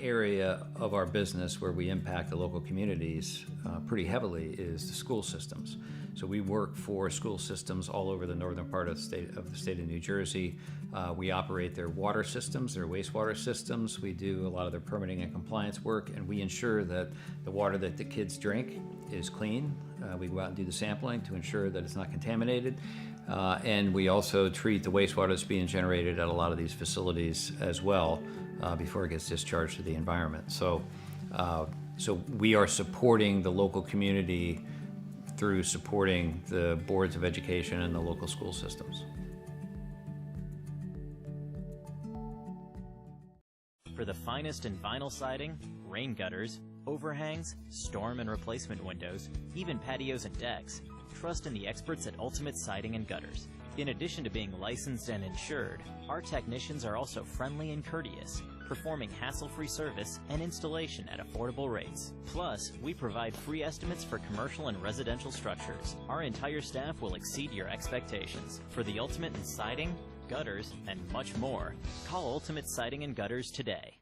Area of our business where we impact the local communities pretty heavily is the school systems. So we work for school systems all over the northern part of the state of New Jersey. We operate their water systems, their wastewater systems. We do a lot of their permitting and compliance work, and we ensure that the water that the kids drink is clean. We go out and do the sampling to ensure that it's not contaminated. And we also treat the wastewater that's being generated at a lot of these facilities as well before it gets discharged to the environment. So we are supporting the local community through supporting the boards of education and the local school systems. For the finest in vinyl siding, rain gutters, overhangs, storm and replacement windows, even patios and decks, trust in the experts at Ultimate Siding and Gutters. In addition to being licensed and insured, our technicians are also friendly and courteous, performing hassle-free service and installation at affordable rates. Plus, we provide free estimates for commercial and residential structures. Our entire staff will exceed your expectations. For the ultimate in siding, gutters, and much more, call Ultimate Siding and Gutters today.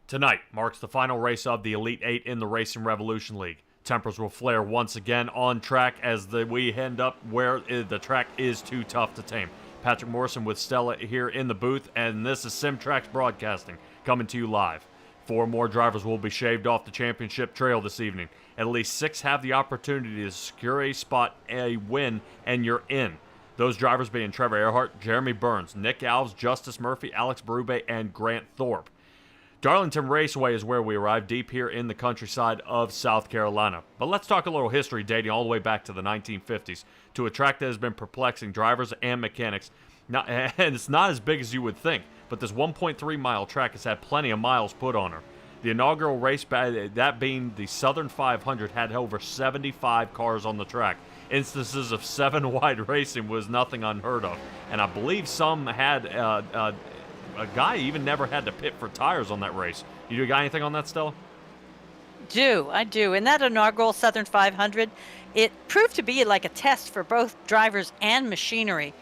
Tonight marks the final race of the Elite Eight in the Racing Revolution League. Tempers will flare once again on track as we end up where the track is too tough to tame. Patrick Morrison with Stella here in the booth, and this is Simtrax Broadcasting coming to you live. 4 more drivers will be shaved off the championship trail this evening. At least 6 have the opportunity to secure a spot, a win, and you're in. Those drivers being Trevor Earhart, Jeremy Burns, Nick Alves, Justice Murphy, Alex Berube, and Grant Thorpe. Darlington Raceway is where we arrive, deep here in the countryside of South Carolina. But let's talk a little history dating all the way back to the 1950s to a track that has been perplexing drivers and mechanics. And it's not as big as you would think, but this 1.3-mile track has had plenty of miles put on her. The inaugural race, that being the Southern 500, had over 75 cars on the track. instances of 7-wide racing was nothing unheard of. And I believe some had a guy even never had to pit for tires on that race. You got anything on that, Stella? I do. In that inaugural Southern 500, it proved to be like a test for both drivers and machinery.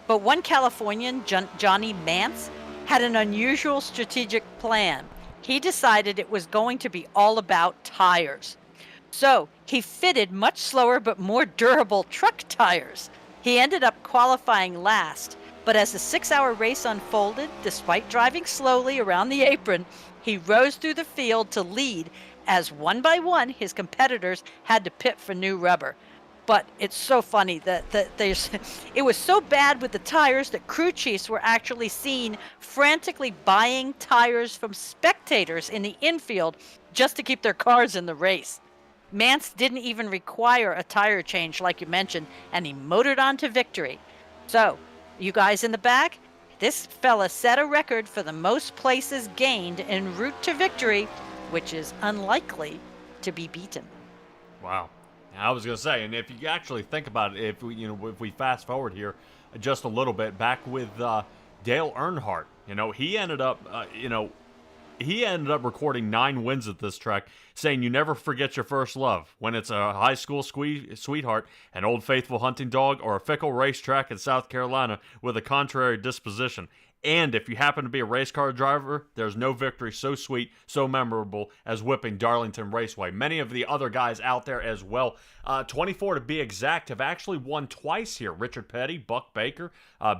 But one Californian, Johnny Mance, had an unusual strategic plan. He decided it was going to be all about tires. So he fitted much slower but more durable truck tires. He ended up qualifying last, but as the 6-hour race unfolded, despite driving slowly around the apron, he rose through the field to lead as one by one his competitors had to pit for new rubber. But it's so funny that it was so bad with the tires that crew chiefs were actually seen frantically buying tires from spectators in the infield just to keep their cars in the race. Mance didn't even require a tire change like you mentioned, and he motored on to victory. So, you guys in the back, this fella set a record for the most places gained en route to victory, which is unlikely to be beaten. Wow. I was going to say, and if you actually think about it, if we fast forward here just a little bit, back with Dale Earnhardt, he ended up recording 9 wins at this track, saying you never forget your first love. When it's a high school sweetheart, an old faithful hunting dog, or a fickle racetrack in South Carolina with a contrary disposition. And if you happen to be a race car driver, there's no victory so sweet, so memorable as whipping Darlington Raceway. Many of the other guys out there as well, 24 to be exact, have actually won twice here. Richard Petty, Buck Baker,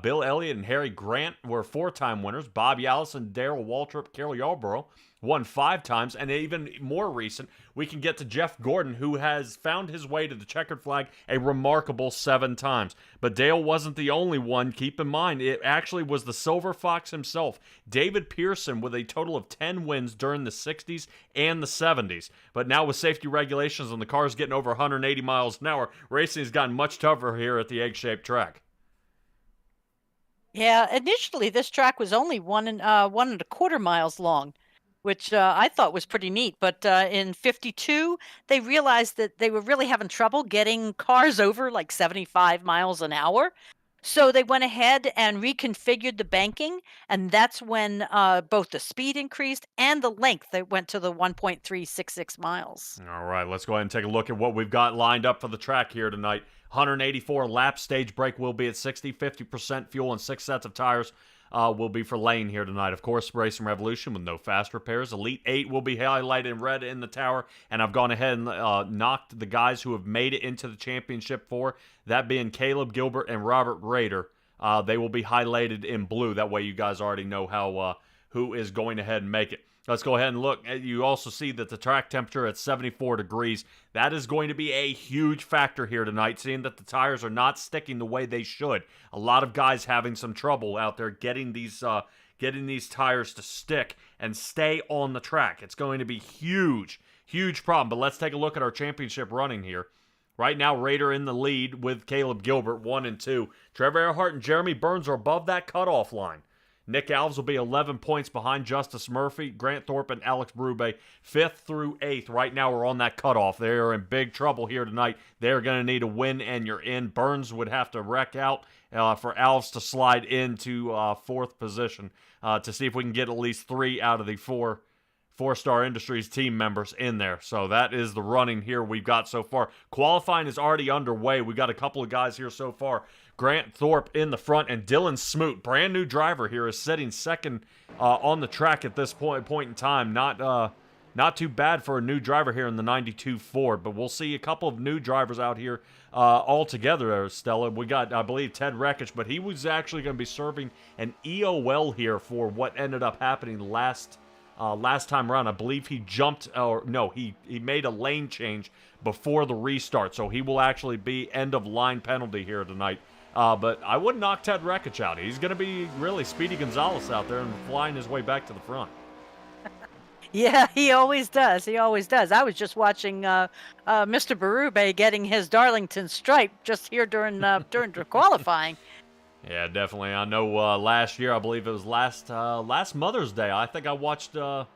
Bill Elliott, and Harry Grant were 4-time winners. Bob Yallison, Darrell Waltrip, Carol Yarborough won 5 times, and even more recent, we can get to Jeff Gordon, who has found his way to the checkered flag a remarkable 7 times. But Dale wasn't the only one. Keep in mind, it actually was the Silver Fox himself, David Pearson, with a total of 10 wins during the 60s and the 70s. But now with safety regulations and the cars getting over 180 miles an hour, racing has gotten much tougher here at the egg-shaped track. Yeah, initially this track was only 1.25 miles long, which I thought was pretty neat. But in 52, they realized that they were really having trouble getting cars over like 75 miles an hour. So they went ahead and reconfigured the banking, and that's when both the speed increased and the length. They went to the 1.366 miles. All right, let's go ahead and take a look at what we've got lined up for the track here tonight. 184 laps, stage brake will be at 60, 50% fuel, and 6 sets of tires will be for lane here tonight. Of course, Racing Revolution with no fast repairs. Elite 8 will be highlighted in red in the tower, and I've gone ahead and knocked the guys who have made it into the championship 4, that being Caleb, Gilbert, and Robert Roeder. They will be highlighted in blue. That way you guys already know how who is going ahead and make it. Let's go ahead and look. You also see that the track temperature at 74 degrees. That is going to be a huge factor here tonight, seeing that the tires are not sticking the way they should. A lot of guys having some trouble out there getting these tires to stick and stay on the track. It's going to be huge problem. But let's take a look at our championship running here. Right now, Raider in the lead with Caleb Gilbert, 1 and 2. Trevor Earhart and Jeremy Burns are above that cutoff line. Nick Alves will be 11 points behind Justice Murphy, Grant Thorpe, and Alex Brube, 5th through 8th. Right now, we're on that cutoff. They are in big trouble here tonight. They're going to need a win, and you're in. Burns would have to wreck out for Alves to slide into 4th position to see if we can get at least 3 out of the 4-Star Industries team members in there. So that is the running here we've got so far. Qualifying is already underway. We've got a couple of guys here so far. Grant Thorpe in the front, and Dylan Smoot, brand new driver here, is sitting second on the track at this point in time. Not too bad for a new driver here in the 92 Ford, but we'll see a couple of new drivers out here all together, Stella. We got, I believe, Ted Rekich, but he was actually going to be serving an EOL here for what ended up happening last time around. I believe he jumped, or no, he made a lane change before the restart, so he will actually be end-of-line penalty here tonight. But I wouldn't knock Ted Rekich out. He's going to be really Speedy Gonzalez out there and flying his way back to the front. Yeah, he always does. I was just watching Mr. Berube getting his Darlington stripe just here during the qualifying. Yeah, definitely. I know last year, I believe it was last Mother's Day, I think I watched, who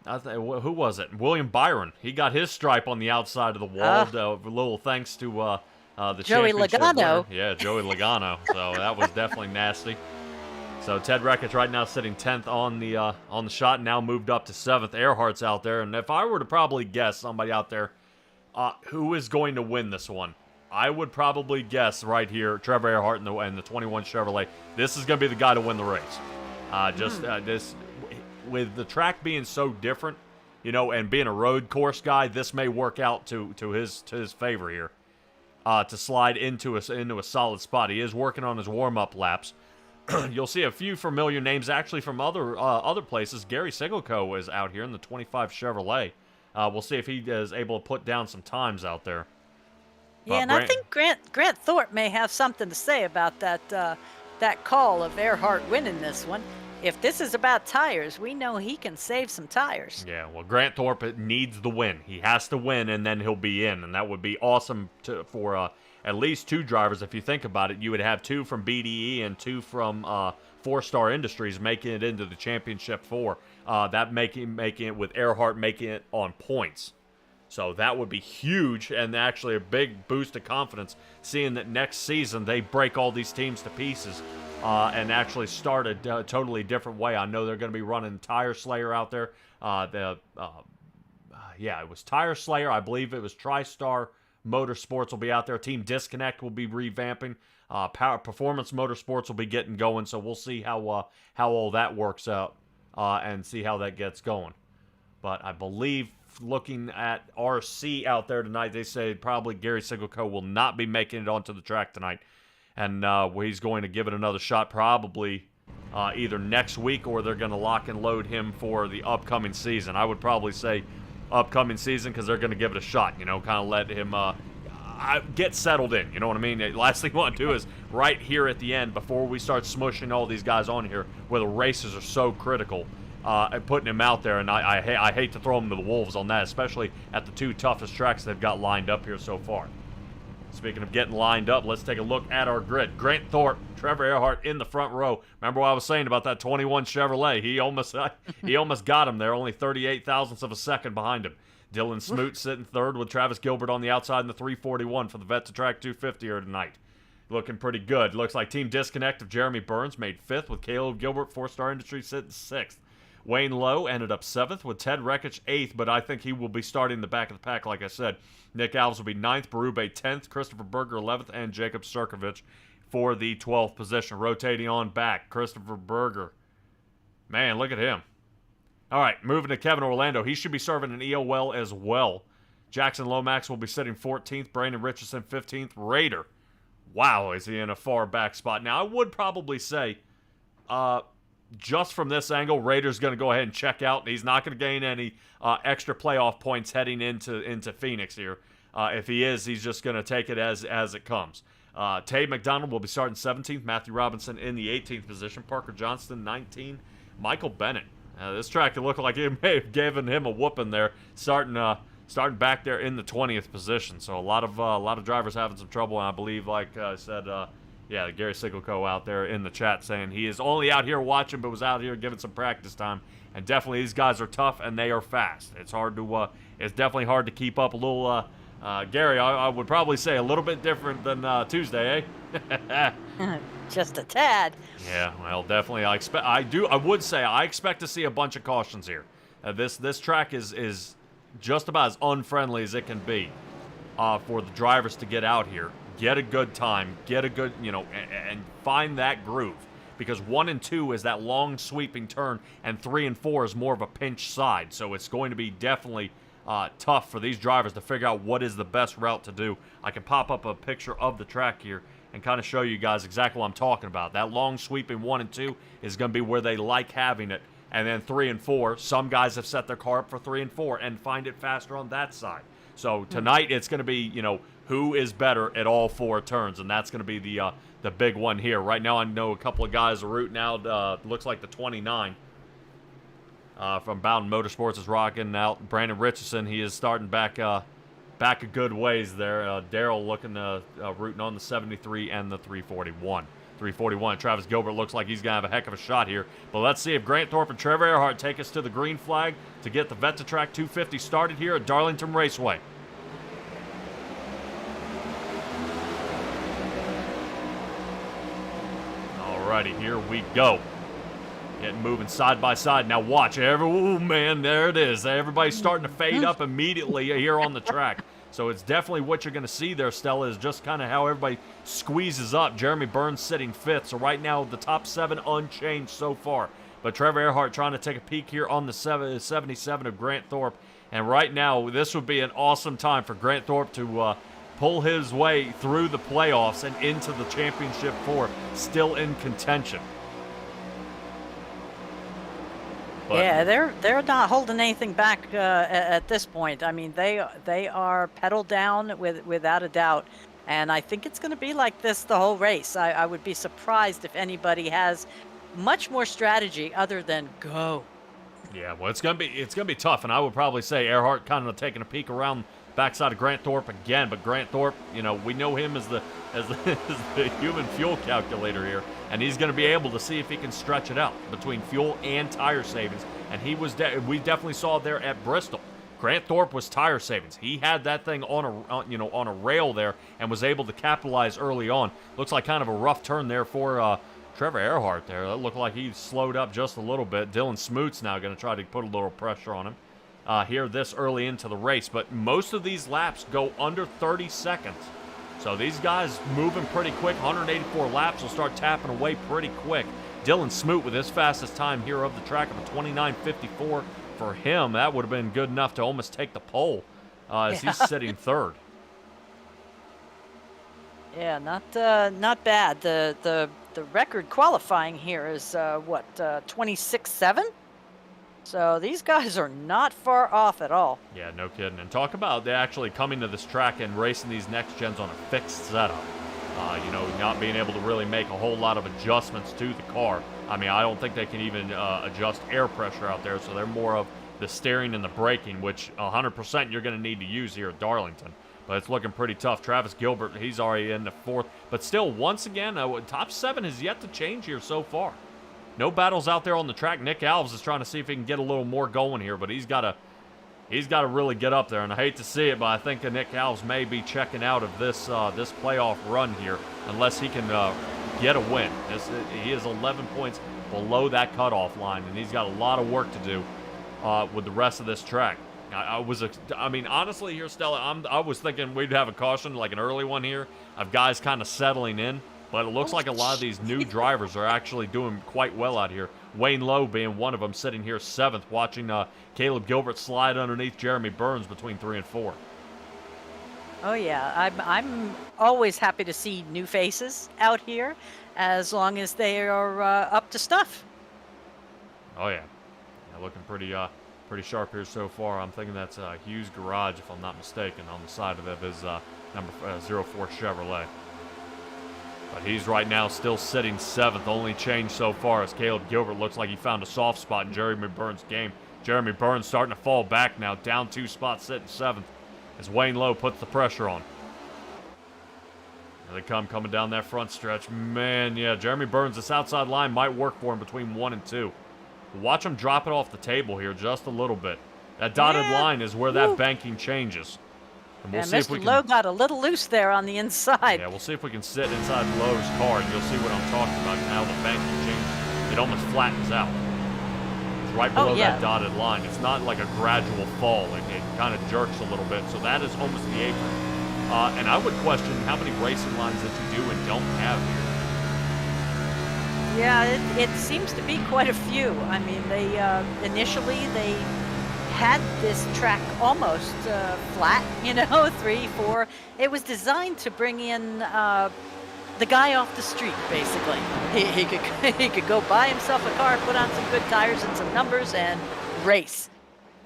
was it? William Byron. He got his stripe on the outside of the wall, a little thanks to The Joey championship Logano. winner. Yeah, Joey Logano. So that was definitely nasty. So Ted Rekich right now sitting 10th on the shot, now moved up to 7th. Earhart's out there, and if I were to probably guess somebody out there who is going to win this one, I would probably guess right here Trevor Earhart and the 21 Chevrolet. This is going to be the guy to win the race. This with the track being so different, and being a road course guy, this may work out to his favor here. To slide into a solid spot. He is working on his warm-up laps. You'll see a few familiar names actually from other places. Gary Sigelco is out here in the 25 Chevrolet. We'll see if he is able to put down some times out there. Yeah, and I think Grant Thorpe may have something to say about that call of Earhart winning this one. If this is about tires, we know he can save some tires. Yeah, well, Grant Thorpe needs the win. He has to win, and then he'll be in, and that would be awesome for at least 2 drivers. If you think about it, you would have 2 from BDE and 2 from 4-Star Industries making it into the championship 4. That making it with Earhart making it on points. So that would be huge, and actually a big boost of confidence, seeing that next season they break all these teams to pieces and actually start a totally different way. I know they're going to be running Tire Slayer out there. It was Tire Slayer. I believe it was TriStar Motorsports will be out there. Team Disconnect will be revamping. Performance Motorsports will be getting going, so we'll see how all that works out and see how that gets going. But I believe, looking at RC out there tonight, they say probably Gary Sigelco will not be making it onto the track tonight. And he's going to give it another shot probably either next week, or they're going to lock and load him for the upcoming season. I would probably say upcoming season because they're going to give it a shot, kind of let him get settled in. You know what I mean? The last thing we want to do is right here at the end, before we start smushing all these guys on here, where the races are so critical, and putting him out there. And I hate to throw him to the wolves on that, especially at the 2 toughest tracks they've got lined up here so far. Speaking of getting lined up, let's take a look at our grid. Grant Thorpe, Trevor Earhart in the front row. Remember what I was saying about that 21 Chevrolet? He almost got him there, only 38 thousandths of a second behind him. Dylan Smoot sitting third with Travis Gilbert on the outside in the 341 for the Vet to Track 250 here tonight. Looking pretty good. Looks like Team Disconnect of Jeremy Burns made 5th with Caleb Gilbert, 4-Star Industries sitting 6th. Wayne Lowe ended up 7th with Ted Rekich 8th, but I think he will be starting in the back of the pack, like I said. Nick Alves will be 9th, Berube 10th, Christopher Berger 11th, and Jacob Sturkovich for the 12th position. Rotating on back, Christopher Berger. Man, look at him. All right, moving to Kevin Orlando. He should be serving an EOL as well. Jackson Lomax will be sitting 14th, Brandon Richardson 15th, Raider. Wow, is he in a far back spot. Now, I would probably say, just from this angle, Raider's going to go ahead and check out. He's not going to gain any extra playoff points heading into Phoenix here. If he is, he's just going to take it as it comes. Tay McDonald will be starting 17th. Matthew Robinson in the 18th position. Parker Johnston 19. Michael Bennett. This track could look like it may have given him a whooping there, starting back there in the 20th position. So a lot of drivers having some trouble, and I believe, like I said, Gary Sigelco out there in the chat saying he is only out here watching, but was out here giving some practice time. And definitely these guys are tough and they are fast. It's definitely hard to keep up. A little, Gary, I would probably say a little bit different than Tuesday, eh? Just a tad. Yeah, well, definitely. I would say I expect to see a bunch of cautions here. This track is just about as unfriendly as it can be for the drivers to get out here. Get a good time, get a good, and find that groove. Because 1 and 2 is that long sweeping turn, and 3 and 4 is more of a pinch side. So it's going to be definitely tough for these drivers to figure out what is the best route to do. I can pop up a picture of the track here and kind of show you guys exactly what I'm talking about. That long sweeping 1 and 2 is going to be where they like having it. And then 3 and 4, some guys have set their car up for 3 and 4 and find it faster on that side. So tonight it's going to be, who is better at all 4 turns, and that's going to be the big one here. Right now I know a couple of guys are rooting out, looks like the 29 from Bowden Motorsports is rocking out. Brandon Richardson, he is starting back a good ways there. Daryl looking rooting on the 73 and the 341. 341. Travis Gilbert looks like he's going to have a heck of a shot here. But let's see if Grant Thorpe and Trevor Earhart take us to the green flag to get the Vet to Track 250 started here at Darlington Raceway. Alrighty, here we go. Getting moving side by side. Now watch. Oh, man, there it is. Everybody's starting to fade up immediately here on the track. So it's definitely what you're going to see there, Stella, is just kind of how everybody squeezes up. Jeremy Burns sitting 5th. So right now, the top 7 unchanged so far. But Trevor Earhart trying to take a peek here on the 77 of Grant Thorpe. And right now, this would be an awesome time for Grant Thorpe to pull his way through the playoffs and into the championship 4, still in contention. But yeah, they're not holding anything back at this point. I mean, they are pedal down without a doubt, and I think it's going to be like this the whole race. I would be surprised if anybody has much more strategy other than go. yeah, well, it's gonna be tough, and I would probably say Earhart kind of taking a peek around backside of Grant Thorpe again. But Grant Thorpe, you know, we know him as the as the human fuel calculator here, and he's going to be able to see if he can stretch it out between fuel and tire savings. And he was we definitely saw there at Bristol. Grant Thorpe was tire savings. He had that thing on a rail there and was able to capitalize early on. Looks like kind of a rough turn there for Trevor Earhart there. That looked like he slowed up just a little bit. Dylan Smoot's now going to try to put a little pressure on him here this early into the race. But most of these laps go under 30 seconds. So these guys moving pretty quick. 184 laps will start tapping away pretty quick. Dylan Smoot with his fastest time here of the track of a 29.54 for him. That would have been good enough to almost take the pole as he's sitting 3rd. Yeah, not bad. The record qualifying here is 26.7. So these guys are not far off at all. Yeah, no kidding. And talk about they actually coming to this track and racing these next gens on a fixed setup. Not being able to really make a whole lot of adjustments to the car. I mean, I don't think they can even adjust air pressure out there, so they're more of the steering and the braking, which 100% you're going to need to use here at Darlington. But it's looking pretty tough. Travis Gilbert, he's already in the 4th. But still, once again, top 7 has yet to change here so far. No battles out there on the track. Nick Alves is trying to see if he can get a little more going here, but he's got to really get up there. And I hate to see it, but I think Nick Alves may be checking out of this playoff run here unless he can get a win. He is 11 points below that cutoff line, and he's got a lot of work to do with the rest of this track. Honestly here, Stella, I was thinking we'd have a caution, like an early one here, of guys kind of settling in. But it looks like a lot of these new drivers are actually doing quite well out here. Wayne Lowe being one of them, sitting here 7th, watching Caleb Gilbert slide underneath Jeremy Burns between 3 and 4. Oh yeah, I'm always happy to see new faces out here, as long as they are up to stuff. Oh yeah, looking pretty sharp here so far. I'm thinking that's Hughes Garage, if I'm not mistaken, on the side of his number 04 Chevrolet. But he's right now still sitting 7th. Only change so far as Caleb Gilbert looks like he found a soft spot in Jeremy Burns' game. Jeremy Burns starting to fall back now, down 2 spots, sitting 7th as Wayne Lowe puts the pressure on. Here they come, coming down that front stretch. Man, yeah, Jeremy Burns, this outside line might work for him between 1 and 2. Watch him drop it off the table here just a little bit. That dotted line is where that banking changes. And we'll see if we Mr. can, Lowe got a little loose there on the inside. yeah, we'll see if we can sit inside Lowe's car, and you'll see what I'm talking about and how the banking changes. It almost flattens out. It's right below that dotted line. It's not like a gradual fall. It kind of jerks a little bit. So that is almost the apron. And I would question how many racing lines that you do and don't have here. Yeah, it seems to be quite a few. I mean, they initially had this track almost flat, 3, 4. It was designed to bring in the guy off the street, basically. He could go buy himself a car, put on some good tires and some numbers, and race.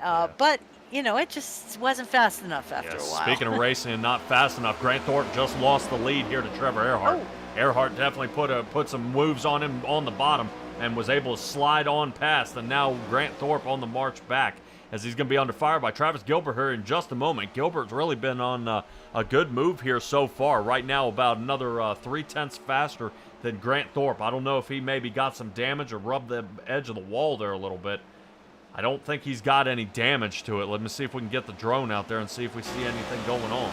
But it just wasn't fast enough after a while. Speaking of racing and not fast enough, Grant Thorpe just lost the lead here to Trevor Earhart. Earhart definitely put some moves on him on the bottom and was able to slide on past. And now Grant Thorpe on the march back, as he's going to be under fire by Travis Gilbert here in just a moment. Gilbert's really been on a good move here so far. Right now, about another 0.3 faster than Grant Thorpe. I don't know if he maybe got some damage or rubbed the edge of the wall there a little bit. I don't think he's got any damage to it. Let me see if we can get the drone out there and see if we see anything going on.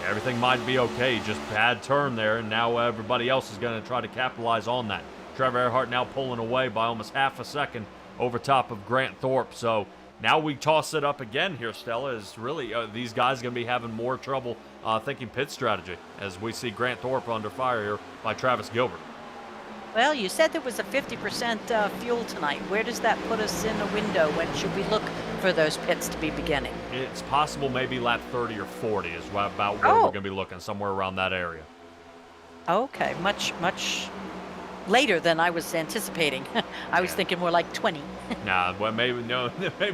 everything might be okay. Just bad turn there, and now everybody else is going to try to capitalize on that. Trevor Earhart now pulling away by almost half a second over top of Grant Thorpe. So now we toss it up again here, Stella. Is really these guys going to be having more trouble thinking pit strategy as we see Grant Thorpe under fire here by Travis Gilbert. Well, you said there was a 50% fuel tonight. Where does that put us in a window? When should we look for those pits to be beginning? It's possible maybe lap 30 or 40 is about where we're going to be looking, somewhere around that area. Okay, much later than I was anticipating. I was thinking more like 20. Nah, well, maybe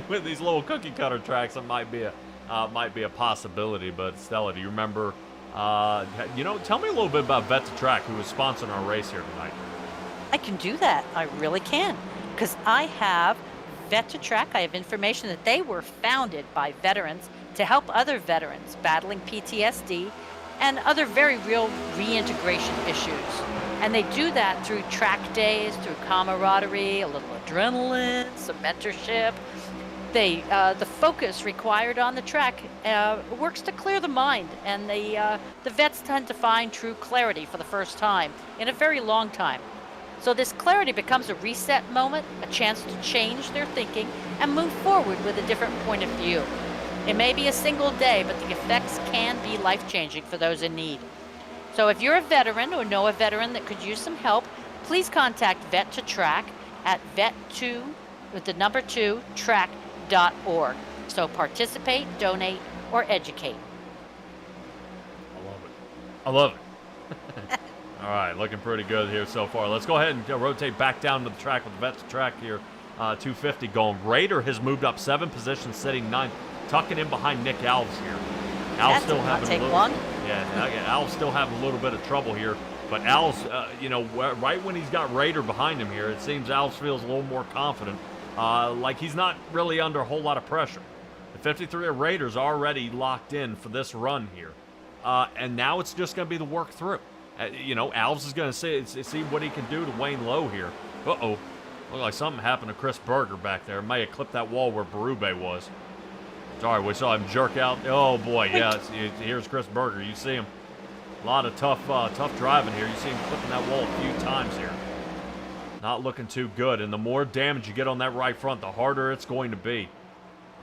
with these little cookie cutter tracks, it might be a possibility. But Stella, do you remember? Tell me a little bit about Vet to Track, who is sponsoring our race here tonight. I can do that. I really can, because I have Vet to Track. I have information that they were founded by veterans to help other veterans battling PTSD and other very real reintegration issues. And they do that through track days, through camaraderie, a little adrenaline, some mentorship. The focus required on the track works to clear the mind, and the vets tend to find true clarity for the first time in a very long time. So this clarity becomes a reset moment, a chance to change their thinking and move forward with a different point of view. It may be a single day, but the effects can be life-changing for those in need. So if you're a veteran or know a veteran that could use some help, please contact Vet to Track at vet2 with the number 2 track.org. So participate, donate, or educate. I love it. All right, looking pretty good here so far. Let's go ahead and rotate back down to the track with Vet to Track here. 250 going. Raider has moved up 7 positions, sitting 9th, tucking in behind Nick Alves here. Alves still having a little. Long. Yeah, Alves still having a little bit of trouble here. But Alves, right when he's got Raider behind him here, it seems Alves feels a little more confident. Like he's not really under a whole lot of pressure. The 53 of Raiders already locked in for this run here. And now it's just going to be the work through. Alves is going to see what he can do to Wayne Lowe here. Uh-oh. Looked like something happened to Chris Berger back there. May have clipped that wall where Berube was. Sorry, we saw him jerk out. Oh, boy, yeah. Here's Chris Berger. You see him. A lot of tough driving here. You see him clipping that wall a few times here. Not looking too good. And the more damage you get on that right front, the harder it's going to be.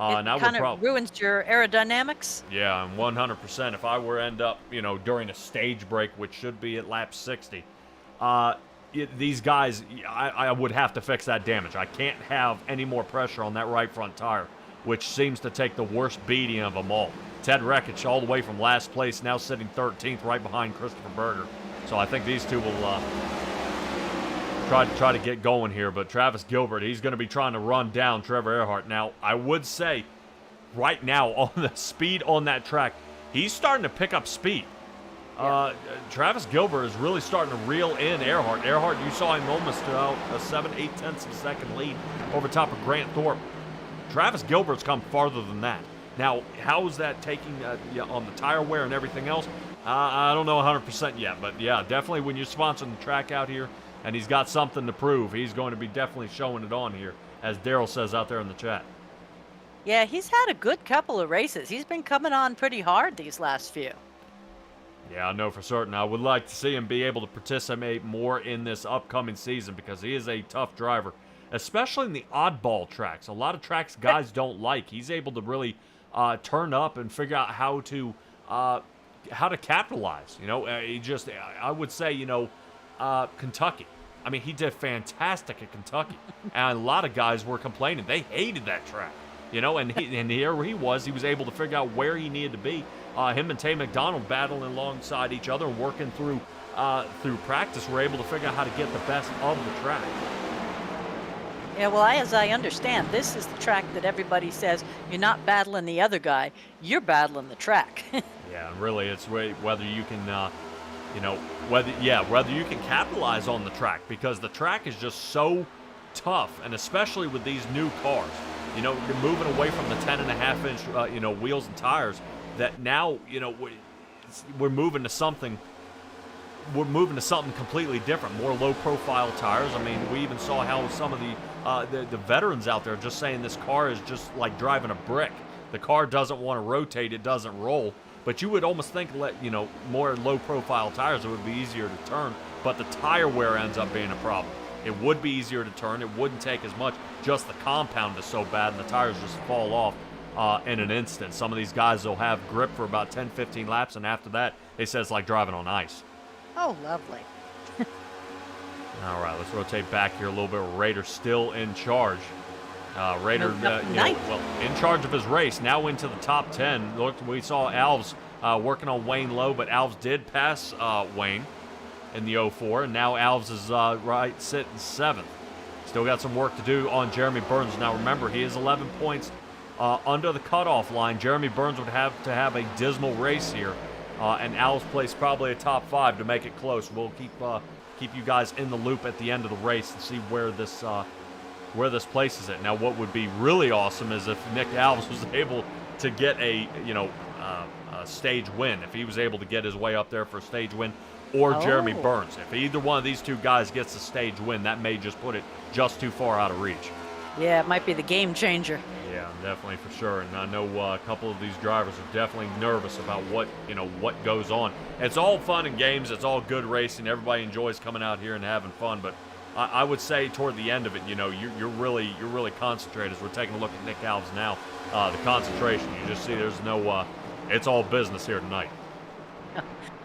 It kind of ruins your aerodynamics. Yeah, and 100%. If I were to end up, during a stage break, which should be at lap 60, these guys, I would have to fix that damage. I can't have any more pressure on that right front tire, which seems to take the worst beating of them all. Ted Rekich all the way from last place, now sitting 13th right behind Christopher Berger. So I think these two will try to get going here. But Travis Gilbert, he's going to be trying to run down Trevor Earhart. Now, I would say right now on the speed on that track, he's starting to pick up speed. Yeah. Travis Gilbert is really starting to reel in Earhart. Earhart, you saw him almost a 7-8 tenths of a second lead over top of Grant Thorpe. Travis Gilbert's come farther than that. Now, how is that taking on the tire wear and everything else? I don't know 100% yet, but yeah, definitely when you're sponsoring the track out here and he's got something to prove, he's going to be definitely showing it on here, as Daryl says out there in the chat. Yeah, he's had a good couple of races. He's been coming on pretty hard these last few. Yeah, I know for certain. I would like to see him be able to participate more in this upcoming season because he is a tough driver, especially in the oddball tracks. A lot of tracks guys don't like. He's able to really turn up and figure out how to capitalize. I would say, Kentucky. I mean, he did fantastic at Kentucky, and a lot of guys were complaining. They hated that track, and here he was able to figure out where he needed to be. Him and Tay McDonald battling alongside each other and working through practice were able to figure out how to get the best of the track. Yeah, well, as I understand, this is the track that everybody says you're not battling the other guy, you're battling the track. Yeah, really, it's whether you can, whether you can capitalize on the track, because the track is just so tough, and especially with these new cars, you're moving away from the 10.5-inch, wheels and tires. That now, we're moving to something. We're moving to something completely different, more low-profile tires. I mean, we even saw how some of the veterans out there just saying this car is just like driving a brick. The car doesn't want to rotate, it doesn't roll. But you would almost think, more low-profile tires, it would be easier to turn. But the tire wear ends up being a problem. It would be easier to turn. It wouldn't take as much. Just the compound is so bad, and the tires just fall off in an instant. Some of these guys will have grip for about 10, 15 laps, and after that, they say it's like driving on ice. Oh, lovely. All right, let's rotate back here a little bit. Rader still in charge. Rader, in charge of his race, now into the top 10. Look, we saw Alves working on Wayne Lowe, but Alves did pass Wayne in the 04, and now Alves is sitting 7th. Still got some work to do on Jeremy Burns. Now remember, he is 11 points under the cutoff line. Jeremy Burns would have to have a dismal race here, and Alves plays probably a top 5 to make it close. We'll keep you guys in the loop at the end of the race to see where this places it. Now, what would be really awesome is if Nick Alves was able to get a stage win, if he was able to get his way up there for a stage win, or Jeremy Burns. If either one of these two guys gets a stage win, that may just put it just too far out of reach. Yeah, it might be the game changer. Yeah, definitely for sure. And I know a couple of these drivers are definitely nervous about what goes on. It's all fun and games. It's all good racing. Everybody enjoys coming out here and having fun. But I would say toward the end of it, you're really concentrated. As we're taking a look at Nick Alves now, the concentration. You just see there's no. It's all business here tonight.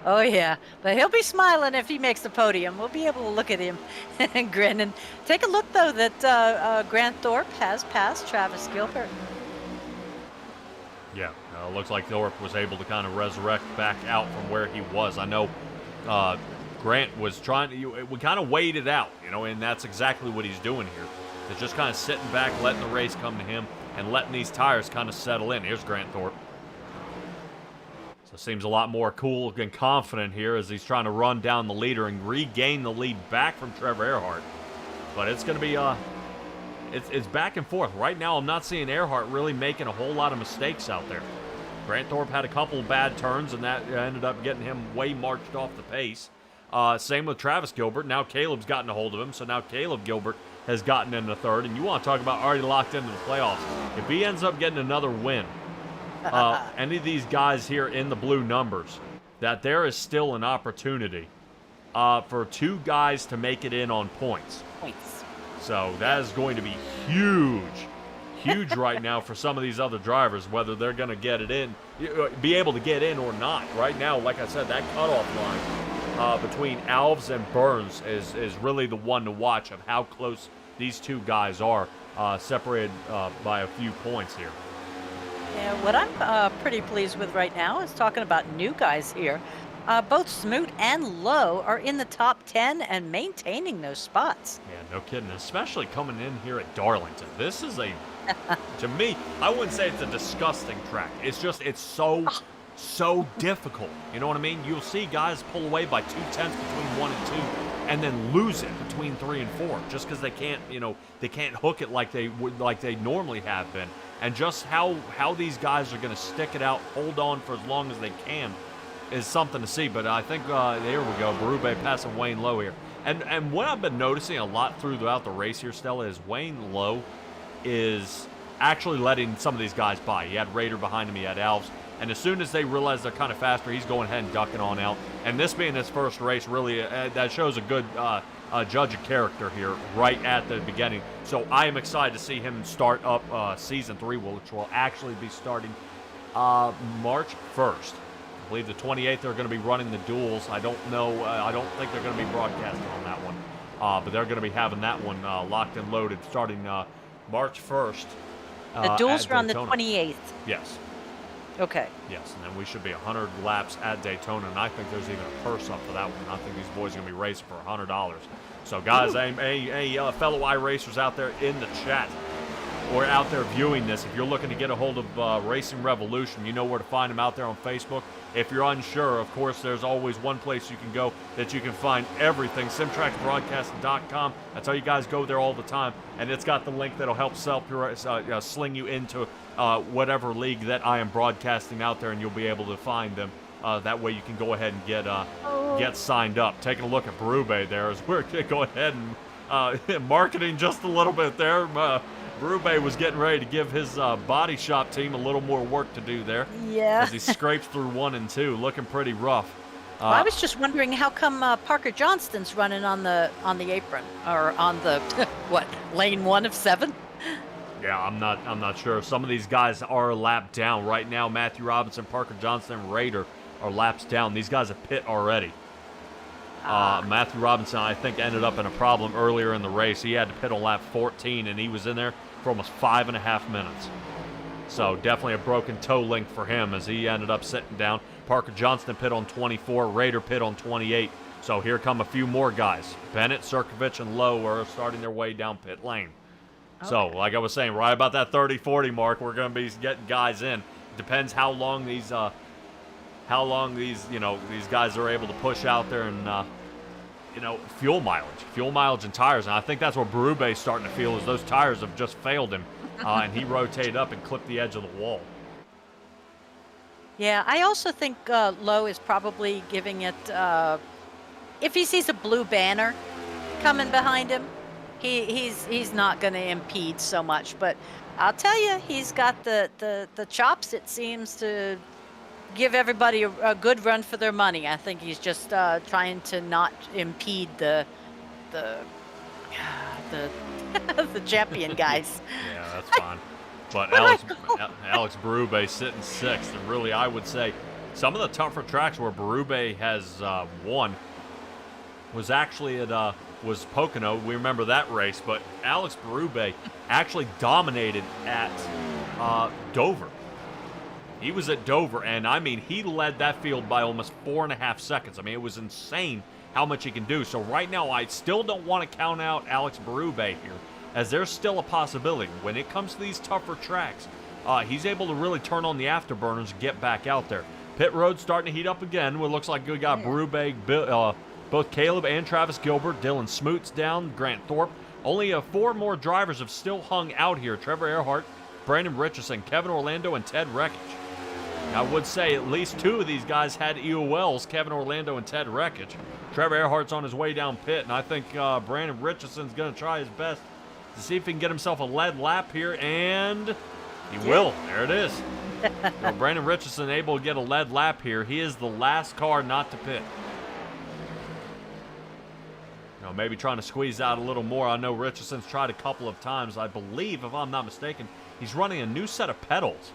Oh, yeah. But he'll be smiling if he makes the podium. We'll be able to look at him and grin. And take a look, though, that Grant Thorpe has passed Travis Gilbert. Yeah, looks like Thorpe was able to kind of resurrect back out from where he was. I know Grant was trying to, we kind of weighed it out, and that's exactly what he's doing here. He's just kind of sitting back, letting the race come to him, and letting these tires kind of settle in. Here's Grant Thorpe. So seems a lot more cool and confident here as he's trying to run down the leader and regain the lead back from Trevor Earhart. But it's going to be, it's back and forth. Right now, I'm not seeing Earhart really making a whole lot of mistakes out there. Grant Thorpe had a couple of bad turns, and that ended up getting him way marched off the pace. Same with Travis Gilbert. Now Caleb's gotten a hold of him, so now Caleb Gilbert has gotten into third. And you want to talk about already locked into the playoffs. If he ends up getting another win, any of these guys here in the blue numbers, that there is still an opportunity for 2 guys to make it in on points. So that is going to be huge right now for some of these other drivers, whether they're going to get it in, be able to get in or not. Right now, like I said, that cutoff line between Alves and Burns is really the one to watch of how close these 2 guys are, separated by a few points here. Yeah, what I'm pretty pleased with right now is talking about new guys here. Both Smoot and Lowe are in the top 10 and maintaining those spots. Yeah, no kidding, especially coming in here at Darlington. This is to me, I wouldn't say it's a disgusting track. It's just, it's so difficult. You know what I mean? You'll see guys pull away by 2 tenths between 1 and 2 and then lose it between 3 and 4 just because they can't hook it like they normally have been. And just how these guys are going to stick it out, hold on for as long as they can, is something to see. But I think there we go, Berube passing Wayne Lowe here. And what I've been noticing a lot throughout the race here, Stella, is Wayne Lowe is actually letting some of these guys by. He had Rader behind him, he had Alves. And as soon as they realize they're kind of faster, he's going ahead and ducking on out. And this being his first race, really, that shows a good judge of character here right at the beginning. So I am excited to see him start up Season 3, which will actually be starting March 1st. I believe the 28th they're going to be running the duels. I don't know. I don't think they're going to be broadcasting on that one. But they're going to be having that one locked and loaded starting March 1st. The duels are on the 28th. Yes. Okay. Yes, and then we should be 100 laps at Daytona, and I think there's even a purse up for that one. I think these boys are going to be racing for $100. So, guys, fellow iRacers out there in the chat or out there viewing this, if you're looking to get a hold of Racing Revolution, you know where to find them out there on Facebook. If you're unsure, of course, there's always one place you can go that you can find everything, simtracksbroadcasting.com. That's how you guys go there all the time, and it's got the link that'll help sling you into whatever league that I am broadcasting out there, and you'll be able to find them. That way you can go ahead and get signed up. Taking a look at Berube there as we're going to go ahead marketing just a little bit there. Berube was getting ready to give his body shop team a little more work to do there. Yeah. As he scrapes through 1 and 2, looking pretty rough. Well, I was just wondering how come Parker Johnston's running on the apron or on the what, lane 1 of 7? Yeah, I'm not sure. Some of these guys are lapped down right now. Matthew Robinson, Parker Johnston, Rader are laps down. These guys have pit already. Matthew Robinson, I think, ended up in a problem earlier in the race. He had to pit on lap 14, and he was in there for almost 5.5 minutes. So definitely a broken toe link for him as he ended up sitting down. Parker Johnston pit on 24, Rader pit on 28. So here come a few more guys. Bennett, Sirkovich, and Lowe are starting their way down pit lane. Okay. So, like I was saying, right about that 30-40 mark, we're going to be getting guys in. Depends how long these these guys are able to push out there and fuel mileage and tires. And I think that's what Berube's starting to feel, is those tires have just failed him, and he rotated up and clipped the edge of the wall. Yeah, I also think Lowe is probably giving it. If he sees a blue banner coming behind him, he's not going to impede so much. But I'll tell you, he's got the chops. It seems to give everybody a good run for their money. I think he's just trying to not impede the champion guys. Yeah, that's fine. But Alex Berube sitting 6th, and really I would say some of the tougher tracks where Berube has won was actually at was Pocono. We remember that race, but Alex Berube actually dominated at Dover. He was at Dover, and I mean, he led that field by almost 4.5 seconds. I mean, it was insane how much he can do. So right now, I still don't want to count out Alex Berube here, as there's still a possibility. When it comes to these tougher tracks, he's able to really turn on the afterburners and get back out there. Pit road's starting to heat up again. It looks like we got Berube, both Caleb and Travis Gilbert, Dylan Smoot's down, Grant Thorpe. Only 4 more drivers have still hung out here. Trevor Earhart, Brandon Richardson, Kevin Orlando, and Ted Reckich. I would say at least 2 of these guys had EOLs, Kevin Orlando and Ted Reckich. Trevor Earhart's on his way down pit, and I think Brandon Richardson's going to try his best to see if he can get himself a lead lap here, and he will. There it is. Brandon Richardson able to get a lead lap here. He is the last car not to pit. Maybe trying to squeeze out a little more. I know Richardson's tried a couple of times. I believe, if I'm not mistaken, he's running a new set of pedals.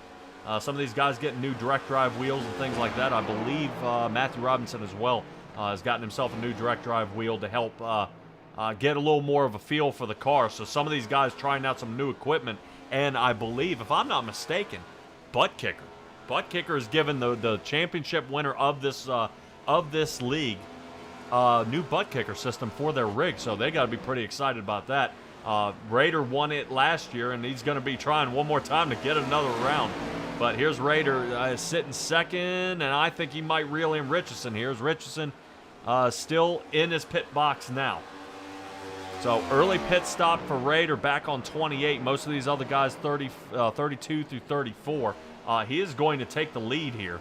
Some of these guys getting new direct drive wheels and things like that. I believe Matthew Robinson as well has gotten himself a new direct drive wheel to help get a little more of a feel for the car. So some of these guys trying out some new equipment. And I believe, if I'm not mistaken, Butt Kicker is given the championship winner of this league new butt kicker system for their rig. So they got to be pretty excited about that. Rader won it last year, and he's going to be trying one more time to get another round. But here's Rader sitting 2nd, and I think he might reel in Richardson. Here's Richardson still in his pit box now. So early pit stop for Rader back on 28. Most of these other guys 32 through 34. He is going to take the lead here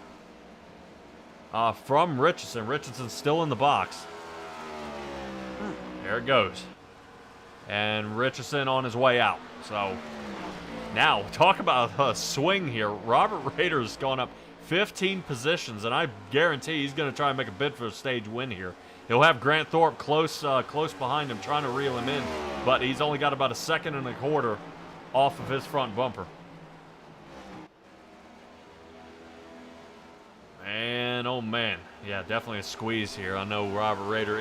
from Richardson. Richardson's still in the box. There it goes. And Richardson on his way out. So now, talk about a swing here. Robert Rader's gone up 15 positions, and I guarantee he's going to try and make a bid for a stage win here. He'll have Grant Thorpe close behind him, trying to reel him in, but he's only got about 1.25 seconds off of his front bumper. And oh man, yeah, definitely a squeeze here. I know Robert Rader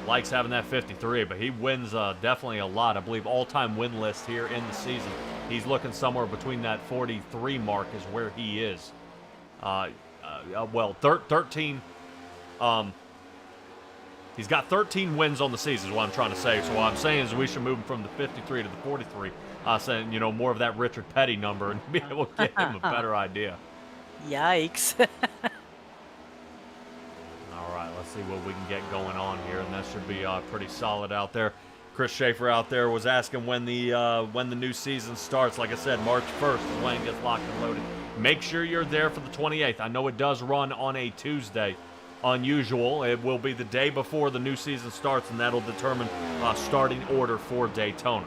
likes having that 53, but he wins definitely a lot. I believe all-time win list here in the season, he's looking somewhere between that 43 mark is where he is. 13. He's got 13 wins on the season is what I'm trying to say. So what I'm saying is we should move him from the 53 to the 43, saying, more of that Richard Petty number and be able to get him a better idea. Yikes. All right, let's see what we can get going on here, and that should be pretty solid out there. Chris Schaefer out there was asking when the new season starts. Like I said, March 1st is when it gets locked and loaded. Make sure you're there for the 28th. I know it does run on a Tuesday, unusual. It will be the day before the new season starts, and that'll determine starting order for Daytona.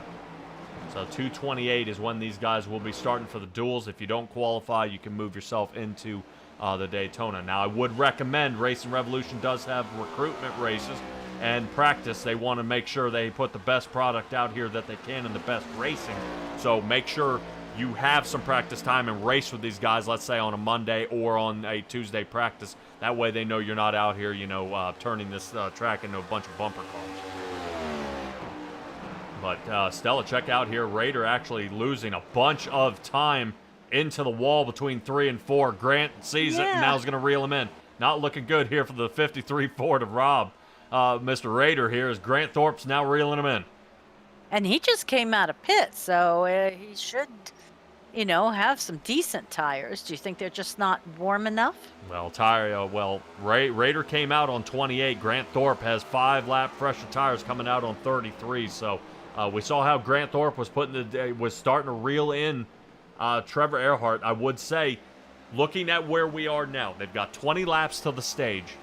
So 2:28 is when these guys will be starting for the duels. If you don't qualify, you can move yourself into the Daytona. Now, I would recommend Racing Revolution does have recruitment races and practice. They want to make sure they put the best product out here that they can and the best racing. So make sure you have some practice time and race with these guys, let's say on a Monday or on a Tuesday practice. That way they know you're not out here, turning this track into a bunch of bumper cars. But Stella, check out here. Roeder actually losing a bunch of time into the wall between 3 and 4. Grant sees it and now is going to reel him in. Not looking good here for the 53 Ford of Rob. Mr. Roeder here as Grant Thorpe's now reeling him in. And he just came out of pit, so he should, have some decent tires. Do you think they're just not warm enough? Well, Roeder came out on 28. Grant Thorpe has 5-lap fresher tires coming out on 33. So we saw how Grant Thorpe was was starting to reel in Trevor Earhart. I would say, looking at where we are now, they've got 20 laps to the stage.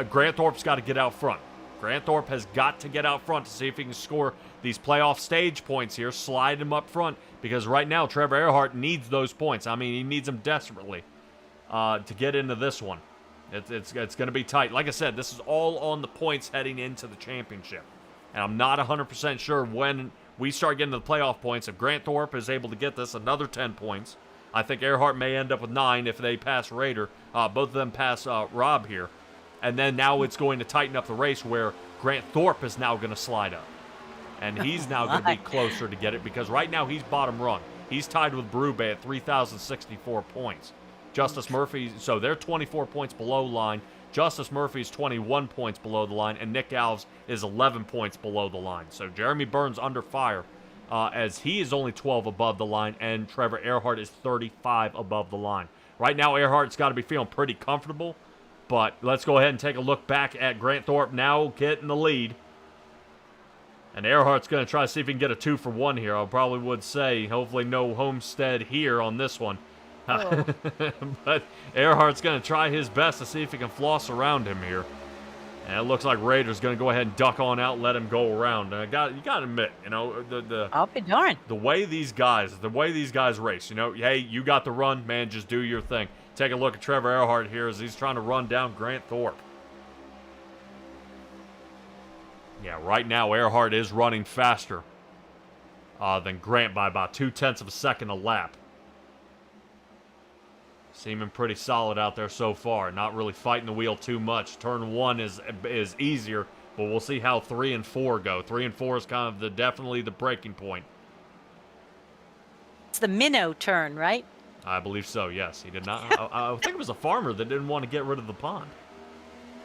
Grant Thorpe's got to get out front. Grant Thorpe has got to get out front to see if he can score these playoff stage points here, slide him up front, because right now Trevor Earhart needs those points. I mean, he needs them desperately to get into this one. It's going to be tight. Like I said, this is all on the points heading into the championship. And I'm not 100% sure when we start getting to the playoff points. If Grant Thorpe is able to get this another 10 points, I think Earhart may end up with 9 if they pass Roeder. Both of them pass Rob here. And then now it's going to tighten up the race where Grant Thorpe is now going to slide up. And he's now going to be closer to get it because right now he's bottom rung. He's tied with Berube at 3,064 points. Justice Murphy, so they're 24 points below line. Justice Murphy's 21 points below the line, and Nick Alves is 11 points below the line. So Jeremy Burns under fire as he is only 12 above the line, and Trevor Earhart is 35 above the line. Right now, Earhart's got to be feeling pretty comfortable. But let's go ahead and take a look back at Grant Thorpe now getting the lead. And Earhart's going to try to see if he can get a 2-for-1 here. I probably would say, hopefully no Homestead here on this one. Oh. But Earhart's going to try his best to see if he can floss around him here. And it looks like Roeder's going to go ahead and duck on out and let him go around. And you got to admit, I'll be darned. The way these guys race, hey, you got the run, man, just do your thing. Take a look at Trevor Earhart here as he's trying to run down Grant Thorpe. Yeah, right now Earhart is running faster than Grant by about 0.2 of a second a lap. Seeming pretty solid out there so far. Not really fighting the wheel too much. Turn 1 is easier, but we'll see how 3 and 4 go. 3 and 4 is kind of definitely the breaking point. It's the minnow turn, right? I believe so, yes. He did not. I think it was a farmer that didn't want to get rid of the pond.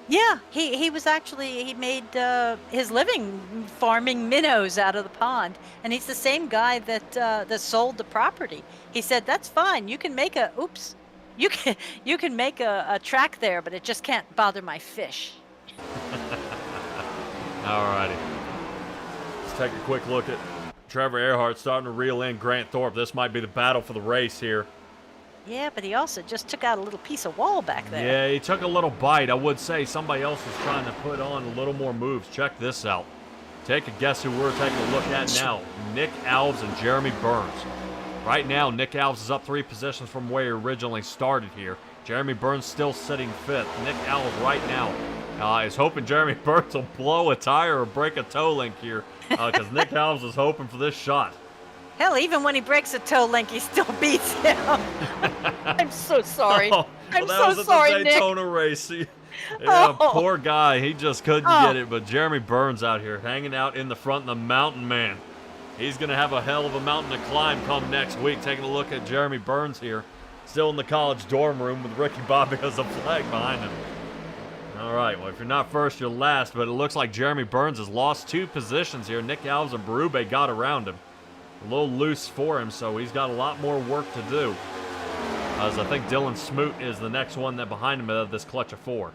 Yeah, he made his living farming minnows out of the pond, and he's the same guy that sold the property. He said, "That's fine. You can make a track there, but it just can't bother my fish." Alrighty. Let's take a quick look at Trevor Earhart starting to reel in Grant Thorpe. This might be the battle for the race here. Yeah, but he also just took out a little piece of wall back there. Yeah, he took a little bite. I would say somebody else is trying to put on a little more moves. Check this out. Take a guess who we're taking a look at now. Nick Alves and Jeremy Burns. Right now, Nick Alves is up 3 positions from where he originally started here. Jeremy Burns still sitting 5th. Nick Alves right now is hoping Jeremy Burns will blow a tire or break a toe link here because Nick Alves is hoping for this shot. Hell, even when he breaks a toe link, he still beats him. I'm so sorry. I'm so sorry, Nick. That was the Daytona race. Yeah, poor guy. He just couldn't get it. But Jeremy Burns out here hanging out in the front, the mountain man. He's going to have a hell of a mountain to climb come next week. Taking a look at Jeremy Burns here. Still in the college dorm room with Ricky Bobby as a flag behind him. All right, well, if you're not first, you're last. But it looks like Jeremy Burns has lost 2 positions here. Nick Alves and Berube got around him. A little loose for him, so he's got a lot more work to do. As I think Dylan Smoot is the next one that behind him of this clutch of 4.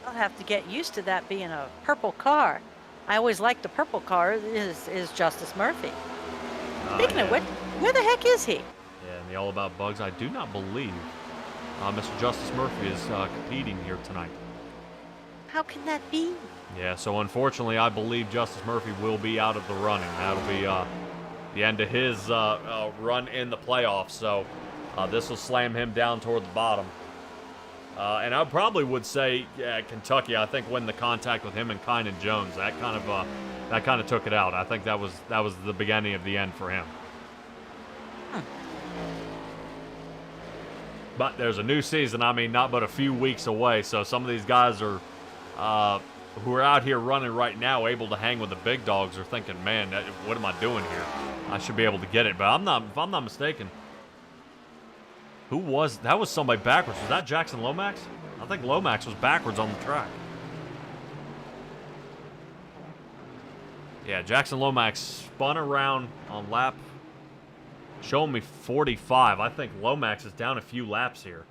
I'll have to get used to that being a purple car. I always liked the purple car is Justice Murphy. Speaking of which, where the heck is he? Yeah, in the All About Bugs, I do not believe Mr. Justice Murphy is competing here tonight. How can that be? Yeah, so unfortunately, I believe Justice Murphy will be out of the running. That'll be the end of his run in the playoffs, so this will slam him down toward the bottom. And I probably would say Kentucky, I think, when the contact with him and Kynan Jones, that kind of took it out. I think that was the beginning of the end for him. But there's a new season, I mean, not but a few weeks away, so some of these guys are who are out here running right now able to hang with the big dogs are thinking, man, what am I doing here? I should be able to get it, but if I'm not mistaken, that was somebody backwards. Was that Jackson Lomax? I think Lomax was backwards on the track. Yeah, Jackson Lomax spun around on lap, showing me 45. I think Lomax is down a few laps here.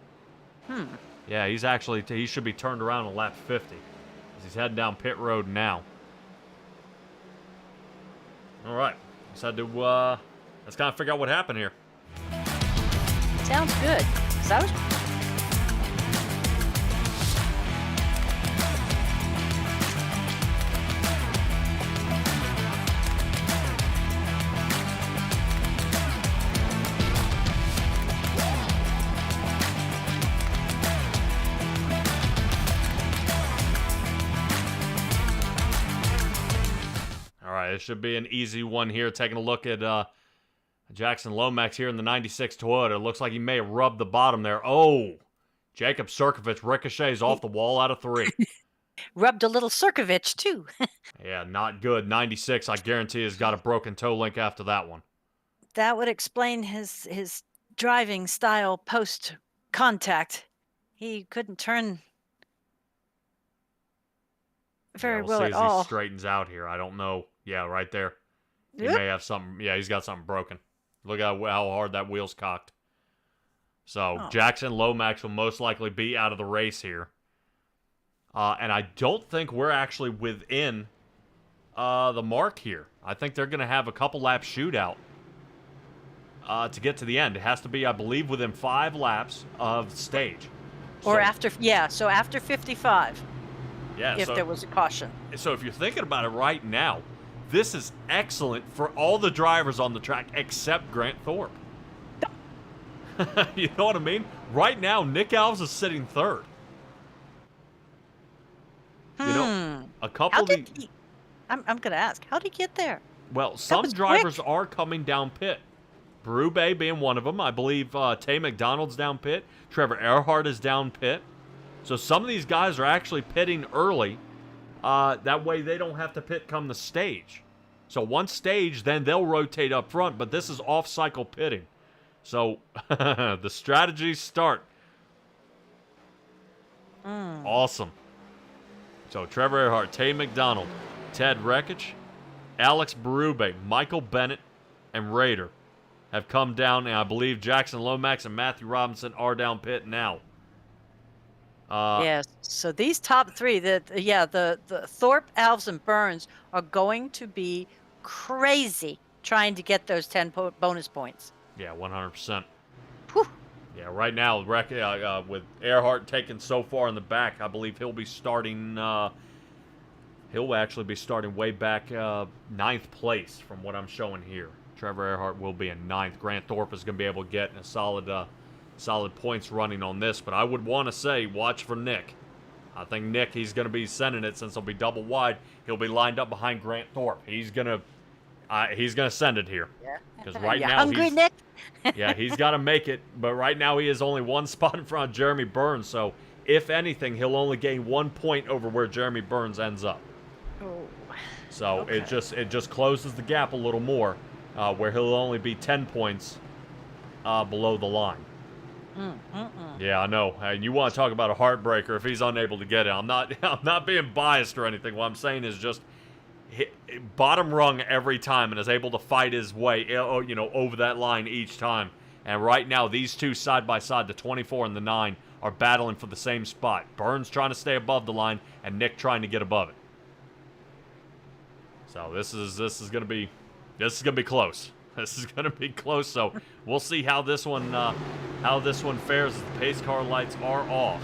Yeah, he should be turned around on lap 50. He's heading down pit road now. All right, let's kind of figure out what happened here. Sounds good. 'Cause I was This should be an easy one here. Taking a look at Jackson Lomax here in the 96 Toyota. It looks like he may have rubbed the bottom there. Oh, Jacob Sirkovich ricochets off the wall out of 3. rubbed a little Sirkovich, too. Yeah, not good. 96, I guarantee, has got a broken toe link after that one. That would explain his driving style post-contact. He couldn't turn very well see at as all. He straightens out here. I don't know. Yeah, right there. He Yep. may have something. Yeah, he's got something broken. Look at how hard that wheel's cocked. So Jackson Lomax will most likely be out of the race here. And I don't think we're actually within the mark here. I think they're going to have a couple lap shootout to get to the end. It has to be, I believe, within 5 laps of the stage. Or after 55. Yeah, if there was a caution. So if you're thinking about it right now, this is excellent for all the drivers on the track except Grant Thorpe. You know what I mean? Right now, Nick Alves is sitting 3rd. You know, a couple How of did he? I'm going to ask. How did he get there? Well, some was drivers quick. are coming down pit. Berube being one of them. I believe Tay McDonald's down pit. Trevor Earhart is down pit. So some of these guys are actually pitting early. That way they don't have to pit come the stage. So once stage, then they'll rotate up front. But this is off-cycle pitting. So the strategies start. Awesome. So Trevor Earhart, Tay McDonald, Ted Rekich, Alex Berube, Michael Bennett, and Rader have come down. And I believe Jackson Lomax and Matthew Robinson are down pit now. Yes. So these top 3, the Thorpe, Alves, and Burns are going to be crazy trying to get those 10 bonus points. Yeah, 100%. Whew. Yeah, right now, with Earhart taken so far in the back, I believe he'll be starting. He'll actually be starting way back 9th place from what I'm showing here. Trevor Earhart will be in 9th. Grant Thorpe is going to be able to get a solid points running on this, but I would want to say watch for Nick. I think Nick, he's going to be sending it since he'll be double wide. He'll be lined up behind Grant Thorpe. He's going to send it here. Yeah. Because right now hungry, Nick? yeah, he's got to make it, but right now he is only 1 spot in front of Jeremy Burns, so if anything, he'll only gain 1 point over where Jeremy Burns ends up. Oh. So Okay. it just closes the gap a little more, where he'll only be 10 points below the line. Yeah, I know. And you want to talk about a heartbreaker if he's unable to get it. I'm not being biased or anything. What I'm saying is just bottom rung every time and is able to fight his way, over that line each time. And right now, these two side by side, the 24 and the 9, are battling for the same spot. Burns trying to stay above the line, and Nick trying to get above it. So this is gonna be close. This is going to be close, so we'll see how this one fares as the pace car lights are off.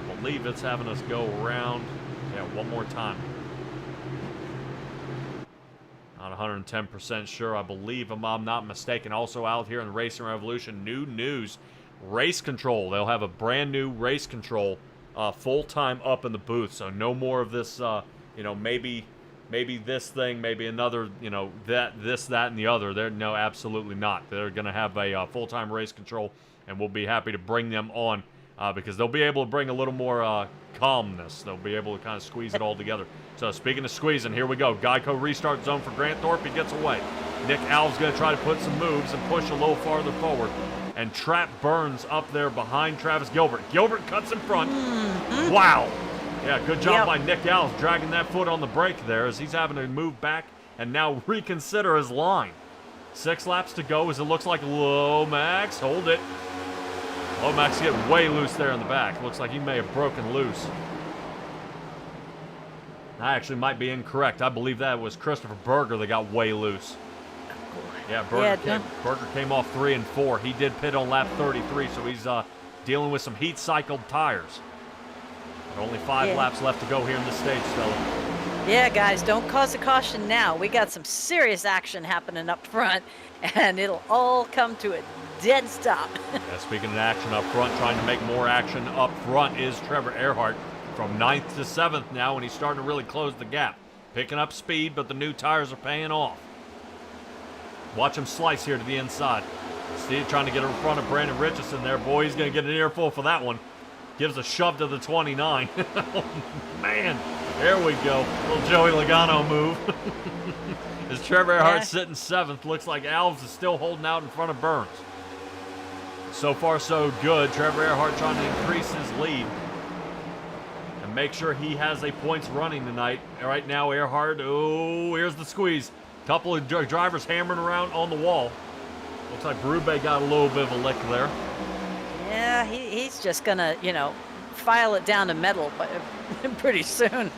I believe it's having us go around, one more time. Not 110% sure. I believe, if I'm not mistaken, also out here in the Racing Revolution, new news, race control. They'll have a brand new race control full-time up in the booth, so no more of this, maybe this thing, maybe another, this, that, and the other. No, absolutely not. They're going to have a full-time race control, and we'll be happy to bring them on because they'll be able to bring a little more calmness. They'll be able to kind of squeeze it all together. So speaking of squeezing, here we go. Geico restart zone for Grant Thorpe. He gets away. Nick Alves going to try to put some moves and push a little farther forward. And trap Burns up there behind Travis Gilbert. Gilbert cuts in front. Wow. Yeah, good job by Nick Alves dragging that foot on the brake there as he's having to move back and now reconsider his line. 6 laps to go as it looks like Lomax. Hold it. Lomax getting way loose there in the back. Looks like he may have broken loose. I actually might be incorrect. I believe that was Christopher Berger that got way loose. Yeah, Berger came off 3 and 4. He did pit on lap 33, so he's dealing with some heat-cycled tires. Only 5 laps left to go here in this stage, Stella. Yeah, guys, don't cause a caution now. We got some serious action happening up front, and it'll all come to a dead stop. Yeah, speaking of action up front, trying to make more action up front is Trevor Earhart from 9th to 7th now, and he's starting to really close the gap. Picking up speed, but the new tires are paying off. Watch him slice here to the inside. Steve trying to get in front of Brandon Richardson there. Boy, he's going to get an earful for that one. Gives a shove to the 29. Oh, man. There we go. Little Joey Logano move. As Trevor Earhart sitting 7th, looks like Alves is still holding out in front of Burns. So far, so good. Trevor Earhart trying to increase his lead and make sure he has a points running tonight. Right now, Earhart, here's the squeeze. Couple of drivers hammering around on the wall. Looks like Berube got a little bit of a lick there. Yeah, he's just going to, file it down to metal pretty soon.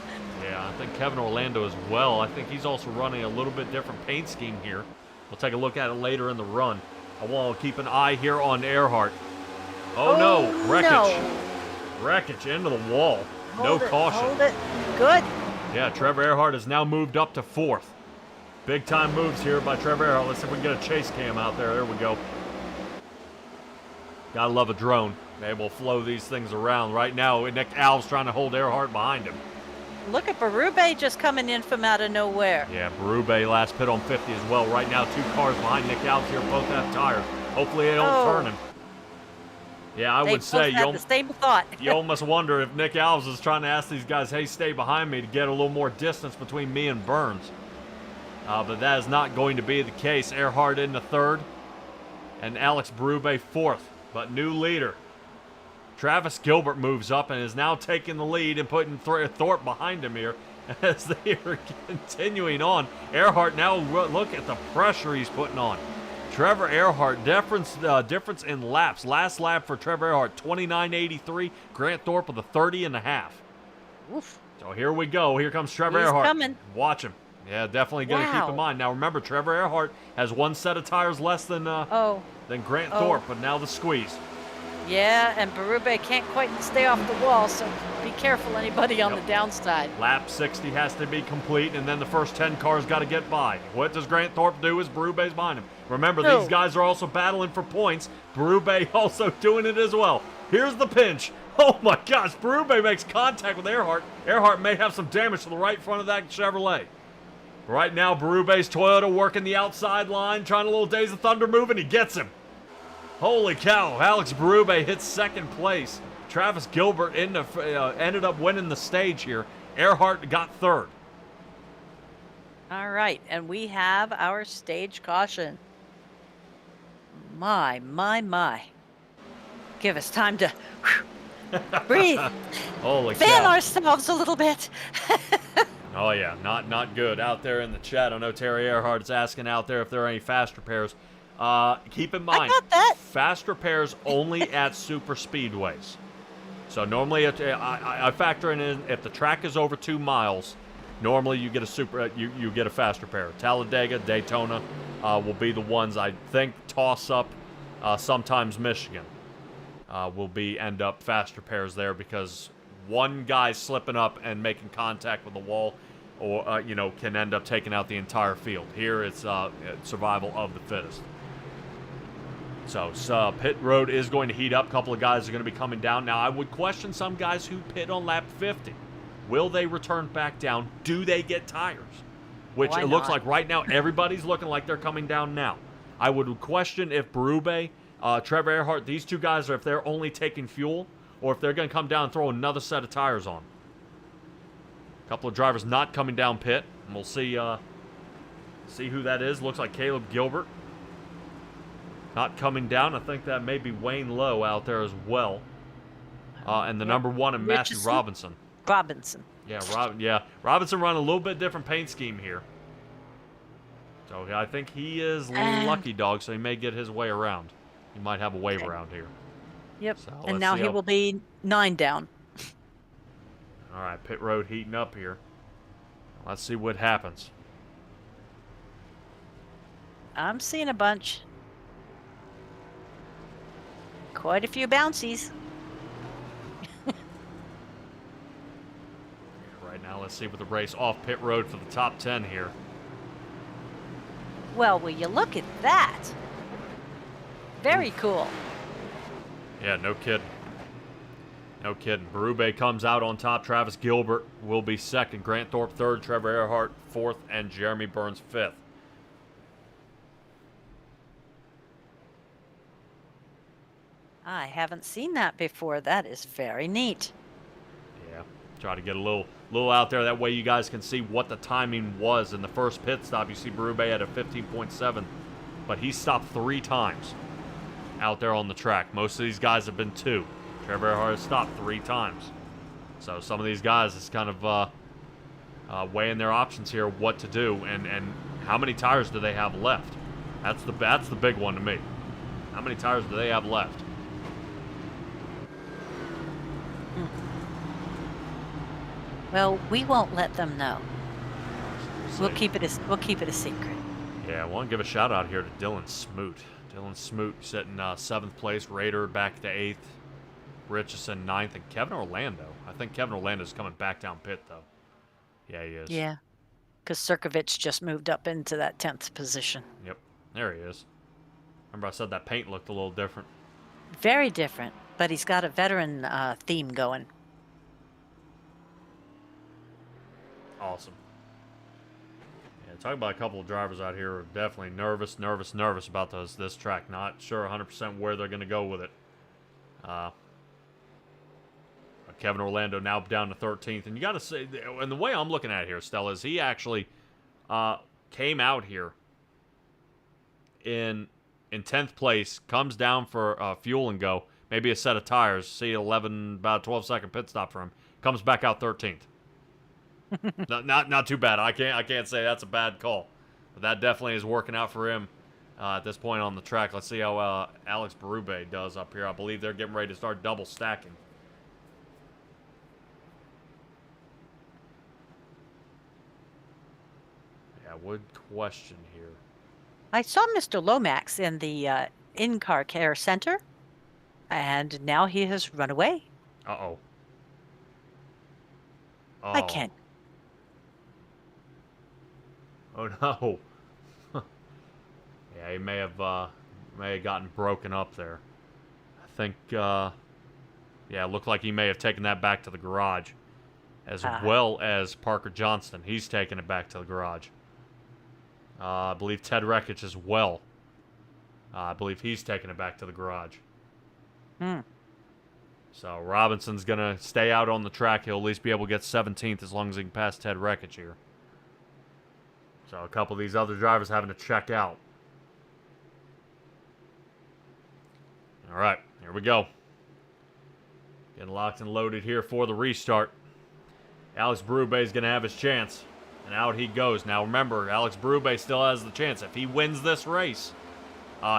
Yeah, I think Kevin Orlando as well. I think he's also running a little bit different paint scheme here. We'll take a look at it later in the run. I want to keep an eye here on Earhart. Oh no, wreckage. No. Wreckage into the wall. No caution. Hold it. Good. Yeah, Trevor Earhart has now moved up to 4th. Big time moves here by Trevor Earhart. Let's see if we can get a chase cam out there. There we go. Gotta love a drone. Able to flow these things around. Right now, Nick Alves trying to hold Earhart behind him. Look at Berube just coming in from out of nowhere. Yeah, Berube last pit on 50 as well. Right now, 2 cars behind Nick Alves here. Both have tires. Hopefully they don't turn him. Yeah, I would say the same thought. You almost wonder if Nick Alves is trying to ask these guys, hey, stay behind me to get a little more distance between me and Burns. But that is not going to be the case. Earhart in the 3rd and Alex Berube 4th. But new leader. Travis Gilbert moves up and is now taking the lead and putting Thorpe behind him here as they are continuing on. Earhart now, look at the pressure he's putting on. Trevor Earhart, difference in laps. Last lap for Trevor Earhart, 29.83. Grant Thorpe with a 30.5. Oof. So here we go. Here comes Trevor He's Earhart. Coming. Watch him. Yeah, definitely going to keep in mind. Now remember, Trevor Earhart has 1 set of tires less than Grant Thorpe, but now the squeeze. Yeah, and Berube can't quite stay off the wall, so be careful, anybody on the downside. Lap 60 has to be complete, and then the first 10 cars got to get by. What does Grant Thorpe do as Berube's behind him? Remember, these guys are also battling for points. Berube also doing it as well. Here's the pinch. Oh my gosh, Berube makes contact with Earhart. Earhart may have some damage to the right front of that Chevrolet. Right now, Berube's Toyota working the outside line, trying a little Days of Thunder move, and he gets him. Holy cow, Alex Berube hits 2nd place. Travis Gilbert ended up winning the stage here. Earhart got 3rd. All right, and we have our stage caution. My. Give us time to breathe. Holy Fan cow. ourselves a little bit. Oh yeah, not good. Out there in the chat, I know Terry Earhart is asking out there if there are any fast repairs. Keep in mind, fast repairs only at super speedways. So normally, I factor in if the track is over 2 miles, Normally, you get a you get a faster pair. Talladega, Daytona will be the ones I think toss up. Sometimes Michigan will end up faster pairs there because one guy slipping up and making contact with the wall, or can end up taking out the entire field. Here, it's survival of the fittest. So pit road is going to heat up. A couple of guys are going to be coming down. Now, I would question some guys who pit on lap 50. Will they return back down? Do they get tires? Which Why it looks not? like right now everybody's looking like they're coming down now. I would question if Berube, Trevor Earhart, these two guys, are if they're only taking fuel or if they're going to come down and throw another set of tires on. A couple of drivers not coming down pit. And we'll see who that is. Looks like Caleb Gilbert not coming down. I think that may be Wayne Lowe out there as well. And the number one and Matthew Richardson? Robinson. Robinson. Yeah, Robinson running a little bit different paint scheme here. So I think he is lucky dog, so he may get his way around. He might have a wave around here. Yep. So And let's now see he how- will be 9 down. All right, pit road heating up here. Let's see what happens. I'm seeing a bunch. Quite a few bouncies. Right now, let's see what the race off pit road for the top 10 here. Well, will you look at that? Very cool. Yeah, no kidding. No kidding. Berube comes out on top. Travis Gilbert will be second. Grant Thorpe third. Trevor Earhart fourth. And Jeremy Burns fifth. I haven't seen that before. That is very neat. Yeah, try to get a little out there. That way you guys can see what the timing was. In the first pit stop, you see Berube at a 15.7, but he stopped 3 times out there on the track. Most of these guys have been 2. Trevor Earhart has stopped 3 times. So some of these guys is kind of weighing their options here, what to do, and how many tires do they have left? That's the big one to me. How many tires do they have left? Well, we won't let them know. We'll See. keep it a secret. Yeah, I want to give a shout out here to Dylan Smoot. Dylan Smoot sitting 7th place. Rader back to 8th. Richardson 9th. And Kevin Orlando. I think Kevin Orlando's coming back down pit, though. Yeah, he is. Yeah. Because Sirkovich just moved up into that 10th position. Yep. There he is. Remember I said that paint looked a little different? Very different, but he's got a veteran theme going. Awesome. Yeah, talk about a couple of drivers out here who are definitely nervous about this track. Not sure 100% where they're going to go with it. Kevin Orlando now down to 13th. And you got to say, and the way I'm looking at it here, Stella, is he actually came out here in 10th place, comes down for fuel and go, maybe a set of tires, see about a 12-second pit stop for him, comes back out 13th. not too bad. I can't say that's a bad call. But that definitely is working out for him at this point on the track. Let's see how Alex Berube does up here. I believe they're getting ready to start double stacking. Yeah, would question here. I saw Mr. Lomax in the in-car care center, and now he has run away. Uh-oh. Oh. I can't. Oh, no. Yeah, he may have gotten broken up there. I think, yeah, it looked like he may have taken that back to the garage, as well as Parker Johnston. He's taking it back to the garage. I believe Ted Rekich as well. I believe he's taking it back to the garage. So Robinson's going to stay out on the track. He'll at least be able to get 17th as long as he can pass Ted Rekich here. So a couple of these other drivers having to check out. All right, here we go. Getting locked and loaded here for the restart. Alex Berube is going to have his chance. And out he goes. Now remember, Alex Berube still has the chance. If he wins this race,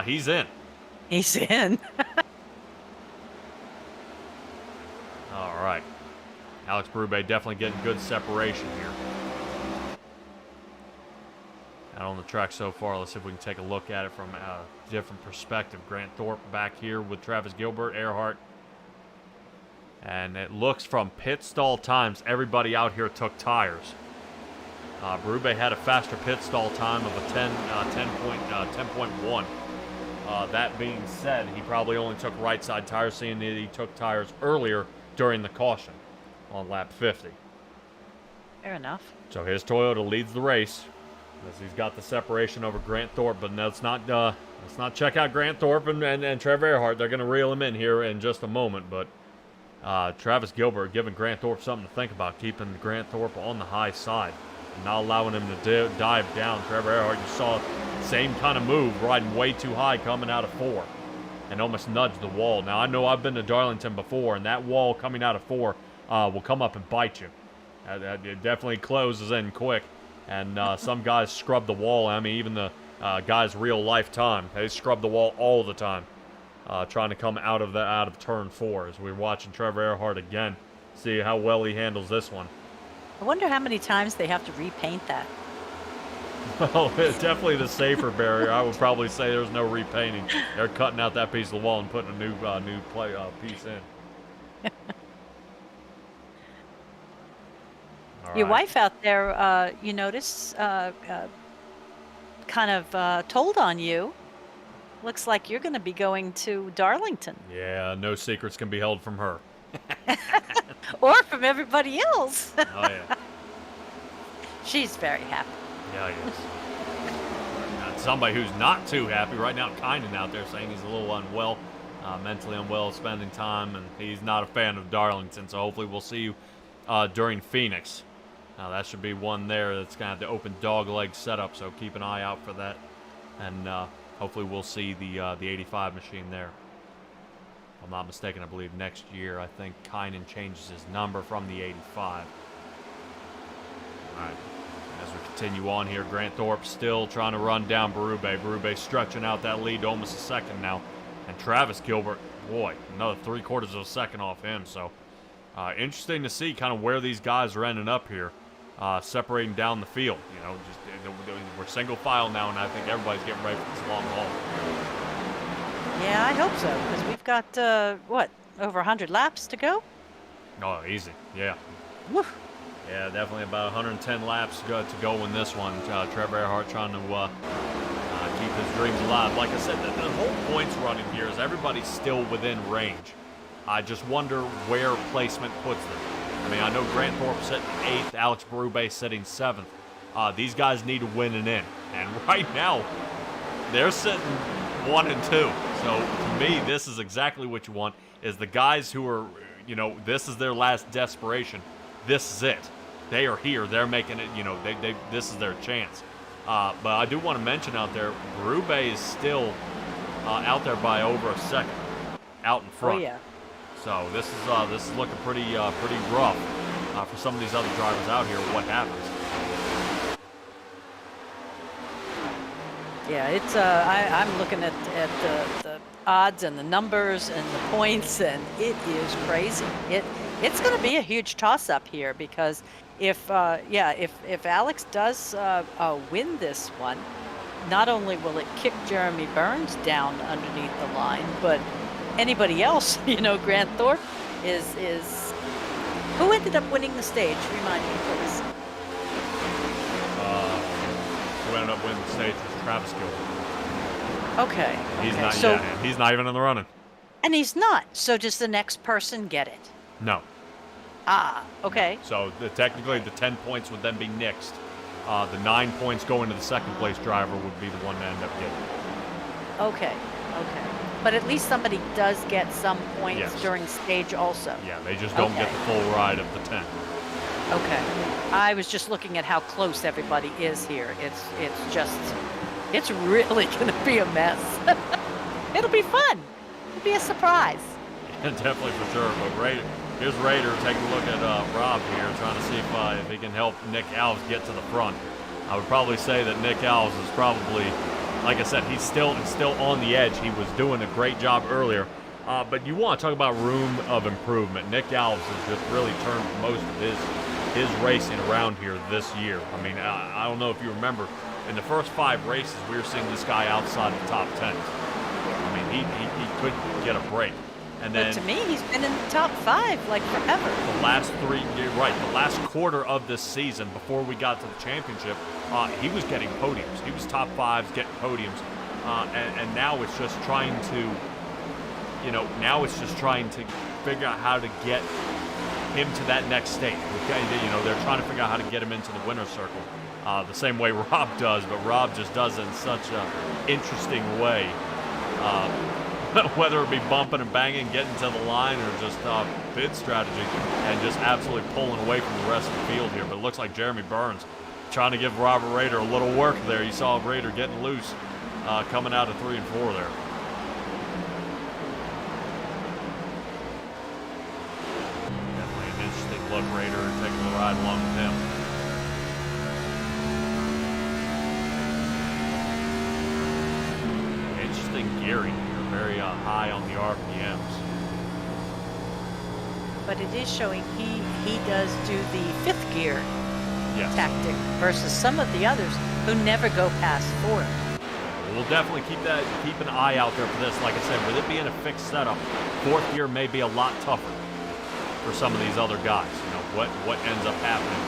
he's in. He's in. All right. Alex Berube definitely getting good separation here. out on the track so far. Let's see if we can take a look at it from a different perspective. Grant Thorpe back here with Travis Gilbert, Earhart. And it looks from pit stall times, everybody out here took tires. Berube had a faster pit stall time of a 10.1. That being said, he probably only took right side tires, seeing that he took tires earlier during the caution on lap 50. Fair enough. So his Toyota leads the race, as he's got the separation over Grant Thorpe. But let's not check out Grant Thorpe and Trevor Earhart. They're going to reel him in here in just a moment. But Travis Gilbert giving Grant Thorpe something to think about, keeping Grant Thorpe on the high side, and not allowing him to dive down. Trevor Earhart, you saw same kind of move, riding way too high coming out of 4, and almost nudged the wall. Now, I know I've been to Darlington before, and that wall coming out of 4 will come up and bite you. It definitely closes in quick, and some guys scrub the wall. I mean, even the guys real lifetime, they scrub the wall all the time, trying to come out of turn 4. As we're watching Trevor Earhart again, see how well he handles this one. I wonder how many times they have to repaint that. Well, it's definitely the safer barrier. I would probably say there's no repainting. They're cutting out that piece of the wall and putting a new piece in. Your wife out there, you notice, kind of told on you. Looks like you're going to be going to Darlington. Yeah, no secrets can be held from her. Or from everybody else. Oh, yeah. She's very happy. Yeah, he is. And somebody who's not too happy right now, Kynan out there saying he's a little unwell, mentally unwell, spending time, and he's not a fan of Darlington, so hopefully we'll see you during Phoenix. Now, that should be one there that's going to have the open dog leg setup, so keep an eye out for that. And hopefully we'll see the 85 machine there. If I'm not mistaken, I believe next year, I think Kynan changes his number from the 85. All right. As we continue on here, Grant Thorpe still trying to run down Berube. Berube stretching out that lead to almost a second now. And Travis Gilbert, boy, another 3/4 of a second off him. So interesting to see kind of where these guys are ending up here, separating down the field. You know, just we're single file now, and I think everybody's getting ready for this long haul. Yeah, I hope so, because we've got, what, over 100 laps to go? Oh, easy, yeah. Woo. Yeah, definitely about 110 laps to go in this one. Trevor Earhart trying to keep his dreams alive. Like I said, the whole points running here is everybody's still within range. I just wonder where placement puts them. I mean, I know Grant Thorpe sitting 8th, Alex Berube sitting 7th. These guys need to win and in. And right now, they're sitting 1 and 2. So to me, this is exactly what you want, is the guys who are, you know, this is their last desperation. This is it. They are here. They're making it, you know, this is their chance. But I do want to mention out there, Berube is still out there by over a second out in front. Oh, yeah. So this is looking pretty rough for some of these other drivers out here. What happens? Yeah, it's I'm looking at the odds and the numbers and the points, and it is crazy. It's going to be a huge toss-up here, because if Alex does win this one, not only will it kick Jeremy Burns down underneath the line, but anybody else, you know, Grant Thorpe is who ended up winning the stage? Remind me, please. Who ended up winning the stage was Travis Gilbert. Okay. He's not even in the running. And he's not. So does the next person get it? No. Ah, okay. So technically the 10 points would then be nixed. The 9 points going to the second place driver would be the one to end up getting it. Okay. But at least somebody does get some points Yes. during stage also. Yeah, they just don't get the full ride of the 10. Okay. I was just looking at how close everybody is here. It's really going to be a mess. It'll be fun. It'll be a surprise. Yeah, definitely for sure. But here's Rader taking a look at Rob here, trying to see if he can help Nick Alves get to the front. I would probably say that Nick Alves is probably, like I said, he's still on the edge. He was doing a great job earlier. But you want to talk about room of improvement. Nick Alves has just really turned most of his racing around here this year. I mean, I don't know if you remember, in the first 5 races, we were seeing this guy outside the top 10. I mean, he could get a break. And then But to me, he's been in the top 5 like forever. the last 3, you're right, the last quarter of this season before we got to the championship, he was getting podiums. He was top 5s, getting podiums. And now it's just trying to, now it's just trying to figure out how to get him to that next stage. They're trying to figure out how to get him into the winner's circle. The same way Rob does, but Rob just does it in such an interesting way. Whether it be bumping and banging, getting to the line, or just bid strategy, and just absolutely pulling away from the rest of the field here. But it looks like Jeremy Burns trying to give Robert Roeder a little work there. You saw Roeder getting loose coming out of 3 and 4 there. Definitely an interesting look, Roeder taking the ride along with him. Interesting gearing here, very high on the RPMs. But it is showing he does do the 5th gear Yes. tactic versus some of the others who never go past 4. We'll definitely keep an eye out there for this. Like I said, with it being a fixed setup, 4th gear may be a lot tougher for some of these other guys. What ends up happening?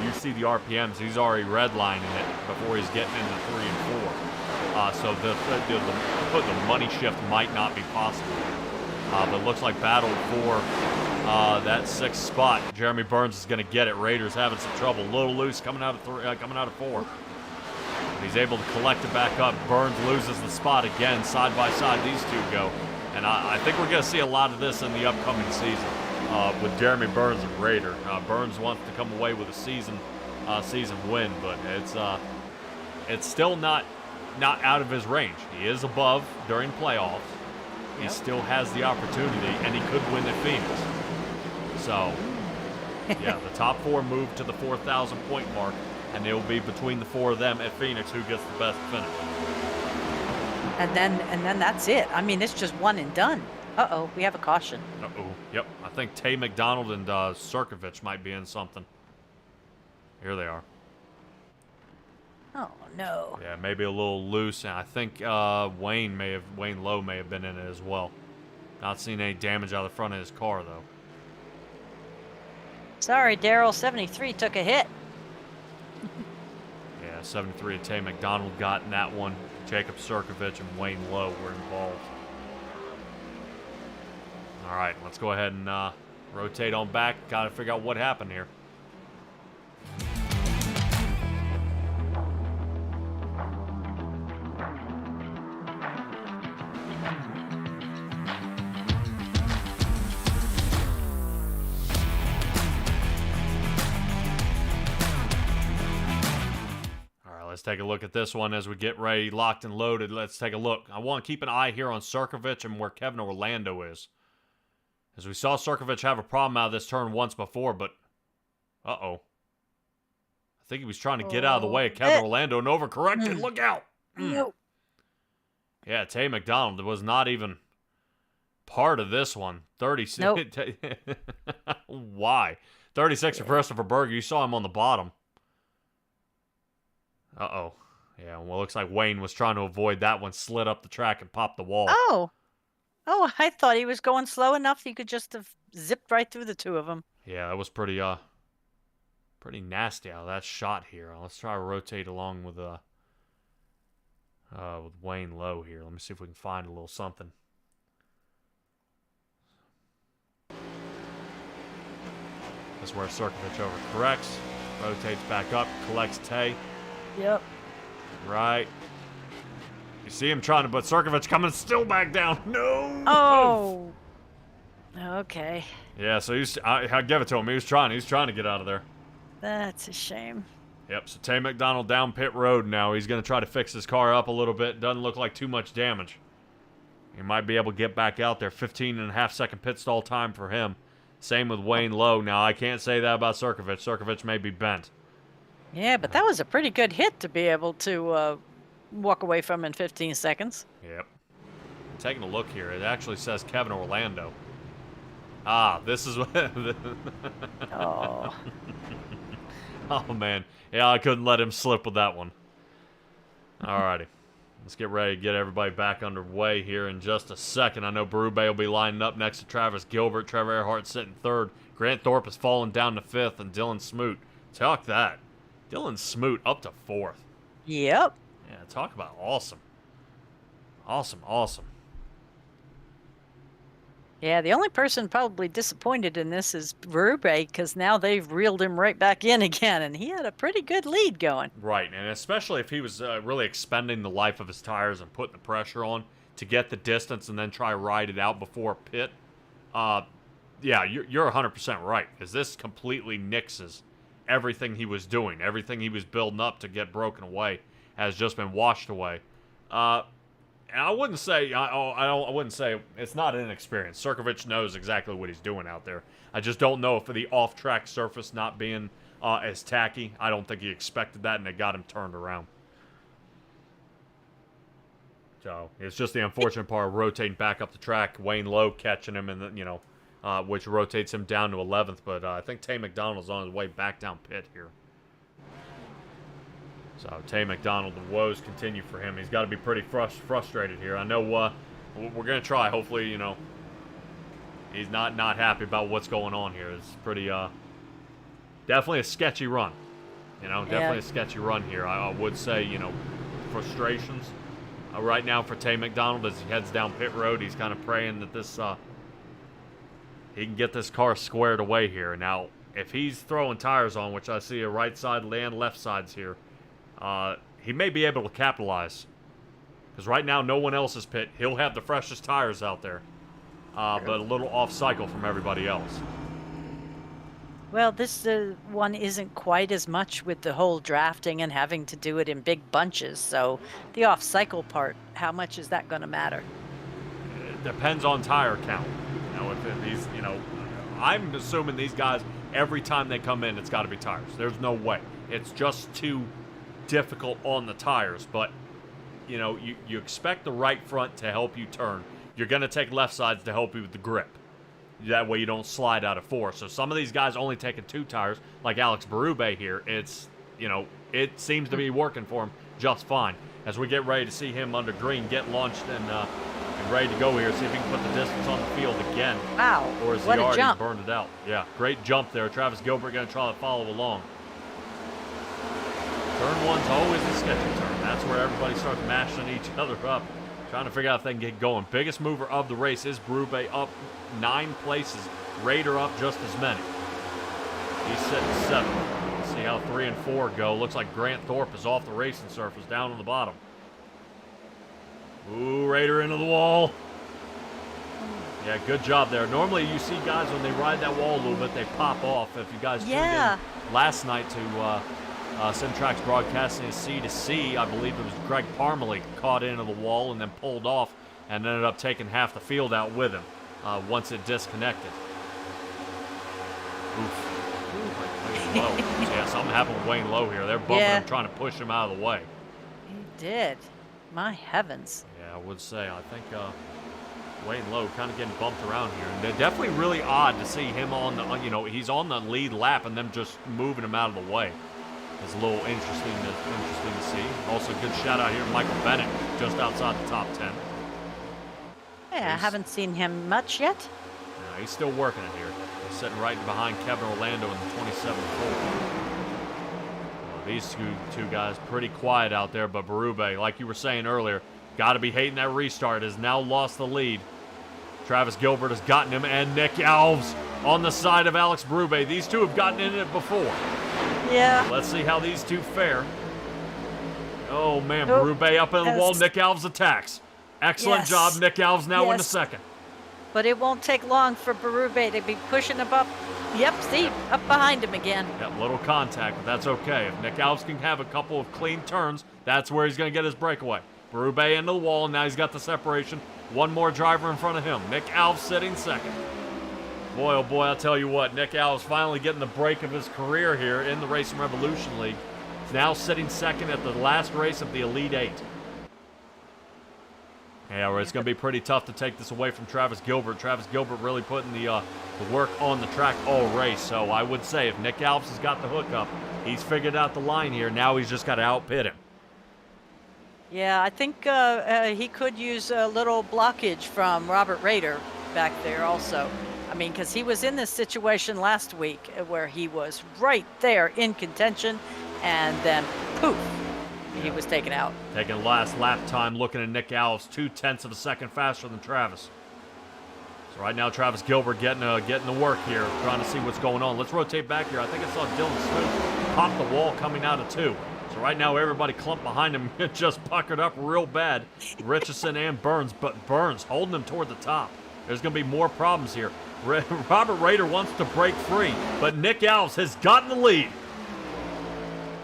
You see the RPMs. He's already redlining it before he's getting into 3 and 4. So the money shift might not be possible. But it looks like battle for that 6th spot. Jeremy Burns is going to get it. Raiders having some trouble. A little loose coming out of 4. He's able to collect it back up. Burns loses the spot again. Side by side, these two go. And I think we're going to see a lot of this in the upcoming season with Jeremy Burns and Roeder. Burns wants to come away with a season win, but it's still not out of his range. He is above during playoffs. He still has the opportunity, and he could win at Phoenix. So, yeah, the top 4 move to the 4,000 point mark, and it will be between the 4 of them at Phoenix who gets the best finish. And then that's it. I mean, it's just one and done. Uh-oh, we have a caution. Uh-oh, yep. I think Tay McDonald and Sirkovich might be in something. Here they are. Oh, no. Yeah, maybe a little loose, and I think Wayne Lowe may have been in it as well. Not seeing any damage out of the front of his car, though. Sorry, Daryl, 73 took a hit. Yeah, 73 Tay McDonald got in that one. Jacob Sirkovich and Wayne Lowe were involved. All right, let's go ahead and rotate on back. Got to figure out what happened here. Let's take a look at this one as we get ready, locked and loaded. Let's take a look. I want to keep an eye here on Sirkovich and where Kevin Orlando is. As we saw Sirkovich have a problem out of this turn once before, but uh-oh. I think he was trying to get out of the way of Kevin Orlando and overcorrected. Look out! Nope. Yeah, Tay McDonald was not even part of this one. 36. Nope. Why? 36 for Christopher Berger. You saw him on the bottom. Uh-oh. Yeah, well, looks like Wayne was trying to avoid that one, slid up the track and popped the wall. Oh, I thought he was going slow enough he could just have zipped right through the 2 of them. Yeah, that was pretty nasty out of that shot here. Let's try to rotate along with Wayne Lowe here. Let me see if we can find a little something. This is where Sirkovich overcorrects, rotates back up, collects Tay. Yep. Right. You see him trying to, but Sirkovich coming still back down. No. Oh. Okay. Yeah, so I give it to him. He was trying to get out of there. That's a shame. Yep, so Tay McDonald down pit road now. He's going to try to fix his car up a little bit. Doesn't look like too much damage. He might be able to get back out there. 15.5-second pit stall time for him. Same with Wayne Lowe. Now, I can't say that about Sirkovich. Sirkovich may be bent. Yeah, but that was a pretty good hit to be able to walk away from in 15 seconds. Yep. Taking a look here, it actually says Kevin Orlando. This is what... Oh. Oh, man. Yeah, I couldn't let him slip with that one. Alrighty. Let's get ready to get everybody back underway here in just a second. I know Berube will be lining up next to Travis Gilbert. Trevor Earhart sitting third. Grant Thorpe has fallen down to fifth, and Dylan Smoot. Talk that. Dylan Smoot up to fourth. Yep. Yeah, talk about awesome. Awesome. Yeah, the only person probably disappointed in this is Berube, because now they've reeled him right back in again, and he had a pretty good lead going. Right, and especially if he was really expending the life of his tires and putting the pressure on to get the distance and then try ride it out before pit. Yeah, you're 100% right, because this completely nixes everything he was doing. Everything he was building up to get broken away has just been washed away. And I wouldn't say I wouldn't say it's not inexperienced. Sirkovich knows exactly what he's doing out there. I just don't know if the off-track surface not being as tacky, I don't think he expected that, and it got him turned around. So it's just the unfortunate part of rotating back up the track. Wayne Lowe catching him, and then, which rotates him down to 11th. But I think Tay McDonald's on his way back down pit here. So Tay McDonald, the woes continue for him. He's got to be pretty frustrated here. I know we're going to try. Hopefully, he's not happy about what's going on here. It's pretty, definitely a sketchy run. Definitely a sketchy run here. I would say, frustrations right now for Tay McDonald as he heads down pit road. He's kind of praying that this, he can get this car squared away here. Now, if he's throwing tires on, which I see a right side and left sides here, he may be able to capitalize. Because right now, no one else is pit. He'll have the freshest tires out there. But a little off-cycle from everybody else. Well, this one isn't quite as much with the whole drafting and having to do it in big bunches. So the off-cycle part, how much is that going to matter? It depends on tire count. If these, I'm assuming these guys, every time they come in, it's got to be tires. There's no way. It's just too difficult on the tires, but you expect the right front to help you turn. You're going to take left sides to help you with the grip. That way you don't slide out of four. So some of these guys only taking 2 tires, like Alex Berube here, it's, it seems to be working for him just fine. As we get ready to see him under green, get launched and ready to go here, see if he can put the distance on the field again. Wow, or has he already burned it out? Yeah, great jump there. Travis Gilbert going to try to follow along. Turn one's always a sketchy turn. That's where everybody starts mashing each other up, trying to figure out if they can get going. Biggest mover of the race is Berube, up 9 places. Rader up just as many. He's sitting 7th. Let's see how 3 and 4 go. Looks like Grant Thorpe is off the racing surface down on the bottom. Ooh, Rader into the wall. Yeah, good job there. Normally you see guys when they ride that wall a little bit, they pop off. If you guys tuned in last night to Simtrack's broadcasting C2C, I believe it was Greg Parmalee caught into the wall and then pulled off and ended up taking half the field out with him once it disconnected. Oof. Wayne Lowe. Yeah, something happened with Wayne Lowe here. They're bumping him, trying to push him out of the way. He did. My heavens. Yeah, I would say. I think Wayne Lowe kind of getting bumped around here. And they're definitely really odd to see him on the, he's on the lead lap and them just moving him out of the way. It's a little interesting to see. Also, good shout out here, Michael Bennett, just outside the top 10. Yeah, I haven't seen him much yet. No, he's still working it here. He's sitting right behind Kevin Orlando in the 27-4. These two guys pretty quiet out there, but Berube, like you were saying earlier, got to be hating that restart, has now lost the lead. Travis Gilbert has gotten him, and Nick Alves on the side of Alex Berube. These two have gotten in it before. Yeah. Let's see how these two fare. Oh, man, Berube up in the wall. Nick Alves attacks. Excellent job, Nick Alves now in the second. But it won't take long for Berube to be pushing him up. Yep, see, up behind him again. Got little contact, but that's okay. If Nick Alves can have a couple of clean turns, that's where he's going to get his breakaway. Berube into the wall, and now he's got the separation. One more driver in front of him. Nick Alves sitting second. Boy, oh boy, I'll tell you what, Nick Alves finally getting the break of his career here in the Racing Revolution League. He's now sitting second at the last race of the Elite 8. Yeah, well, it's going to be pretty tough to take this away from Travis Gilbert. Travis Gilbert really putting the work on the track all race. So I would say if Nick Alves has got the hookup, he's figured out the line here. Now he's just got to outpit him. Yeah, I think he could use a little blockage from Robert Roeder back there also. I mean, because he was in this situation last week where he was right there in contention, and then poof, he was taken out. Taking last lap time, looking at Nick Alves, 0.2 of a second faster than Travis. So right now, Travis Gilbert getting the work here, trying to see what's going on. Let's rotate back here. I think I saw Dylan Smoot pop the wall coming out of 2. So right now, everybody clumped behind him, just puckered up real bad. Richardson and Burns, but Burns holding him toward the top. There's going to be more problems here. Robert Roeder wants to break free, but Nick Alves has gotten the lead.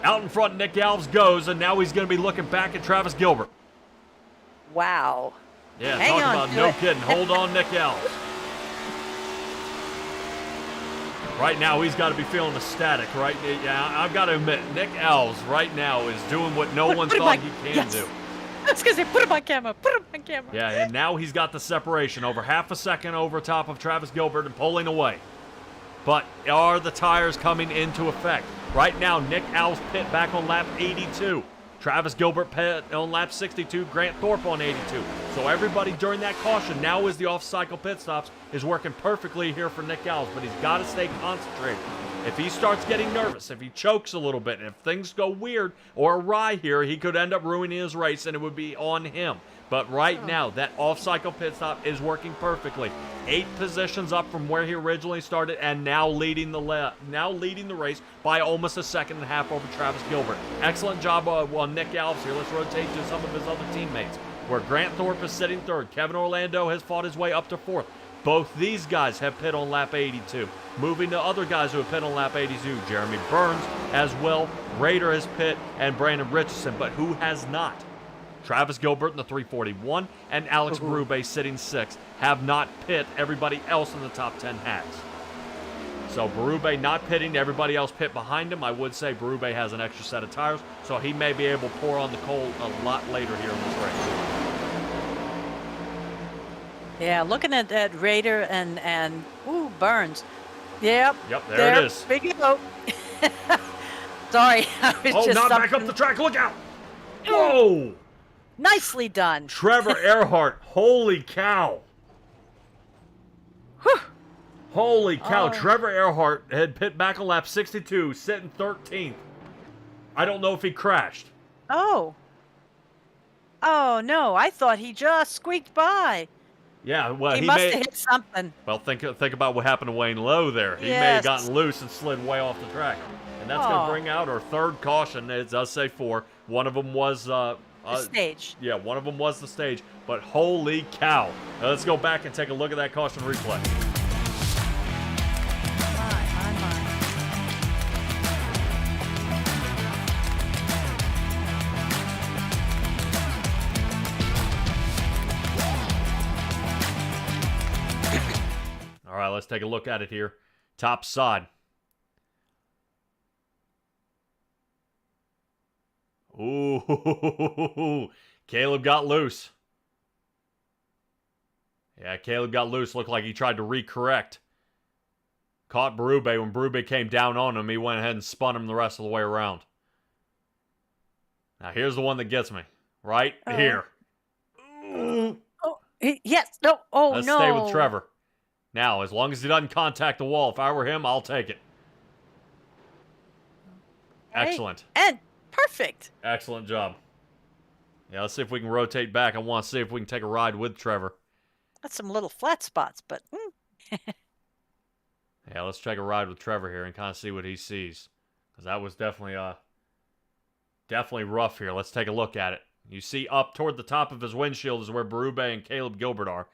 Out in front, Nick Alves goes, and now he's going to be looking back at Travis Gilbert. Wow. Yeah, Hang talking on about to no it. kidding. Hold on, Nick Alves. Right now, he's got to be feeling ecstatic, right? Yeah, I've got to admit, Nick Alves right now is doing what no one thought he can do. I was going to say, put him on camera, put him on camera. Yeah, and now he's got the separation over half a second over top of Travis Gilbert and pulling away. But are the tires coming into effect? Right now, Nick Alves pit back on lap 82. Travis Gilbert pit on lap 62. Grant Thorpe on 82. So everybody during that caution, now as the off-cycle pit stops, is working perfectly here for Nick Alves. But he's got to stay concentrated. If he starts getting nervous, if he chokes a little bit, if things go weird or awry here, he could end up ruining his race, and it would be on him. But right now, that off-cycle pit stop is working perfectly. 8 positions up from where he originally started, and now leading the race by almost a second and a half over Travis Gilbert. Excellent job on Nick Alves here. Let's rotate to some of his other teammates, where Grant Thorpe is sitting 3rd. Kevin Orlando has fought his way up to 4th. Both these guys have pit on lap 82. Moving to other guys who have pit on lap 82. Jeremy Burns as well. Roeder has pit, and Brandon Richardson, but who has not? Travis Gilbert in the 341 and Alex Berube sitting 6th have not pit. Everybody else in the top 10 has. So Berube not pitting, everybody else pit behind him. I would say Berube has an extra set of tires, so he may be able to pour on the coal a lot later here in this race. Yeah, looking at that Roeder and Burns. Yep. Yep, there it is. Big go. Sorry, I was just not back up the track. Look out. Whoa. Nicely done. Trevor Earhart. Holy cow. Whew. Holy cow. Trevor Earhart had pit back on lap 62, sitting 13th. I don't know if he crashed. Oh no, I thought he just squeaked by. Yeah, well, He must have hit something. Well, think about what happened to Wayne Lowe there. He may have gotten loose and slid way off the track. And that's going to bring out our 3rd caution. It does say 4. One of them was... the stage. Yeah, one of them was the stage. But holy cow. Now let's go back and take a look at that caution replay. All right, let's take a look at it here. Top side. Ooh, Caleb got loose. Yeah, Caleb got loose. Looked like he tried to recorrect. Caught Berube. When Berube came down on him, he went ahead and spun him the rest of the way around. Now, here's the one that gets me. Right here. Yes. No. Oh, Let's no. stay with Trevor. Now, as long as he doesn't contact the wall, if I were him, I'll take it. Excellent. And perfect. Excellent job. Yeah, let's see if we can rotate back. I want to see if we can take a ride with Trevor. That's some little flat spots, but... Yeah, let's take a ride with Trevor here and kind of see what he sees. Because that was definitely rough here. Let's take a look at it. You see up toward the top of his windshield is where Berube and Caleb Gilbert are.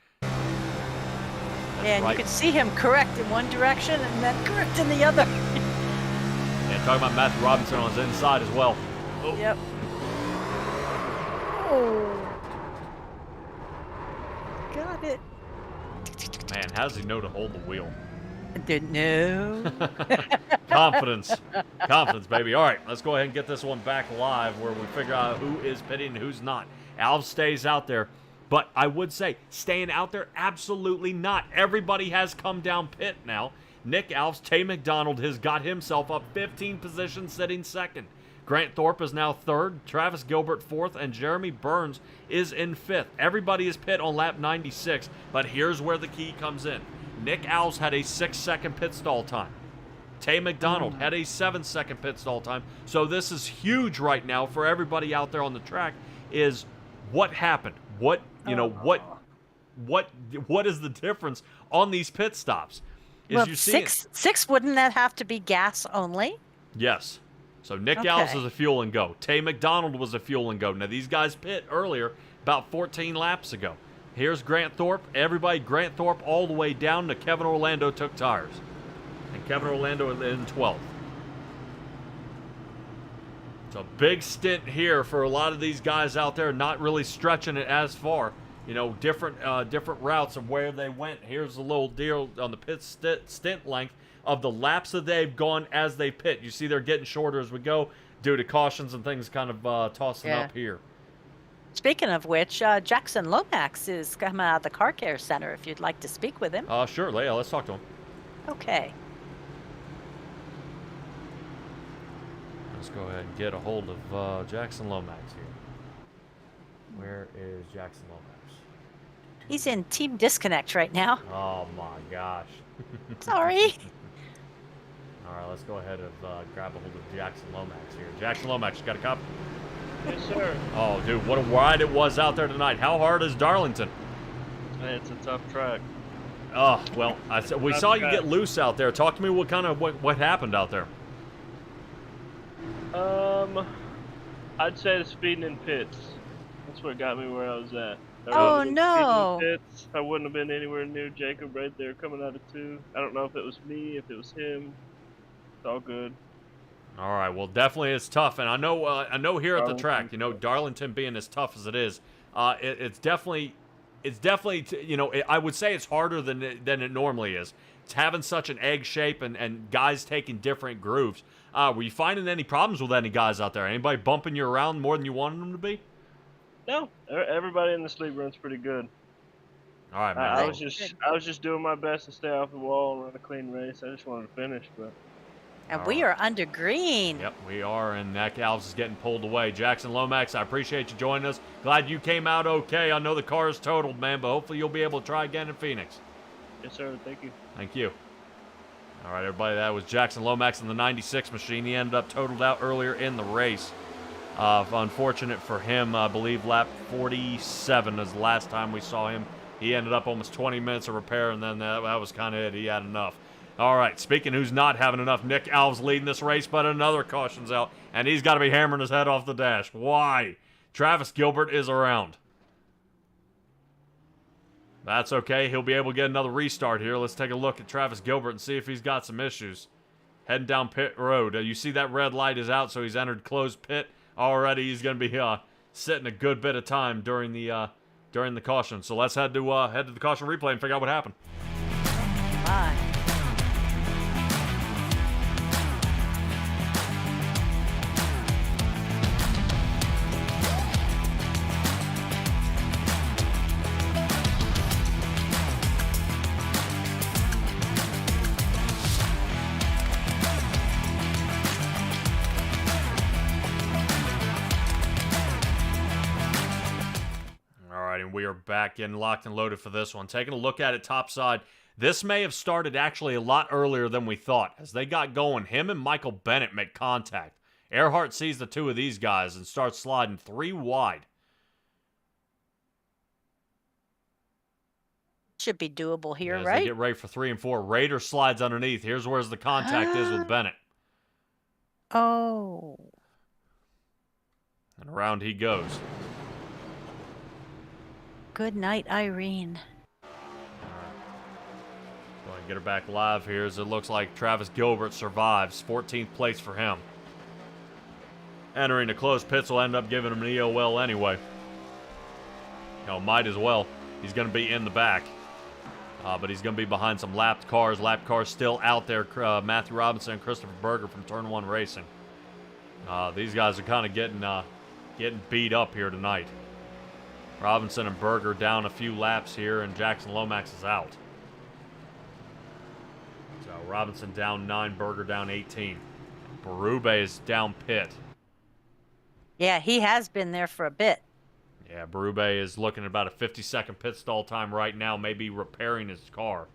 And you can see him correct in one direction and then correct in the other. And talking about Matthew Robinson on his inside as well. Oh. Yep. Oh. Got it. Man, how does he know to hold the wheel? Didn't know. Confidence. Confidence, baby. All right, let's go ahead and get this one back live where we figure out who is pitting and who's not. Alves stays out there. But I would say, staying out there, absolutely not. Everybody has come down pit now. Nick Alves, Tay McDonald has got himself up 15 positions, sitting second. Grant Thorpe is now third, Travis Gilbert fourth, and Jeremy Burns is in fifth. Everybody is pit on lap 96, but here's where the key comes in. Nick Alves had a 6-second pit stall time. Tay McDonald had a 7-second pit stall time. So this is huge right now for everybody out there on the track. Is what happened? What is the difference on these pit stops? Well, six, wouldn't that have to be gas only? Yes. So Nick Alves is a fuel and go. Tay McDonald was a fuel and go. Now these guys pit earlier, about 14 laps ago. Here's Grant Thorpe. Everybody, Grant Thorpe all the way down to Kevin Orlando took tires. And Kevin Orlando in 12th. It's a big stint here for a lot of these guys out there, not really stretching it as far. Different routes of where they went. Here's a little deal on the pit stint length of the laps that they've gone as they pit. You see they're getting shorter as we go due to cautions and things kind of tossing up here. Speaking of which, Jackson Lomax is coming out of the car care center if you'd like to speak with him. Sure, Leia, let's talk to him. Okay. Let's go ahead and get a hold of Jackson Lomax here. Where is Jackson Lomax? He's in Team Disconnect right now. Oh my gosh. Sorry. All right, let's go ahead and grab a hold of Jackson Lomax here. Jackson Lomax, you got a copy? Yes, sir. Oh, dude, what a ride it was out there tonight. How hard is Darlington? It's a tough track. Oh, well, we saw you get loose out there. Talk to me what happened out there. I'd say the speeding in pits. That's what got me where I was at. Oh, no. Pits, I wouldn't have been anywhere near Jacob right there coming out of 2. I don't know if it was me, if it was him. It's all good. All right, well, definitely it's tough, and I know here at the track, Darlington being as tough as it is, it's definitely, I would say it's harder than it normally is. It's having such an egg shape and guys taking different grooves. Were you finding any problems with any guys out there? Anybody bumping you around more than you wanted them to be? No, everybody in this league runs pretty good. All right, man. I was just doing my best to stay off the wall and run a clean race. I just wanted to finish, but. And we are under green. Yep, we are, and Nick Alves is getting pulled away. Jackson Lomax, I appreciate you joining us. Glad you came out okay. I know the car is totaled, man, but hopefully you'll be able to try again in Phoenix. Yes, sir. Thank you. Thank you. All right, everybody, that was Jackson Lomax in the 96 machine. He ended up totaled out earlier in the race. Unfortunate for him, I believe lap 47 is the last time we saw him. He ended up almost 20 minutes of repair, and then that was kind of it. He had enough. All right, speaking who's not having enough, Nick Alves leading this race, but another caution's out, and he's got to be hammering his head off the dash. Why? Travis Gilbert is around. That's okay. He'll be able to get another restart here. Let's take a look at Travis Gilbert and see if he's got some issues. Heading down pit road. You see that red light is out, so he's entered closed pit. Already he's going to be sitting a good bit of time during the caution. So let's head to the caution replay and figure out what happened. Bye. We are back in locked and loaded for this one. Taking a look at it topside. This may have started actually a lot earlier than we thought. As they got going, him and Michael Bennett make contact. Earhart sees the two of these guys and starts sliding 3 wide. Should be doable here, As right? they get ready for 3 and 4. Raider slides underneath. Here's where the contact is with Bennett. Oh. And around he goes. Good night, Irene. Go ahead and get her back live here as it looks like Travis Gilbert survives. 14th place for him. Entering the closed pits will end up giving him an EOL anyway. Might as well. He's going to be in the back. But he's going to be behind some lapped cars. Lapped cars still out there. Matthew Robinson and Christopher Berger from Turn 1 Racing. These guys are kind of getting beat up here tonight. Robinson and Berger down a few laps here, and Jackson Lomax is out. So Robinson down 9, Berger down 18. Berube is down pit. Yeah, he has been there for a bit. Yeah, Berube is looking at about a 50-second pit stall time right now, maybe repairing his car.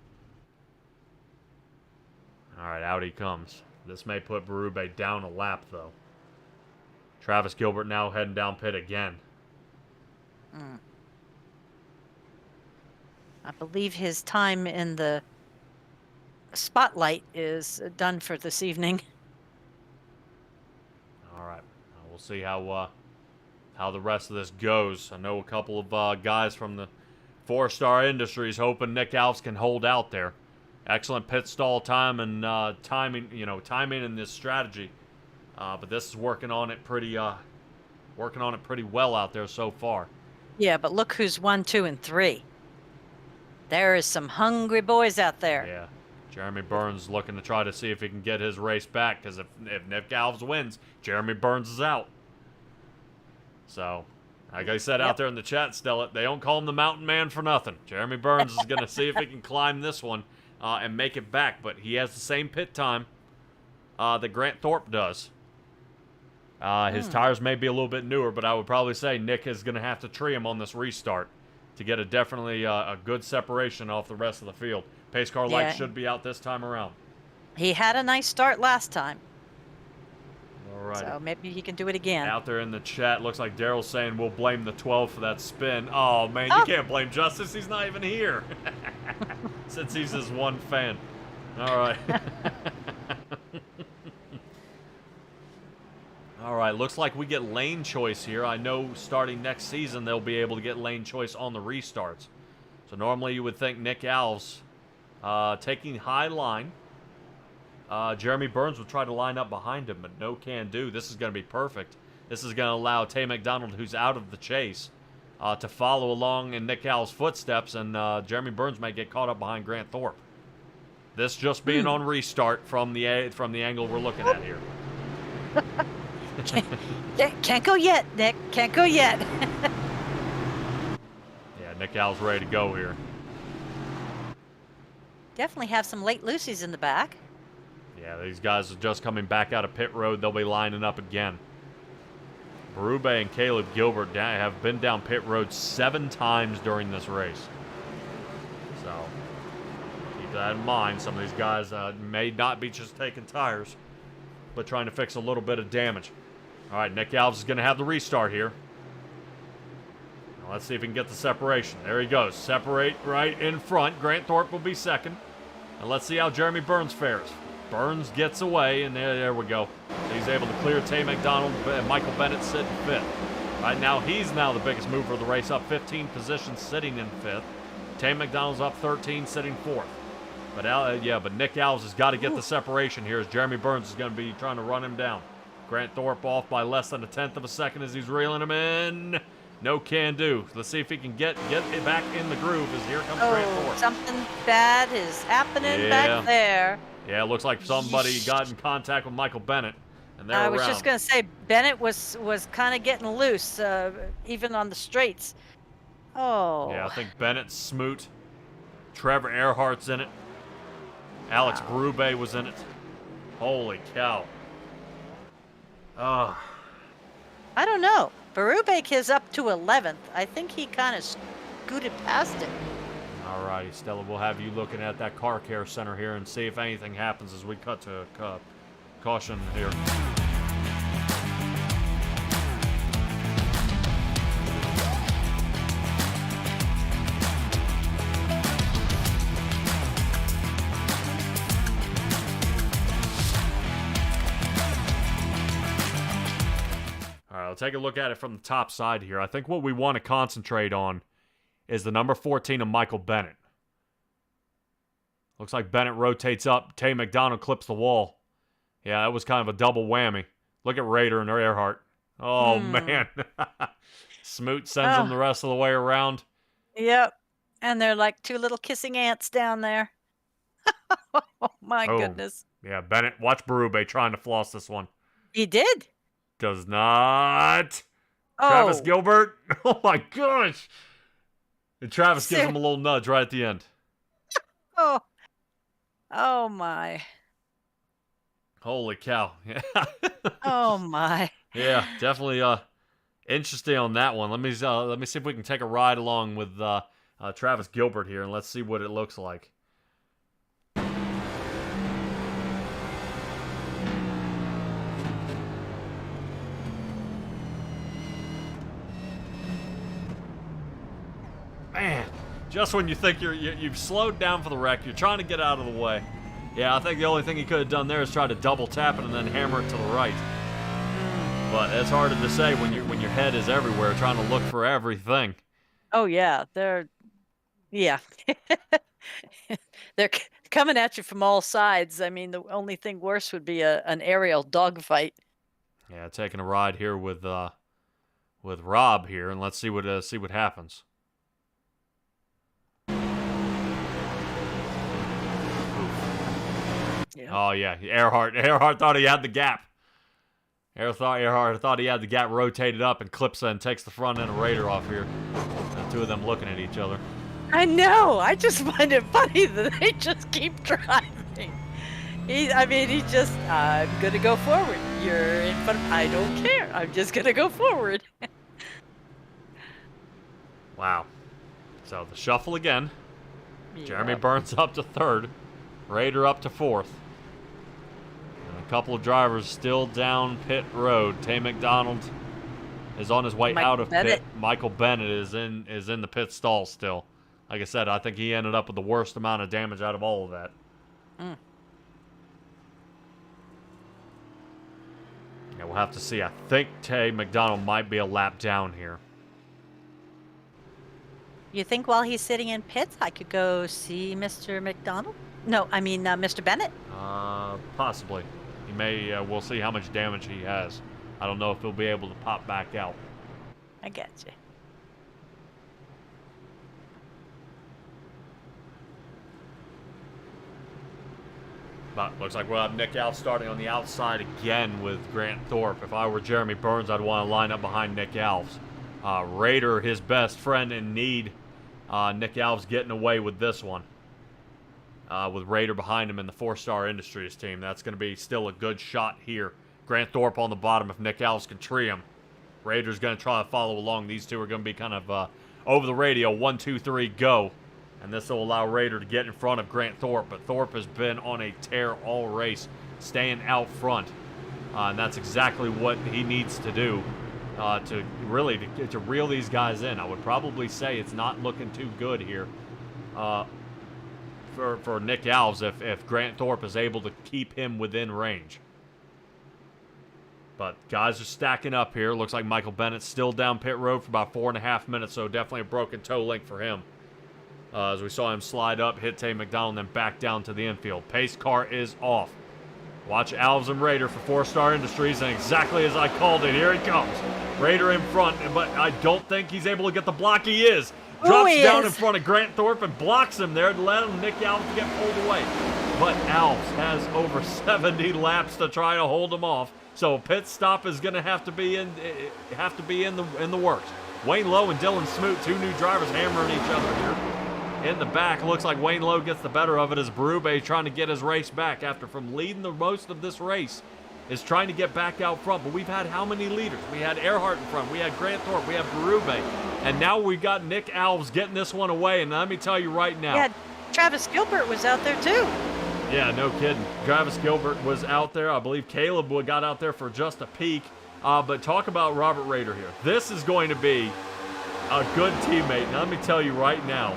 All right, out he comes. This may put Berube down a lap, though. Travis Gilbert now heading down pit again. I believe his time in the spotlight is done for this evening. All right, we'll see how the rest of this goes. I know a couple of guys from the 4-Star Industries hoping Nick Alves can hold out there. Excellent pit stall time and timing in this strategy. But this is working on it pretty well out there so far. Yeah, but look who's 1, 2, and 3. There is some hungry boys out there. Yeah. Jeremy Burns looking to try to see if he can get his race back, because if Nick Alves wins, Jeremy Burns is out. So, like I said out there in the chat, Stella, they don't call him the Mountain Man for nothing. Jeremy Burns is going to see if he can climb this one and make it back, but he has the same pit time that Grant Thorpe does. His tires may be a little bit newer, but I would probably say Nick is going to have to tree him on this restart to get definitely a good separation off the rest of the field. Pace car light should be out this time around. He had a nice start last time. All right. So maybe he can do it again. Out there in the chat, looks like Daryl's saying we'll blame the 12 for that spin. Oh, man, you can't blame Justice. He's not even here. Since he's his one fan. All right. All right, looks like we get lane choice here. I know starting next season they'll be able to get lane choice on the restarts. So normally you would think Nick Alves taking high line. Jeremy Burns would try to line up behind him, but no can do. This is going to be perfect. This is going to allow Tay McDonald, who's out of the chase, to follow along in Nick Alves' footsteps, and Jeremy Burns might get caught up behind Grant Thorpe. This just being on restart from the angle we're looking at here. Can't go yet, Nick. Can't go yet. Yeah, Nick Alves ready to go here. Definitely have some late Lucy's in the back. Yeah, these guys are just coming back out of pit road. They'll be lining up again. Berube and Caleb Gilbert have been down pit road 7 times during this race. So, keep that in mind. Some of these guys may not be just taking tires, but trying to fix a little bit of damage. All right, Nick Alves is going to have the restart here. Now let's see if he can get the separation. There he goes. Separate right in front. Grant Thorpe will be second. And let's see how Jeremy Burns fares. Burns gets away, and there we go. He's able to clear Tay McDonald, and Michael Bennett sitting 5th. Right now, he's now the biggest mover of the race, up 15 positions, sitting in 5th. Tay McDonald's up 13, sitting 4th. But Nick Alves has got to get the separation here, as Jeremy Burns is going to be trying to run him down. Grant Thorpe off by less than 1/10 of a second as he's reeling him in. No can do. Let's see if he can get it back in the groove, as here comes Grant Thorpe. Something bad is happening back there. Yeah, it looks like somebody got in contact with Michael Bennett, and they're around. I was just going to say, Bennett was kind of getting loose, even on the straights. Oh. Yeah, I think Bennett, Smoot, Trevor Earhart's in it. Alex Berube was in it. Holy cow. I don't know. Berube is up to 11th. I think he kind of scooted past it. All righty, Stella, we'll have you looking at that car care center here and see if anything happens as we cut to caution here. All right, I'll take a look at it from the top side here. I think what we want to concentrate on is the number 14 of Michael Bennett. Looks like Bennett rotates up. Tay McDonald clips the wall. Yeah, that was kind of a double whammy. Look at Rader and Earhart. Oh, man. Smoot sends them the rest of the way around. Yep. And they're like 2 little kissing ants down there. Oh, my goodness. Yeah, Bennett, watch Berube trying to floss this one. He did. Does not. Travis Oh, Gilbert. Oh my gosh. And Travis gives him a little nudge right at the end. oh, oh my. Holy cow. Yeah. Oh my. Yeah, definitely interesting on that one. Let me see if we can take a ride along with Travis Gilbert here, and let's see what it looks like. Man, just when you think you've slowed down for the wreck, you're trying to get out of the way. Yeah, I think the only thing he could have done there is try to double tap it and then hammer it to the right. But it's harder to say when your head is everywhere, trying to look for everything. Oh yeah, yeah. They're coming at you from all sides. I mean, the only thing worse would be an aerial dogfight. Yeah, taking a ride here with Rob here, and let's see what happens. Yeah. Oh yeah, Earhart thought he had the gap. Earhart thought he had the gap rotated up, and clips and takes the front end of Raider off here. The two of them looking at each other. I know. I just find it funny that they just keep driving. He just, I'm gonna go forward. You're in front. I don't care. I'm just gonna go forward. Wow. So the shuffle again. Jeremy Yep. Burns up to third. Raider up to fourth. And a couple of drivers still down pit road. Tay McDonald is on his way out of pit. Michael Bennett is in the pit stall still. Like I said, I think he ended up with the worst amount of damage out of all of that. Yeah, we'll have to see. I think Tay McDonald might be a lap down here. You think while he's sitting in pits, I could go see Mr. McDonald? No, I mean Mr. Bennett. Possibly. He may. We'll see how much damage he has. I don't know if he'll be able to pop back out. I get you. But looks like we'll have Nick Alves starting on the outside again with Grant Thorpe. If I were Jeremy Burns, I'd want to line up behind Nick Alves. Raider, his best friend in need. Nick Alves getting away with this one. With Raider behind him in the 4-Star Industries team. That's going to be still a good shot here. Grant Thorpe on the bottom if Nick Alves can tree him. Raider's going to try to follow along. These two are going to be kind of over the radio. 1, 2, 3, go. And this will allow Raider to get in front of Grant Thorpe. But Thorpe has been on a tear all race, staying out front. And that's exactly what he needs to do to reel these guys in. I would probably say it's not looking too good here for Nick Alves if Grant Thorpe is able to keep him within range. But guys are stacking up here. Looks like Michael Bennett's still down pit road for about 4.5 minutes, so definitely a broken toe link for him. As we saw him slide up, hit Tay McDonald, and then back down to the infield. Pace car is off. Watch Alves and Raider for 4-Star Industries, and exactly as I called it, here he comes. Raider in front, but I don't think he's able to get the block. He is. Drops down in front of Grant Thorpe and blocks him there to let Nick Alves get pulled away. But Alves has over 70 laps to try to hold him off, so a pit stop is going to have to be in the works. Wayne Lowe and Dylan Smoot, two new drivers hammering each other here. In the back, looks like Wayne Lowe gets the better of it as Berube trying to get his race back after from leading the most of this race is trying to get back out front. But we've had how many leaders? We had Earhart in front, we had Grant Thorpe, we have Berube, and now we've got Nick Alves getting this one away. And let me tell you right now. Yeah, Travis Gilbert was out there too. Yeah, no kidding. Travis Gilbert was out there. I believe Caleb got out there for just a peek. But talk about Robert Roeder here. This is going to be a good teammate. Now let me tell you right now.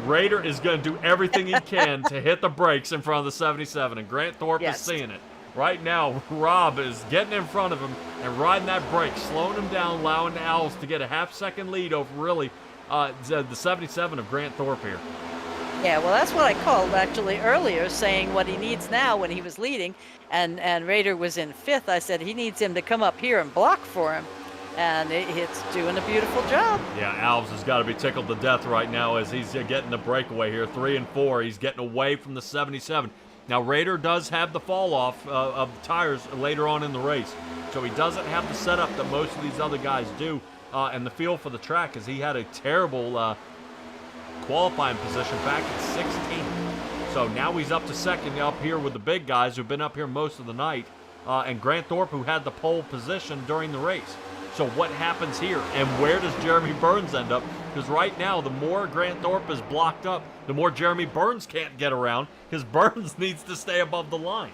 Raider is going to do everything he can to hit the brakes in front of the 77, and Grant Thorpe is seeing it. Right now, Rob is getting in front of him and riding that brake, slowing him down, allowing Alves to get a half-second lead over really the 77 of Grant Thorpe here. Yeah, well, that's what I called actually earlier, saying what he needs now when he was leading, and Raider was in 5th. I said he needs him to come up here and block for him. And it's doing a beautiful job. Yeah, Alves has got to be tickled to death right now as he's getting the breakaway here. 3 and 4. He's getting away from the 77. Now, Raeder does have the fall off of the tires later on in the race, so he doesn't have the setup that most of these other guys do. And the feel for the track is he had a terrible qualifying position back in 16. So now he's up to second up here with the big guys who've been up here most of the night. And Grant Thorpe, who had the pole position during the race. So what happens here, and where does Jeremy Burns end up? Because right now, the more Grant Thorpe is blocked up, the more Jeremy Burns can't get around, because Burns needs to stay above the line.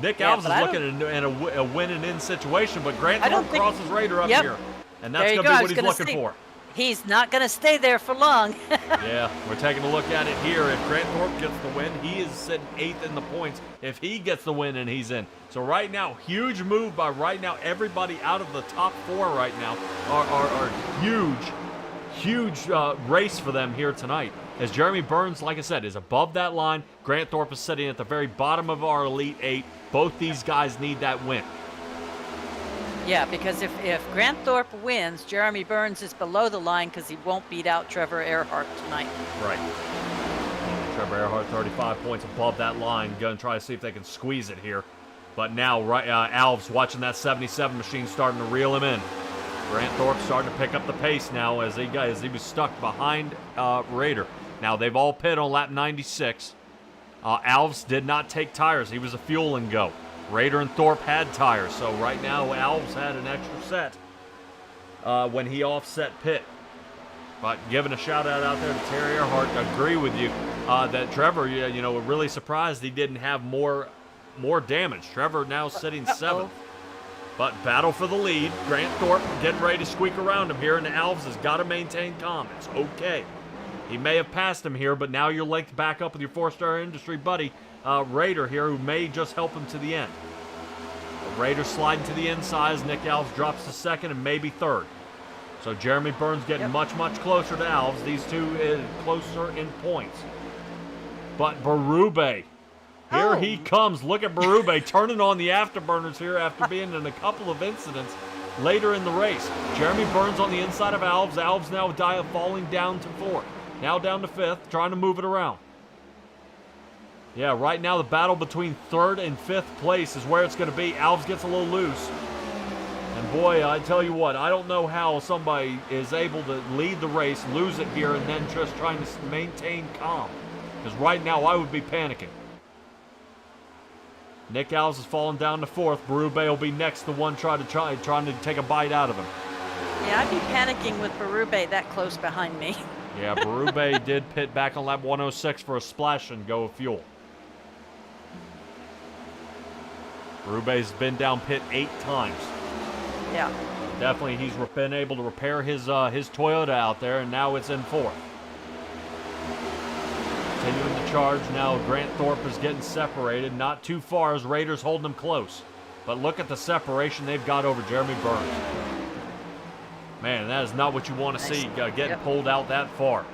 Nick Alves is looking at a win and in situation, but Grant Thorpe crosses Raeder up here. And that's going to be what he's looking for. He's not going to stay there for long. Yeah, we're taking a look at it here. If Grant Thorpe gets the win, he is sitting 8th in the points. If he gets the win, and he's in. So right now, huge move by right now. Everybody out of the top 4 right now are huge race for them here tonight. As Jeremy Burns, like I said, is above that line. Grant Thorpe is sitting at the very bottom of our Elite 8. Both these guys need that win. Yeah, because if Grant Thorpe wins, Jeremy Burns is below the line because he won't beat out Trevor Earhart tonight. Right. Trevor Earhart 35 points above that line. Going to try to see if they can squeeze it here. But now, Alves watching that 77 machine starting to reel him in. Grant Thorpe starting to pick up the pace now as he was stuck behind Raeder. Now, they've all pit on lap 96. Alves did not take tires. He was a fuel and go. Raeder and Thorpe had tires, so right now Alves had an extra set when he offset pit. But giving a shout out there to Terry Earhart, agree with you that Trevor, we're really surprised he didn't have more damage. Trevor now sitting 7th. But battle for the lead. Grant Thorpe getting ready to squeak around him here, and Alves has got to maintain calm. It's okay. He may have passed him here, but now you're linked back up with your 4-star industry buddy, Raeder here, who may just help him to the end. Raeder sliding to the inside as Nick Alves drops to 2nd and maybe 3rd. So Jeremy Burns getting much closer to Alves. These two closer in points. But Berube, here he comes. Look at Berube turning on the afterburners here after being in a couple of incidents later in the race. Jeremy Burns on the inside of Alves. Alves now falling down to 4th. Now down to 5th, trying to move it around. Yeah, right now the battle between 3rd and 5th place is where it's going to be. Alves gets a little loose. And boy, I tell you what, I don't know how somebody is able to lead the race, lose it here, and then just trying to maintain calm. Because right now I would be panicking. Nick Alves is falling down to 4th. Berube will be next, the one trying to take a bite out of him. Yeah, I'd be panicking with Berube that close behind me. Yeah, Berube did pit back on lap 106 for a splash and go of fuel. Berube's been down pit 8 times. Yeah. Definitely, he's been able to repair his Toyota out there, and now it's in 4th. Continuing the charge now, Grant Thorpe is getting separated. Not too far as Raeder's holding him close. But look at the separation they've got over Jeremy Burns. Man, that is not what you want to see, getting pulled out that far.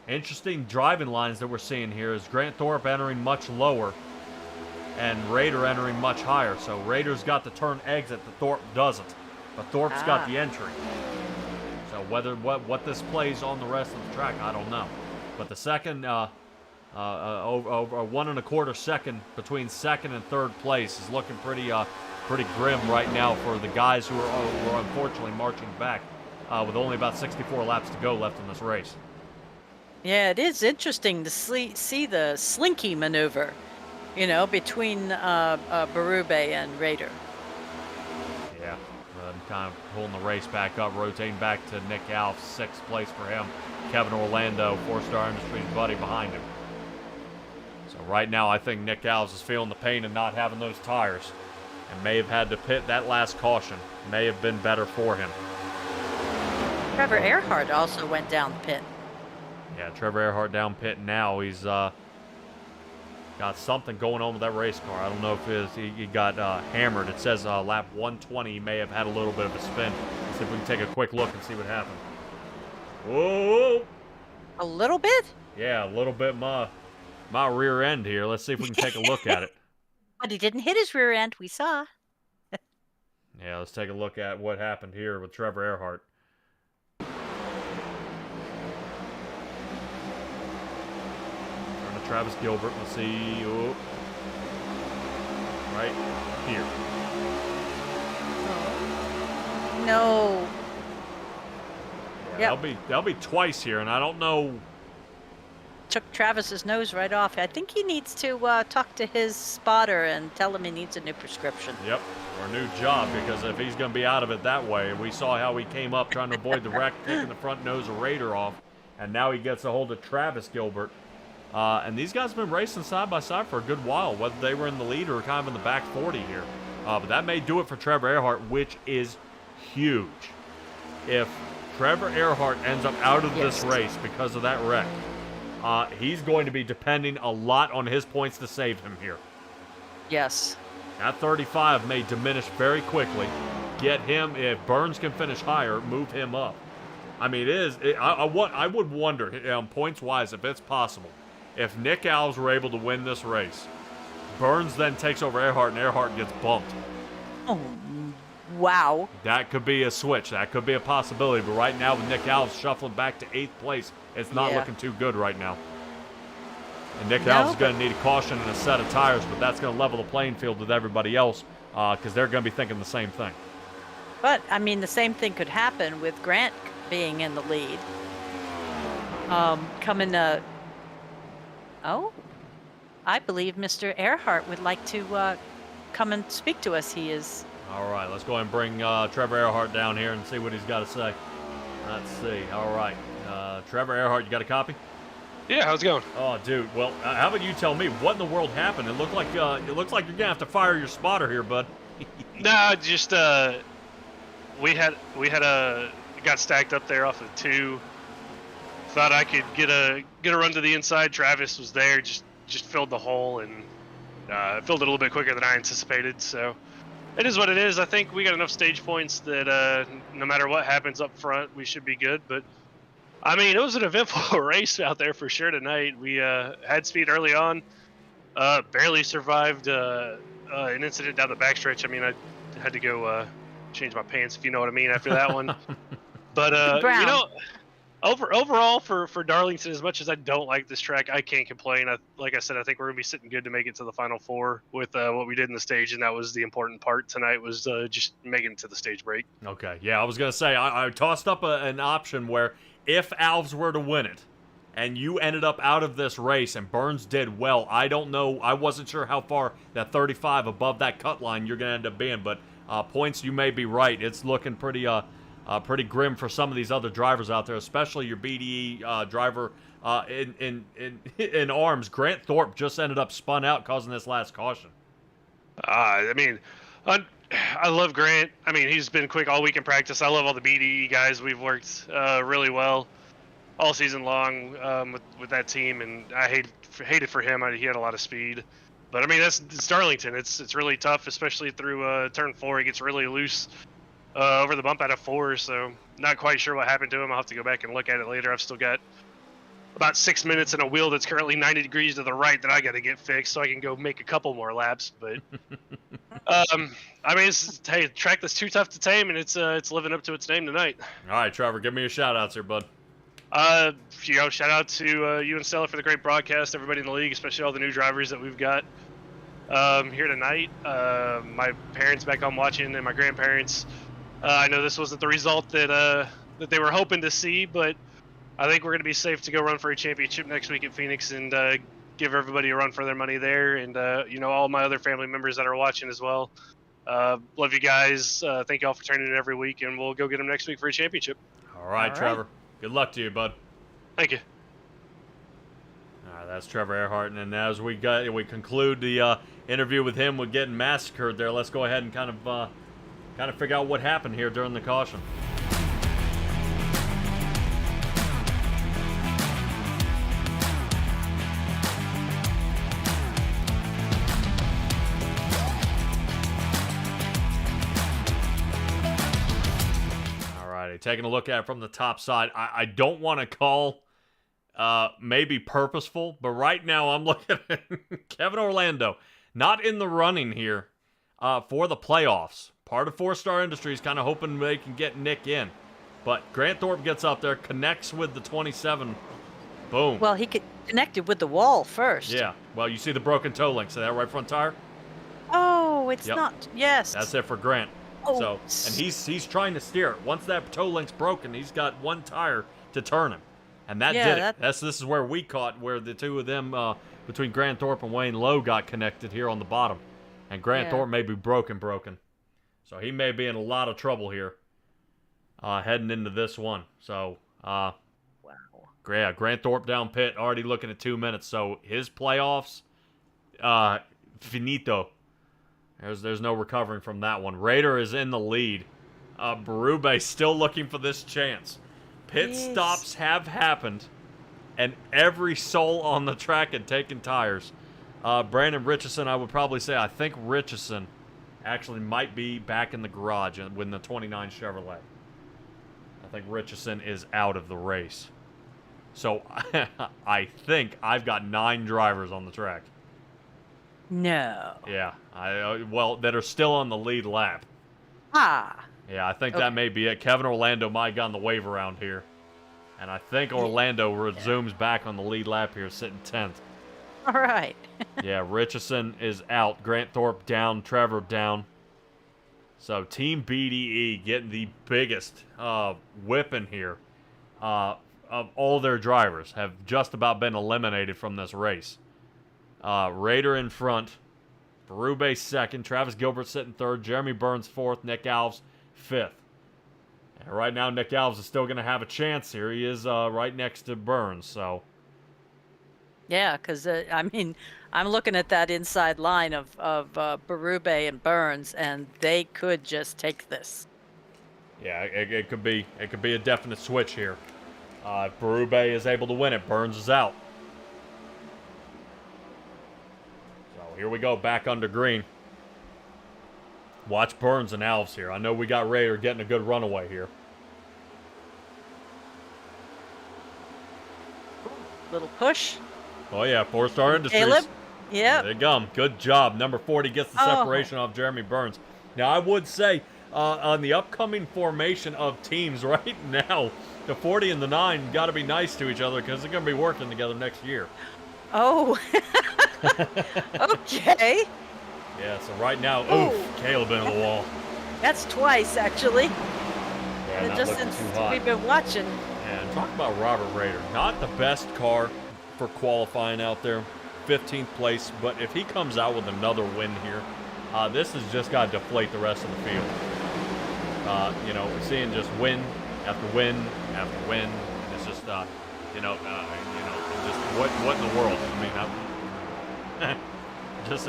Interesting driving lines that we're seeing here is Grant Thorpe entering much lower and Raeder entering much higher. So Raeder's got the turn exit, the Thorpe doesn't. But Thorpe's got the entry. So what this plays on the rest of the track, I don't know. But the second, over 1 1/4 second between 2nd and 3rd place is looking pretty grim right now for the guys who are unfortunately marching back with only about 64 laps to go left in this race. Yeah, it is interesting to see the slinky maneuver, between Berube and Raeder. Yeah, kind of pulling the race back up, rotating back to Nick Alves, 6th place for him. Kevin Orlando, 4-star industry's buddy behind him. So right now, I think Nick Alves is feeling the pain of not having those tires and may have had to pit that last caution. May have been better for him. Trevor Earhart also went down pit. Yeah, Trevor Earhart down pit now. He's got something going on with that race car. I don't know if he got hammered. It says lap 120 he may have had a little bit of a spin. Let's see if we can take a quick look and see what happened. Whoa! A little bit? Yeah, a little bit my rear end here. Let's see if we can take a look at it. But he didn't hit his rear end, we saw. Yeah, let's take a look at what happened here with Trevor Earhart. Trying to Travis Gilbert. Let's see. Oh. Right here. No. Yeah, Yep. that'll be twice here, and I don't know. Took Travis's nose right off. I think he needs to talk to his spotter and tell him he needs a new prescription. Yep, or a new job, because if he's going to be out of it that way, we saw how he came up trying to avoid the wreck, taking the front nose of Rader off, and now he gets a hold of Travis Gilbert. And these guys have been racing side by side for a good while, whether they were in the lead or kind of in the back 40 here. But that may do it for Trevor Earhart, which is huge. If Trevor Earhart ends up out of this race because of that wreck, he's going to be depending a lot on his points to save him here. Yes. That 35 may diminish very quickly. Get him, if Burns can finish higher, move him up. I mean, I would wonder, points-wise, if it's possible, if Nick Alves were able to win this race, Burns then takes over Earhart, and Earhart gets bumped. Oh, wow. That could be a switch. That could be a possibility. But right now, with Nick Alves shuffling back to 8th place, it's not looking too good right now. And Nick Alves is going to need a caution and a set of tires, but that's going to level the playing field with everybody else because they're going to be thinking the same thing. But, I mean, the same thing could happen with Grant being in the lead. I believe Mr. Earhart would like to come and speak to us. He is... All right, let's go ahead and bring Trevor Earhart down here and see what he's got to say. Let's see. All right. Trevor Earhart, you got a copy? Yeah, how's it going? Oh, dude. Well, how about you tell me what in the world happened? It looks like you're gonna have to fire your spotter here, bud. Nah, just we got stacked up there off of 2. Thought I could get a run to the inside. Travis was there, just filled the hole and filled it a little bit quicker than I anticipated. So it is what it is. I think we got enough stage points that no matter what happens up front, we should be good. But I mean, it was an eventful race out there for sure tonight. We had speed early on, barely survived an incident down the backstretch. I mean, I had to go change my pants, if you know what I mean, after that one. But you know, overall for Darlington, as much as I don't like this track, I can't complain. Like I said, I think we're gonna be sitting good to make it to the Final Four with what we did in the stage, and that was the important part tonight, was just making it to the stage break. Okay, yeah, I was gonna say I tossed up an option where if Alves were to win it, and you ended up out of this race, and Burns did well, I don't know, I wasn't sure how far that 35 above that cut line you're gonna end up being, but points, you may be right. It's looking pretty grim for some of these other drivers out there, especially your BDE driver in arms. Grant Thorpe just ended up spun out, causing this last caution. I mean, I love Grant. I mean, he's been quick all week in practice. I love all the BDE guys. We've worked really well all season long with that team, and I hate it for him. He had a lot of speed. But I mean, it's Darlington. It's really tough, especially through turn 4. He gets really loose over the bump out of 4. So not quite sure what happened to him. I'll have to go back and look at it later. I've still got about 6 minutes in a wheel that's currently 90 degrees to the right that I got to get fixed so I can go make a couple more laps. But I mean, hey, a track that's too tough to tame, and it's living up to its name tonight. All right, Trevor, give me a shout out here, bud. Shout out to you and Stella for the great broadcast, everybody in the league, especially all the new drivers that we've got here tonight. My parents back home watching, and my grandparents. I know this wasn't the result that they were hoping to see, but I think we're going to be safe to go run for a championship next week at Phoenix and give everybody a run for their money there, and all my other family members that are watching as well. Love you guys. Thank you all for turning in every week, and we'll go get them next week for a championship. All right, Trevor. Good luck to you, bud. Thank you. All right, that's Trevor Earhart, and then as we conclude the interview with him with getting massacred there, let's go ahead and kind of figure out what happened here during the caution. Taking a look at it from the top side, I don't want to call maybe purposeful, but right now I'm looking at Kevin Orlando not in the running here for the playoffs. Part of 4-Star Industries, kind of hoping they can get Nick in. But Grant Thorpe gets up there, connects with the 27 Boom. Well, he connected with the wall first. Yeah. Well, you see the broken toe link. See that right front tire? Oh, it's Yep. not. Yes. That's it for Grant. Oh. So, and he's trying to steer it. Once that toe link's broken, he's got one tire to turn him, and that did it. This is where we caught where the two of them between Grant Thorpe and Wayne Lowe got connected here on the bottom, and Grant Thorpe may be broken. So he may be in a lot of trouble here heading into this one. So Wow. yeah, Grant Thorpe down pit, already looking at 2 minutes. So his playoffs, finito. There's no recovering from that one. Raider is in the lead. Berube still looking for this chance. Pit stops have happened, and every soul on the track had taken tires. Brandon Richardson, I would probably say, I think Richardson actually might be back in the garage with the 29 Chevrolet. I think Richardson is out of the race. So I think I've got 9 drivers on the track. No. Yeah, that are still on the lead lap. Ah. Yeah, I think that may be it. Kevin Orlando might have gotten the wave around here. And I think Orlando resumes back on the lead lap here, sitting 10th. All right. Yeah, Richardson is out. Grant Thorpe down. Trevor down. So Team BDE getting the biggest whipping here of all their drivers. Have just about been eliminated from this race. Raider in front. Berube second. Travis Gilbert sitting third. Jeremy Burns fourth. Nick Alves fifth. And right now, Nick Alves is still going to have a chance here. He is right next to Burns, so. Yeah, because, I'm looking at that inside line of Berube and Burns, and they could just take this. Yeah, it could be a definite switch here. If Berube is able to win it, Burns is out. So here we go, back under green. Watch Burns and Alves here. I know we got Raider getting a good runaway here. Little push. Oh yeah, 4-Star Industries. Caleb? Yep. There you go. Good job. Number 40 gets the separation off Jeremy Burns. Now, I would say, on the upcoming formation of teams right now, the 40 and the 9 got to be nice to each other because they're going to be working together next year. Oh. Okay. Yeah, so right now, Caleb into the wall. That's twice, actually. Yeah, not Just looking since too hot. we've been watching. And talk about Robert Raider. Not the best car for qualifying out there. 15th place, but if he comes out with another win here, this has just got to deflate the rest of the field. We're seeing just win after win after win. It's just, just what in the world? I mean, just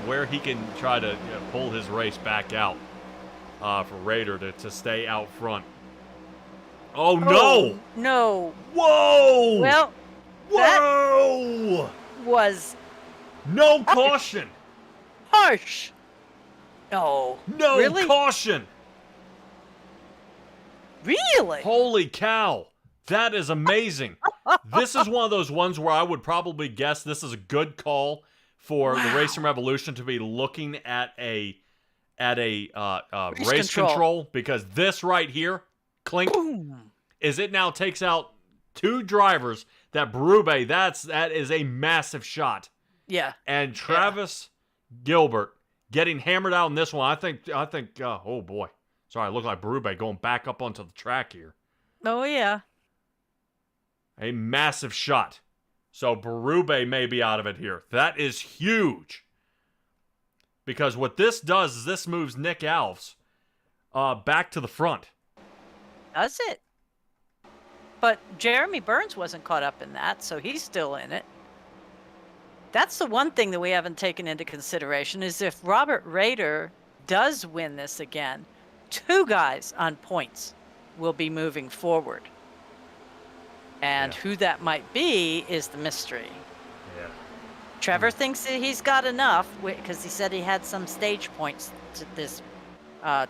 where he can try to pull his race back out for Raider to stay out front. Oh no! No. Whoa! Well, whoa! Was no caution. harsh. No. No Really? caution. Really? Holy cow. That is amazing. This is one of those ones where I would probably guess this is a good call for the Racing Revolution to be looking at a race control, because this right here, clink, is it now takes out 2 drivers. That Berube, that is a massive shot. Yeah. And Travis Gilbert getting hammered out in this one. I think. Oh boy, sorry, I look like Berube going back up onto the track here. Oh yeah. A massive shot. So Berube may be out of it here. That is huge. Because what this does is this moves Nick Alves back to the front. Does it? But Jeremy Burns wasn't caught up in that, so he's still in it. That's the one thing that we haven't taken into consideration is if Robert Raider does win this again, 2 guys on points will be moving forward. And who that might be is the mystery. Yeah. Trevor thinks that he's got enough because he said he had some stage points to this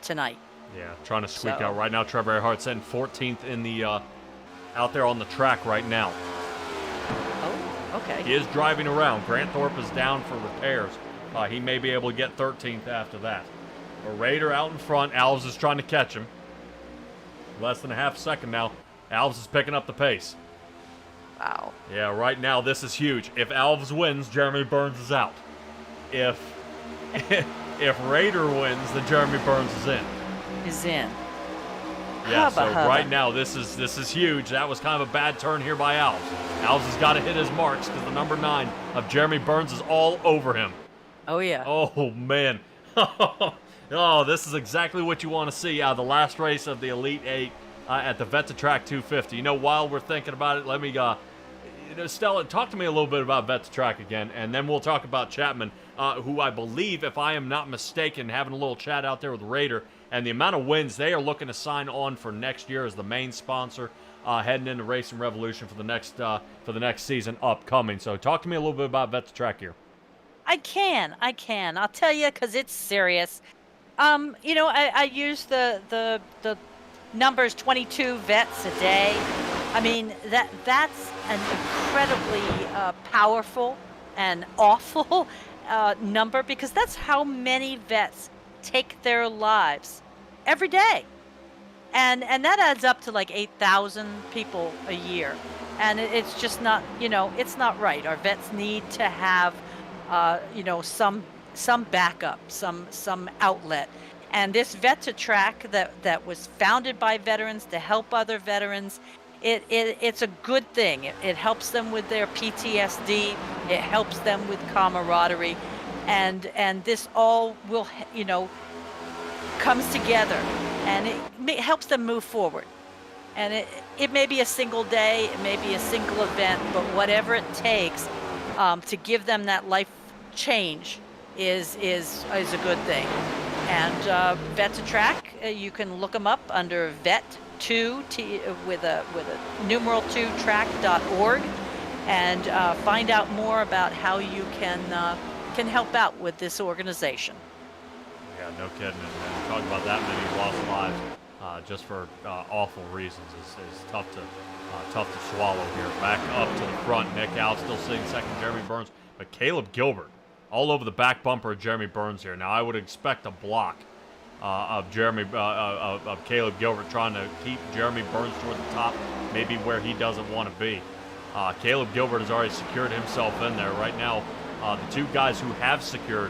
tonight. Yeah, trying to squeak out right now. Trevor Earhart sitting 14th in the out there on the track right now. Oh, okay. He is driving around. Grant Thorpe is down for repairs. He may be able to get 13th after that. A Raider out in front. Alves is trying to catch him. Less than a half second now. Alves is picking up the pace. Wow. Yeah, right now this is huge. If Alves wins, Jeremy Burns is out. If if Raider wins, then Jeremy Burns is in. Is in. Yeah, Hubba so hubba. right now this is huge. That was kind of a bad turn here by Alves. Alves has got to hit his marks because the number 9 of Jeremy Burns is all over him. Oh yeah. Oh man. Oh, this is exactly what you want to see out of the last race of the Elite 8 at the Vetatrack 250. You know, while we're thinking about it, let me Stella, talk to me a little bit about Vetatrack again, and then we'll talk about Chapman, who I believe, if I am not mistaken, having a little chat out there with Raider, and the amount of wins they are looking to sign on for next year as the main sponsor heading into Racing Revolution for the next season upcoming. So talk to me a little bit about Vetatrack here. I can. I'll tell you, because it's serious. I use the numbers 22 vets a day. I mean, that's an incredibly powerful and awful number, because that's how many vets take their lives every day. And that adds up to like 8,000 people a year. And it's just not, it's not right. Our vets need to have, some backup, some outlet. And this Vetatrack that was founded by veterans to help other veterans, it's a good thing. It helps them with their PTSD. It helps them with camaraderie, and this all will, comes together, and it helps them move forward. And it may be a single day, it may be a single event, but whatever it takes to give them that life change is a good thing. And Vetatrack, you can look them up under vet2 with a numeral 2 track.org, and find out more about how you can help out with this organization. Yeah, no kidding. And talking about that many lost lives just for awful reasons is tough to swallow here. Back up to the front, Nick Alves still sitting second, Jeremy Burns, but Caleb Gilbert all over the back bumper of Jeremy Burns here. Now I would expect a block of Caleb Gilbert, trying to keep Jeremy Burns toward the top, maybe where he doesn't want to be. Caleb Gilbert has already secured himself in there. Right now, the two guys who have secured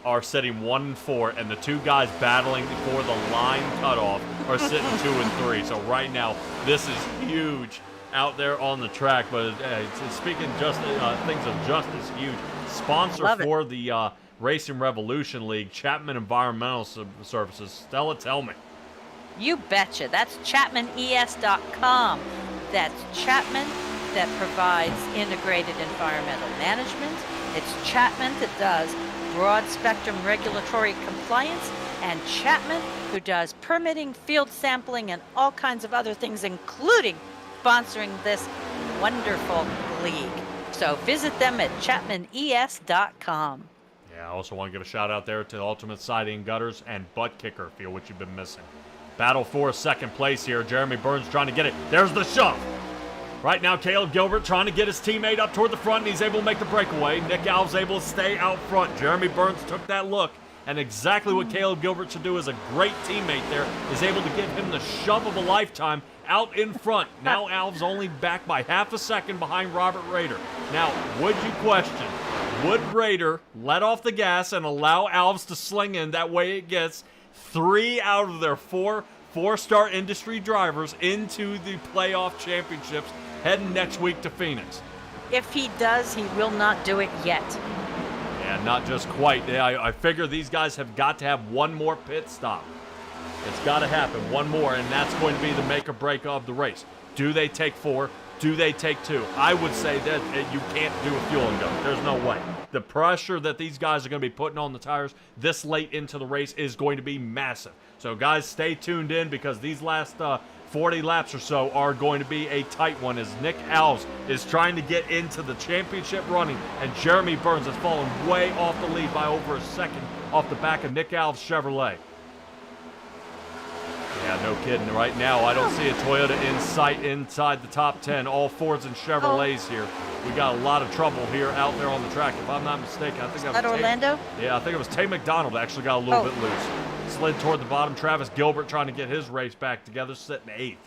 are sitting 1 and 4, and the two guys battling for the line cutoff are sitting 2 and 3. So right now, this is huge out there on the track. But speaking just things of just as huge, sponsor for the Racing Revolution League, Chapman Environmental Services. Stella, tell me. You betcha. That's ChapmanES.com. That's Chapman that provides integrated environmental management. It's Chapman that does broad spectrum regulatory compliance, and Chapman who does permitting, field sampling, and all kinds of other things, including sponsoring this wonderful league. So visit them at ChapmanES.com. Yeah, I also want to give a shout out there to Ultimate Siding Gutters and Butt Kicker, feel what you've been missing. Battle for second place here. Jeremy Burns trying to get it. There's the shove. Right now, Caleb Gilbert trying to get his teammate up toward the front, and he's able to make the breakaway. Nick Alves able to stay out front. Jeremy Burns took that look, and exactly what Caleb Gilbert should do as a great teammate there is able to give him the shove of a lifetime out in front. Now Alves only back by half a second behind Robert Roeder. Now, would you question, would Roeder let off the gas and allow Alves to sling in? That way it gets 3 out of their four-star industry drivers into the playoff championships heading next week to Phoenix. If he does, he will not do it yet. Yeah, not just quite. I figure these guys have got to have one more pit stop. It's got to happen, one more, and that's going to be the make or break of the race. Do they take 4? Do they take 2? I would say that you can't do a fuel and go. There's no way. The pressure that these guys are going to be putting on the tires this late into the race is going to be massive. So guys, stay tuned in, because these last 40 laps or so are going to be a tight one, as Nick Alves is trying to get into the championship running, and Jeremy Burns has fallen way off the lead by over a second off the back of Nick Alves' Chevrolet. Yeah, no kidding. Right now, I don't see a Toyota in sight inside the top 10. All Fords and Chevrolets here. We got a lot of trouble here out there on the track. If I'm not mistaken, I think that was Orlando? Yeah, I think it was Tay McDonald actually got a little bit loose. Slid toward the bottom. Travis Gilbert trying to get his race back together, sitting 8th.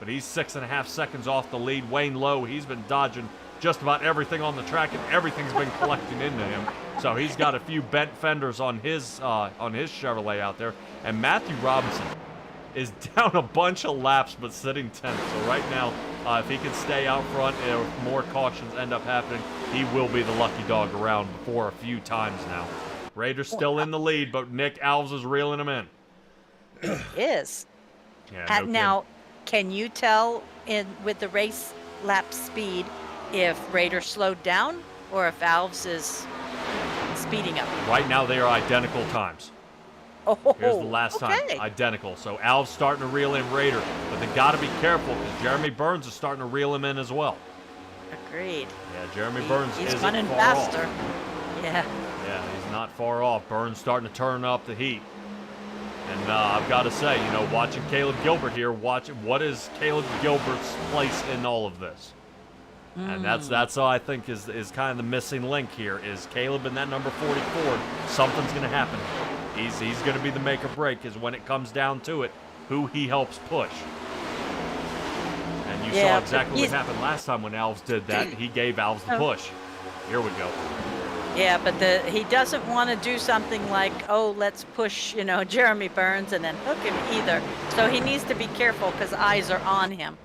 but he's 6.5 seconds off the lead. Wayne Lowe, he's been dodging just about everything on the track, and everything's been collecting into him. So he's got a few bent fenders on his Chevrolet out there. And Matthew Robinson is down a bunch of laps, but sitting 10th. So right now, if he can stay out front, if more cautions end up happening, he will be the lucky dog around for a few times now. Rader's still in the lead, but Nick Alves is reeling him in. Is. Yeah, no Now, can you tell with the race lap speed if Raider slowed down or if Alves is speeding up? Right now, they are identical times. Oh, Here's the last time. okay. Identical. So Alves starting to reel in Raider, but they got to be careful because Jeremy Burns is starting to reel him in as well. Agreed. Yeah, Jeremy Burns He's isn't running far faster. off. Yeah. Yeah, he's not far off. Burns starting to turn up the heat. And I've got to say, watching Caleb Gilbert here, what is Caleb Gilbert's place in all of this? And that's I think is kind of the missing link here is Caleb in that number 44. Something's going to happen. He's going to be the make or break is when it comes down to it, who he helps push. And you saw exactly what happened last time when Alves did that. He gave Alves the push. Here we go. Yeah, but he doesn't want to do something like, oh, let's push, Jeremy Burns and then hook him either. So he needs to be careful because eyes are on him.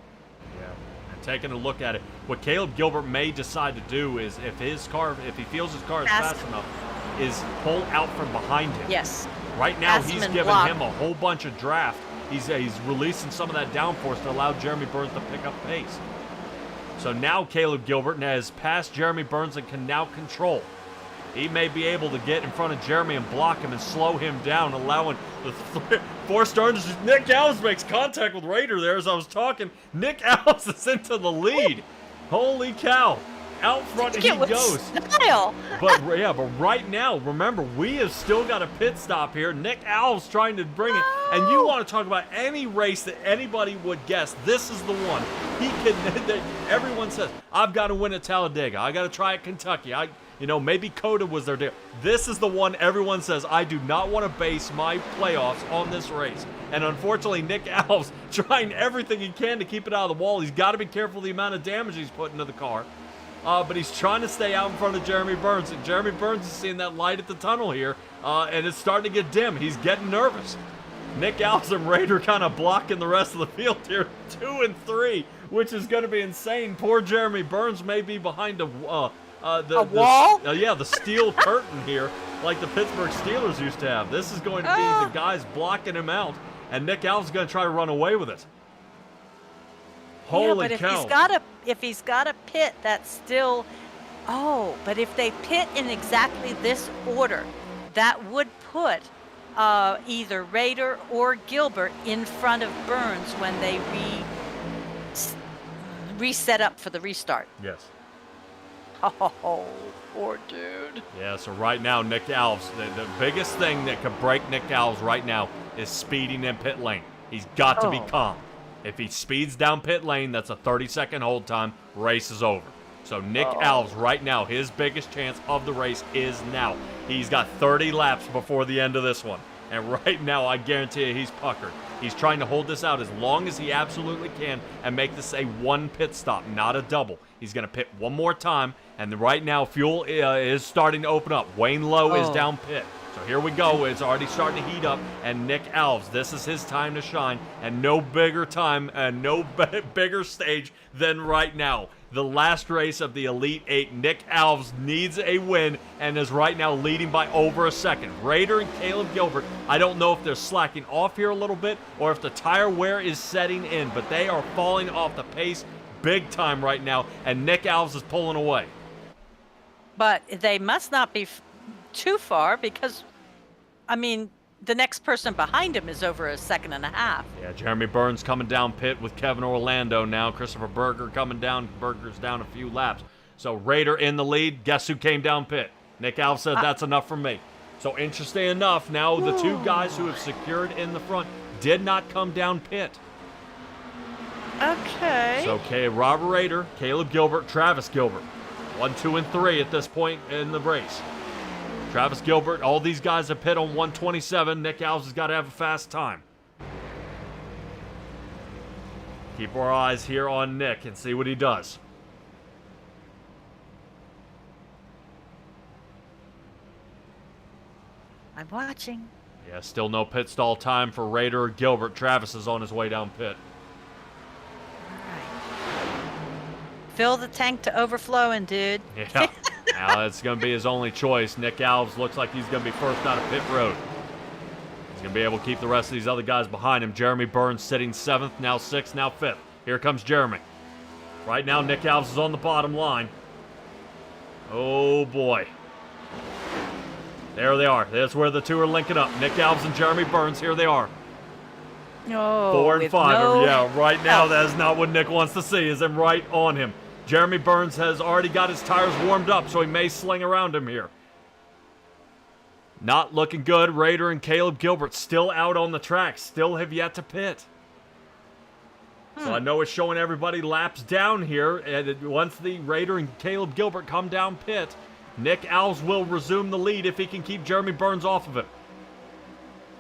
Yeah, and taking a look at it, what Caleb Gilbert may decide to do is if he feels his car is fast enough, is pull out from behind him. Yes. Right now, Pass him he's and giving block. him a whole bunch of draft. He's releasing some of that downforce to allow Jeremy Burns to pick up pace. So now Caleb Gilbert has passed Jeremy Burns and can now control. He may be able to get in front of Jeremy and block him and slow him down, allowing the four stars. Nick Alves makes contact with Raider there as I was talking. Nick Alves is into the lead. Holy cow. Out front he goes. Style. But right now, remember, we have still got a pit stop here. Nick Alves trying to bring it. And you want to talk about any race that anybody would guess, this is the one. He can. Everyone says, I've got to win at Talladega. I got to try at Kentucky. Maybe Coda was their deal. This is the one everyone says, I do not want to base my playoffs on this race. And unfortunately, Nick Alves trying everything he can to keep it out of the wall. He's got to be careful of the amount of damage he's putting into the car. But he's trying to stay out in front of Jeremy Burns. And Jeremy Burns is seeing that light at the tunnel here. And it's starting to get dim. He's getting nervous. Nick Alves and Raider kind of blocking the rest of the field here. 2 and 3, which is going to be insane. Poor Jeremy Burns may be behind a wall? The steel curtain here, like the Pittsburgh Steelers used to have. This is going to be the guys blocking him out, and Nick Alves is going to try to run away with it. Holy cow. If he's got a pit, that's still... Oh, but if they pit in exactly this order, that would put either Raider or Gilbert in front of Burns when they reset up for the restart. Yes. Oh, poor dude. Yeah, so right now, Nick Alves, the biggest thing that could break Nick Alves right now is speeding in pit lane. He's got to be calm. If he speeds down pit lane, that's a 30-second hold time. Race is over. So Nick Alves right now, his biggest chance of the race is now. He's got 30 laps before the end of this one. And right now, I guarantee you he's puckered. He's trying to hold this out as long as he absolutely can and make this a one pit stop, not a double. He's going to pit one more time, and right now fuel is starting to open up. Wayne Lowe is down pit. So here we go. It's already starting to heat up, and Nick Alves, this is his time to shine, and no bigger time and no bigger stage than right now. The last race of the Elite 8, Nick Alves needs a win and is right now leading by over a second. Raider and Caleb Gilbert, I don't know if they're slacking off here a little bit or if the tire wear is setting in, but they are falling off the pace big time right now, and Nick Alves is pulling away. But they must not be too far because, the next person behind him is over a second and a half. Yeah, Jeremy Burns coming down pit with Kevin Orlando now. Christopher Berger coming down. Berger's down a few laps. So Raider in the lead. Guess who came down pit? Nick Alves said that's enough for me. So interesting enough, now the two guys who have secured in the front did not come down pit. Okay. So Robert Raider, Caleb Gilbert, Travis Gilbert. 1, 2, and 3 at this point in the race. Travis Gilbert, all these guys have pit on 127. Nick Alves has got to have a fast time. Keep our eyes here on Nick and see what he does. I'm watching. Yeah, still no pit stall time for Raider or Gilbert. Travis is on his way down pit. All right. Fill the tank to overflowing, dude. Yeah. Now that's going to be his only choice. Nick Alves looks like he's going to be first out of pit road. He's going to be able to keep the rest of these other guys behind him. Jeremy Burns sitting 7th, now 6th, now 5th. Here comes Jeremy. Right now, Nick Alves is on the bottom line. Oh, boy. There they are. That's where the two are linking up. Nick Alves and Jeremy Burns. Here they are. Oh, 4 and with 5. no Yeah, right now, help. that is not what Nick wants to see, is him right on him. Jeremy Burns has already got his tires warmed up, so he may sling around him here. Not looking good. Raider and Caleb Gilbert still out on the track. Still have yet to pit. So I know it's showing everybody laps down here. And once the Raider and Caleb Gilbert come down pit, Nick Alves will resume the lead if he can keep Jeremy Burns off of him.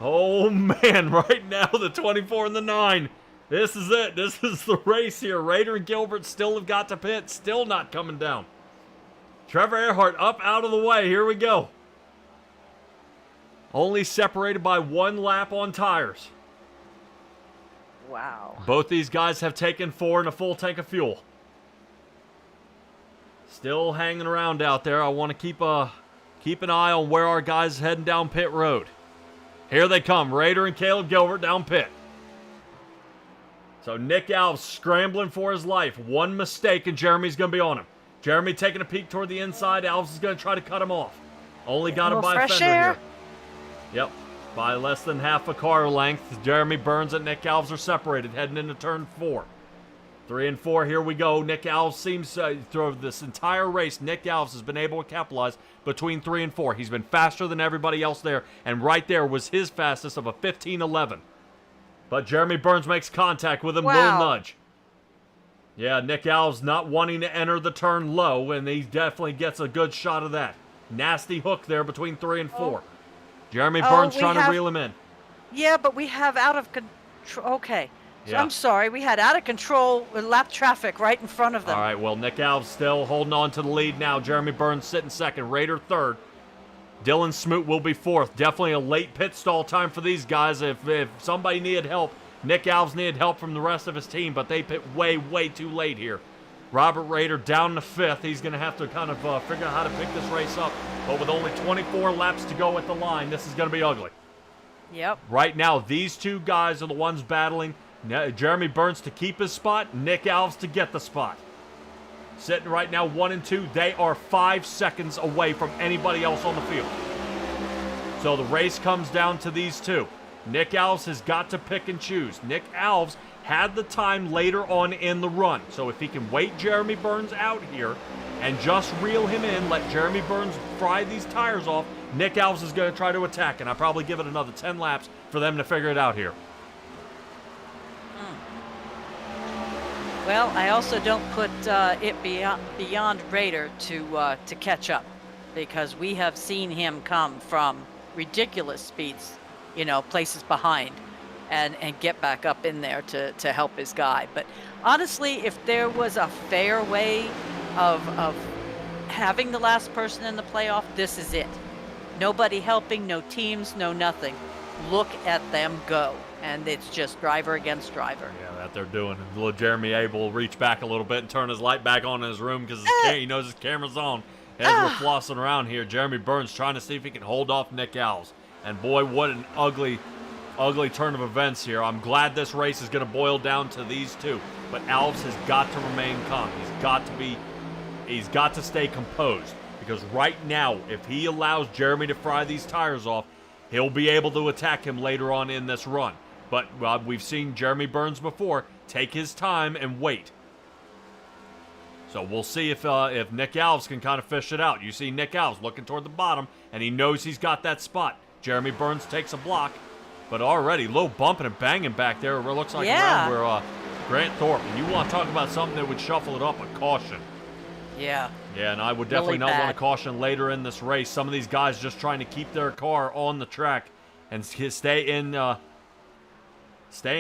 Oh, man. Right now, the 24 and the 9. This is it. This is the race here. Raider and Gilbert still have got to pit. Still not coming down. Trevor Earhart up out of the way. Here we go. Only separated by 1 lap on tires. Wow. Both these guys have taken 4 and a full tank of fuel. Still hanging around out there. I want to keep an eye on where our guys heading down pit road. Here they come. Raider and Caleb Gilbert down pit. So Nick Alves scrambling for his life. One mistake and Jeremy's going to be on him. Jeremy taking a peek toward the inside. Alves is going to try to cut him off. Only got him by a fresh fender air. here. Yep. By less than half a car length, Jeremy Burns and Nick Alves are separated heading into turn 4. 3 and 4, here we go. Nick Alves seems through this entire race, Nick Alves has been able to capitalize between 3 and 4. He's been faster than everybody else there, and right there was his fastest of a 15:11. But Jeremy Burns makes contact with him, Wow. little nudge. Yeah, Nick Alves not wanting to enter the turn low, and he definitely gets a good shot of that. Nasty hook there between 3 and 4. Jeremy Burns we trying to have- reel him in. Yeah, but we have out of control. Okay. So Yeah. I'm sorry. We had out of control lap traffic right in front of them. All right, well, Nick Alves still holding on to the lead now. Jeremy Burns sitting 2nd, Raider 3rd. Dylan Smoot will be 4th. Definitely a late pit stall time for these guys. If somebody needed help, Nick Alves needed help from the rest of his team, but they pit way too late here. Robert Raider down to 5th. He's going to have to kind of figure out how to pick this race up. But with only 24 laps to go at the line, this is going to be ugly. Yep. Right now, these two guys are the ones battling. Jeremy Burns to keep his spot, Nick Alves to get the spot. Sitting right now 1 and 2. They are 5 seconds away from anybody else on the field. So the race comes down to these two. Nick Alves has got to pick and choose. Nick Alves had the time later on in the run. So if he can wait Jeremy Burns out here and just reel him in, let Jeremy Burns fry these tires off, Nick Alves is going to try to attack, and I'll probably give it another 10 laps for them to figure it out here. Well, I also don't put it beyond Raider to catch up, because we have seen him come from ridiculous speeds, places behind, and get back up in there to help his guy. But honestly, if there was a fair way of having the last person in the playoff, this is it. Nobody helping, no teams, no nothing. Look at them go. And it's just driver against driver. Yeah, that they're doing. Little Jeremy able to reach back a little bit and turn his light back on in his room because he knows his camera's on. As we're flossing around here, Jeremy Burns trying to see if he can hold off Nick Alves. And boy, what an ugly turn of events here. I'm glad this race is going to boil down to these two. But Alves has got to remain calm. He's got to stay composed. Because right now, if he allows Jeremy to fry these tires off, he'll be able to attack him later on in this run. But we've seen Jeremy Burns before take his time and wait. So we'll see if Nick Alves can kind of fish it out. You see Nick Alves looking toward the bottom, and he knows he's got that spot. Jeremy Burns takes a block, but already low bumping and banging back there. It looks like around where Grant Thorpe. And you want to talk about something that would shuffle it up, a caution. Yeah. Yeah, and I would definitely Really not want bad. to caution later in this race. Some of these guys just trying to keep their car on the track and stay in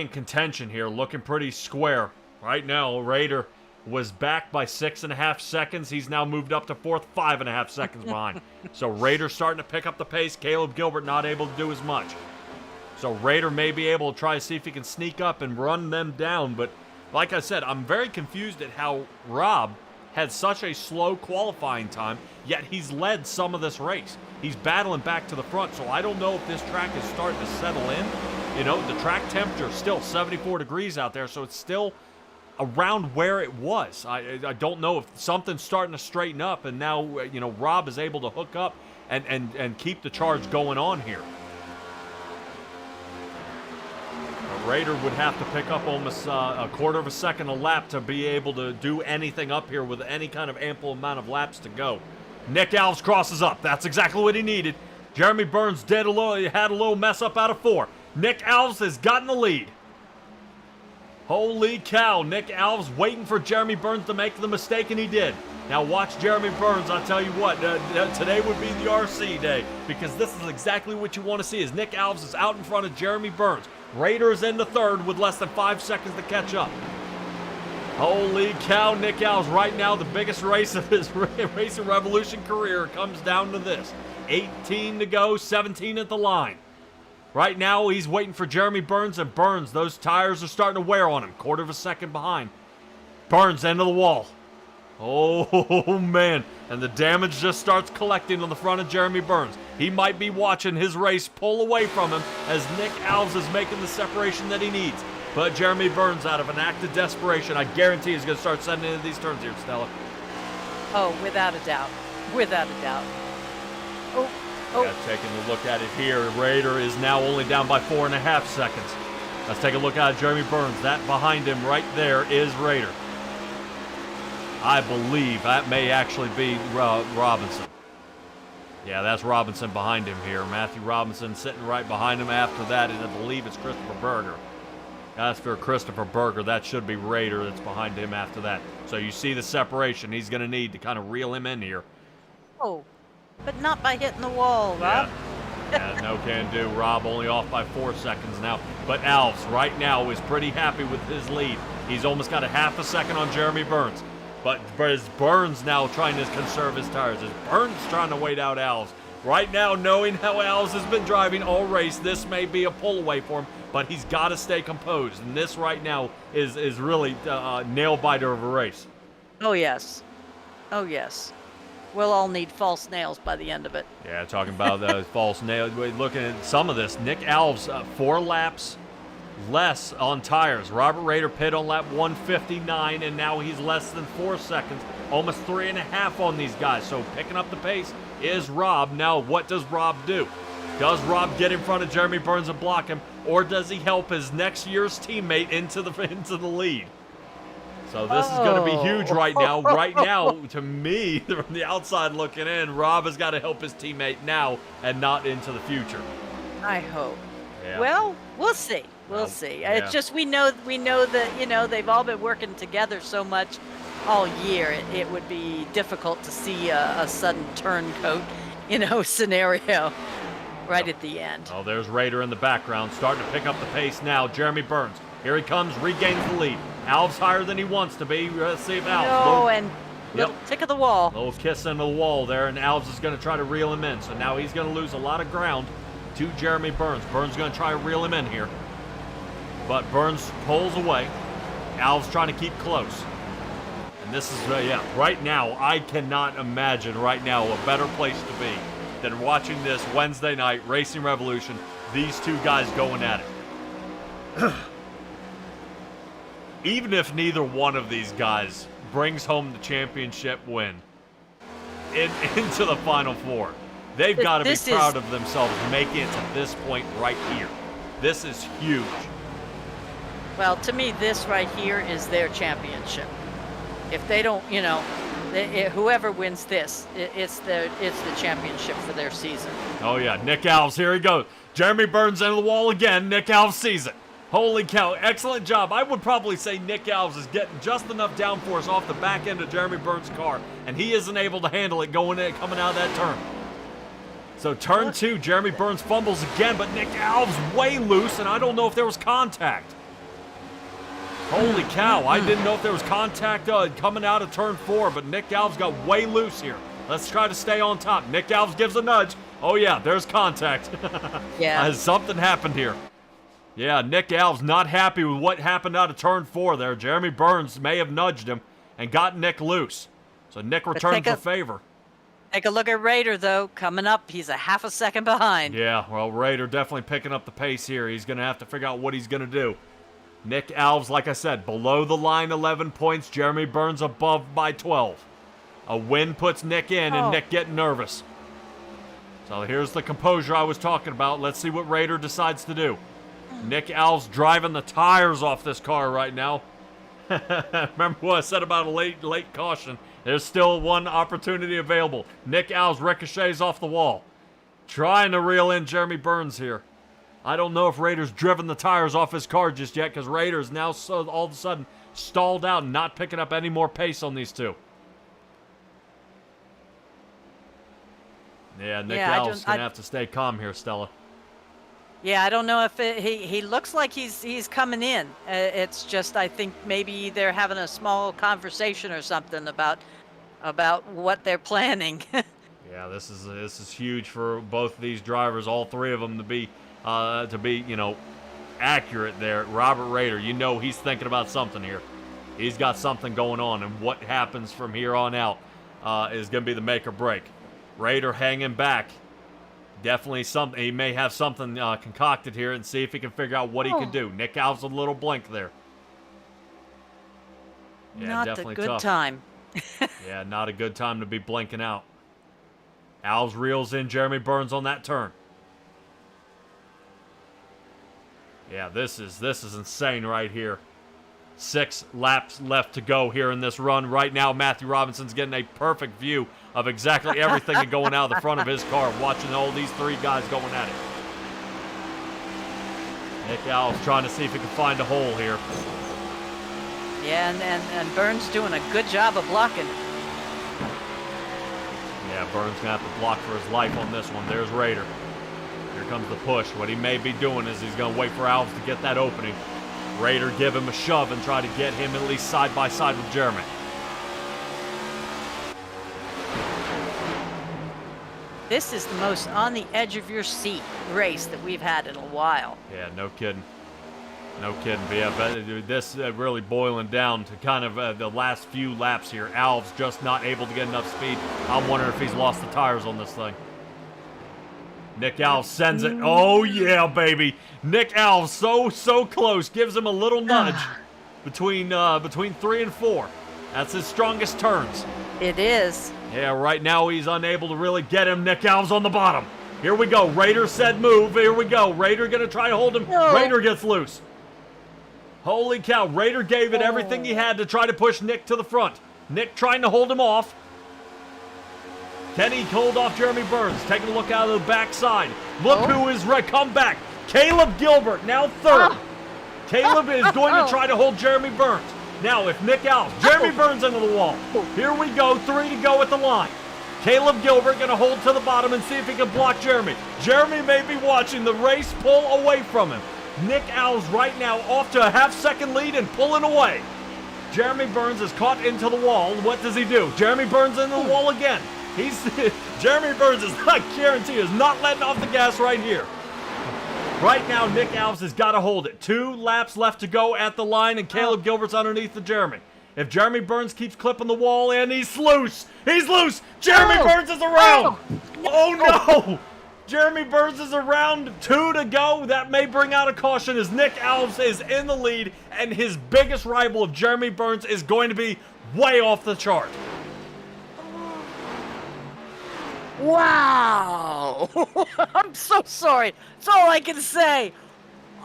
contention here, looking pretty square. Right now, Rader was back by 6.5 seconds. He's now moved up to fourth, 5.5 seconds behind. So Rader starting to pick up the pace. Caleb Gilbert not able to do as much. So Rader may be able to try to see if he can sneak up and run them down. But like I said, I'm very confused at how Rob had such a slow qualifying time, yet he's led some of this race. He's battling back to the front, so I don't know if this track is starting to settle in. You know, the track temperature is still 74 degrees out there, so it's still around where it was. I don't know if something's starting to straighten up, and now, you know, Rob is able to hook up and keep the charge going on here. Rader would have to pick up almost a quarter of a second a lap to be able to do anything up here with any kind of ample amount of laps to go. Nick Alves crosses up. That's exactly what he needed. Jeremy Burns had a little mess up out of 4. Nick Alves has gotten the lead. Holy cow, Nick Alves waiting for Jeremy Burns to make the mistake, and he did. Now watch Jeremy Burns. I'll tell you what, today would be the RC day, because this is exactly what you want to see, is Nick Alves is out in front of Jeremy Burns. Rader is in the third with less than 5 seconds to catch up. Holy cow, Nick Alves right now, the biggest race of his Racing Revolution career comes down to this. 18 to go, 17 at the line. Right now, he's waiting for Jeremy Burns, and Burns, those tires are starting to wear on him. Quarter of a second behind. Burns, end of the wall. Oh, man. And the damage just starts collecting on the front of Jeremy Burns. He might be watching his race pull away from him as Nick Alves is making the separation that he needs. But Jeremy Burns, out of an act of desperation, I guarantee he's going to start setting into these turns here, Stella. Oh, without a doubt. Without a doubt. Oh. Yeah, taking a look at it here, Rader is now only down by 4.5 seconds. Let's take a look at Jeremy Burns. That behind him right there is Rader. I believe that may actually be Robinson. Yeah, that's Robinson behind him here. Matthew Robinson sitting right behind him. After that, and I believe it's Christopher Berger. After Christopher Berger, that should be Rader that's behind him after that. So you see the separation. He's going to need to kind of reel him in here. Oh, but not by hitting the wall, Rob. Yeah, no can do. Rob only off by 4 seconds now. But Alves right now is pretty happy with his lead. He's almost got a half a second on Jeremy Burns. But is Burns now trying to conserve his tires? Is Burns trying to wait out Alves? Right now, knowing how Alves has been driving all race, this may be a pull away for him, but he's got to stay composed. And this right now is really a nail-biter of a race. Oh, yes. Oh, yes. We'll all need false nails by the end of it. Yeah, talking about the false nails. Looking at some of this, Nick Alves, 4 laps less on tires. Robert Rader pit on lap 159, and now he's less than 4 seconds, almost 3.5 on these guys. So picking up the pace is Rob. Now, what does Rob do? Does Rob get in front of Jeremy Burns and block him, or does he help his next year's teammate into the lead? So this is going to be huge right now. Right now, to me, from the outside looking in, Rob has got to help his teammate now and not into the future. I hope. Yeah. Well, we'll see. We'll see. Yeah. It's just we know that they've all been working together so much all year. It would be difficult to see a sudden turncoat, scenario right at the end. Oh, there's Rader in the background, starting to pick up the pace now. Jeremy Burns. Here he comes, regains the lead. Alves higher than he wants to be. Let's see if Alves. Little tick of the wall. Little kiss into the wall there, and Alves is going to try to reel him in. So now he's going to lose a lot of ground to Jeremy Burns. Burns going to try to reel him in here. But Burns pulls away. Alves trying to keep close. And this is, right now, I cannot imagine right now a better place to be than watching this Wednesday night Racing Revolution. These two guys going at it. Even if neither one of these guys brings home the championship win into the Final Four, they've got to be proud of themselves making it to this point right here. This is huge. Well, to me, this right here is their championship. If they don't, whoever wins this, it's the championship for their season. Oh, yeah. Nick Alves, here he goes. Jeremy Burns into the wall again. Nick Alves sees it. Holy cow. Excellent job. I would probably say Nick Alves is getting just enough downforce off the back end of Jeremy Burns' car, and he isn't able to handle it coming out of that turn. So turn 2, Jeremy Burns fumbles again, but Nick Alves way loose, and I don't know if there was contact. Holy cow, I didn't know if there was contact coming out of turn 4, but Nick Alves got way loose here. Let's try to stay on top. Nick Alves gives a nudge. Oh yeah, there's contact. Yeah. Something happened here. Yeah, Nick Alves not happy with what happened out of turn 4 there. Jeremy Burns may have nudged him and got Nick loose. So Nick returns the favor. Take a look at Raider, though. Coming up, he's a half a second behind. Yeah, well, Raider definitely picking up the pace here. He's going to have to figure out what he's going to do. Nick Alves, like I said, below the line 11 points. Jeremy Burns above by 12. A win puts Nick in, and Nick getting nervous. So here's the composure I was talking about. Let's see what Raider decides to do. Nick Alves driving the tires off this car right now. Remember what I said about a late caution? There's still one opportunity available. Nick Alves ricochets off the wall. Trying to reel in Jeremy Burns here. I don't know if Raider's driven the tires off his car just yet, because Raider's now all of a sudden stalled out and not picking up any more pace on these two. Yeah, Nick Alves going to have to stay calm here, Stella. Yeah, I don't know if he looks like he's coming in. It's just, I think maybe they're having a small conversation or something about what they're planning. Yeah, this is huge for both of these drivers, all three of them, to be accurate there. Robert Raider, he's thinking about something here. He's got something going on, and what happens from here on out is going to be the make or break. Raider hanging back. Definitely something. He may have something concocted here, and see if he can figure out what he can do. Nick Alves a little blink there. Yeah, not definitely a good tough. time. Yeah, not a good time to be blinking out. Alves reels in Jeremy Burns on that turn. Yeah, this is insane right here. 6 laps left to go here in this run. Right now, Matthew Robinson's getting a perfect view of exactly everything going out of the front of his car, watching all these 3 guys going at it. Nick Alves trying to see if he can find a hole here. Yeah, and Burns doing a good job of blocking. Yeah, Burns going to have to block for his life on this one. There's Raider. Here comes the push. What he may be doing is he's going to wait for Alves to get that opening. Raider give him a shove and try to get him at least side by side with Jeremy. This is the most on the edge of your seat race that we've had in a while. Yeah, no kidding. No kidding. But yeah, but this really boiling down to kind of the last few laps here. Alves just not able to get enough speed. I'm wondering if he's lost the tires on this thing. Nick Alves sends it. Oh, yeah, baby. Nick Alves so close. Gives him a little nudge between 3 and 4. That's his strongest turns. It is. Yeah, right now he's unable to really get him. Nick Alves on the bottom. Here we go. Raider said move. Here we go. Raider going to try to hold him. No. Raider gets loose. Holy cow. Raider gave it everything he had to try to push Nick to the front. Nick trying to hold him off. Can he hold off Jeremy Burns? Taking a look out of the backside. Look who is come back. Caleb Gilbert, now third. Caleb is going to try to hold Jeremy Burns. Now, if Nick Alves, Jeremy Burns into the wall. Here we go, 3 to go at the line. Caleb Gilbert going to hold to the bottom and see if he can block Jeremy. Jeremy may be watching the race pull away from him. Nick Alves right now off to a half-second lead and pulling away. Jeremy Burns is caught into the wall. What does he do? Jeremy Burns into the wall again. Jeremy Burns is not guaranteed, is not letting off the gas right here. Right now, Nick Alves has got to hold it. 2 laps left to go at the line, and Caleb Gilbert's underneath the Jeremy. If Jeremy Burns keeps clipping the wall, and he's loose. He's loose. Jeremy Burns is around. Oh, no. Jeremy Burns is around. 2 to go. That may bring out a caution as Nick Alves is in the lead, and his biggest rival of Jeremy Burns is going to be way off the chart. Wow! I'm so sorry. That's all I can say.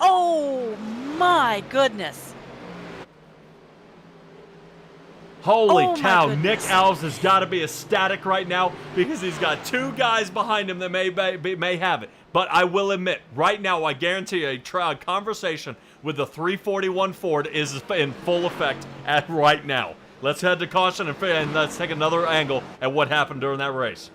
Oh my goodness. Holy cow, goodness. Nick Alves has got to be ecstatic right now because he's got 2 guys behind him that may have it. But I will admit, right now, I guarantee you a conversation with the 341 Ford is in full effect right now. Let's head to caution and let's take another angle at what happened during that race.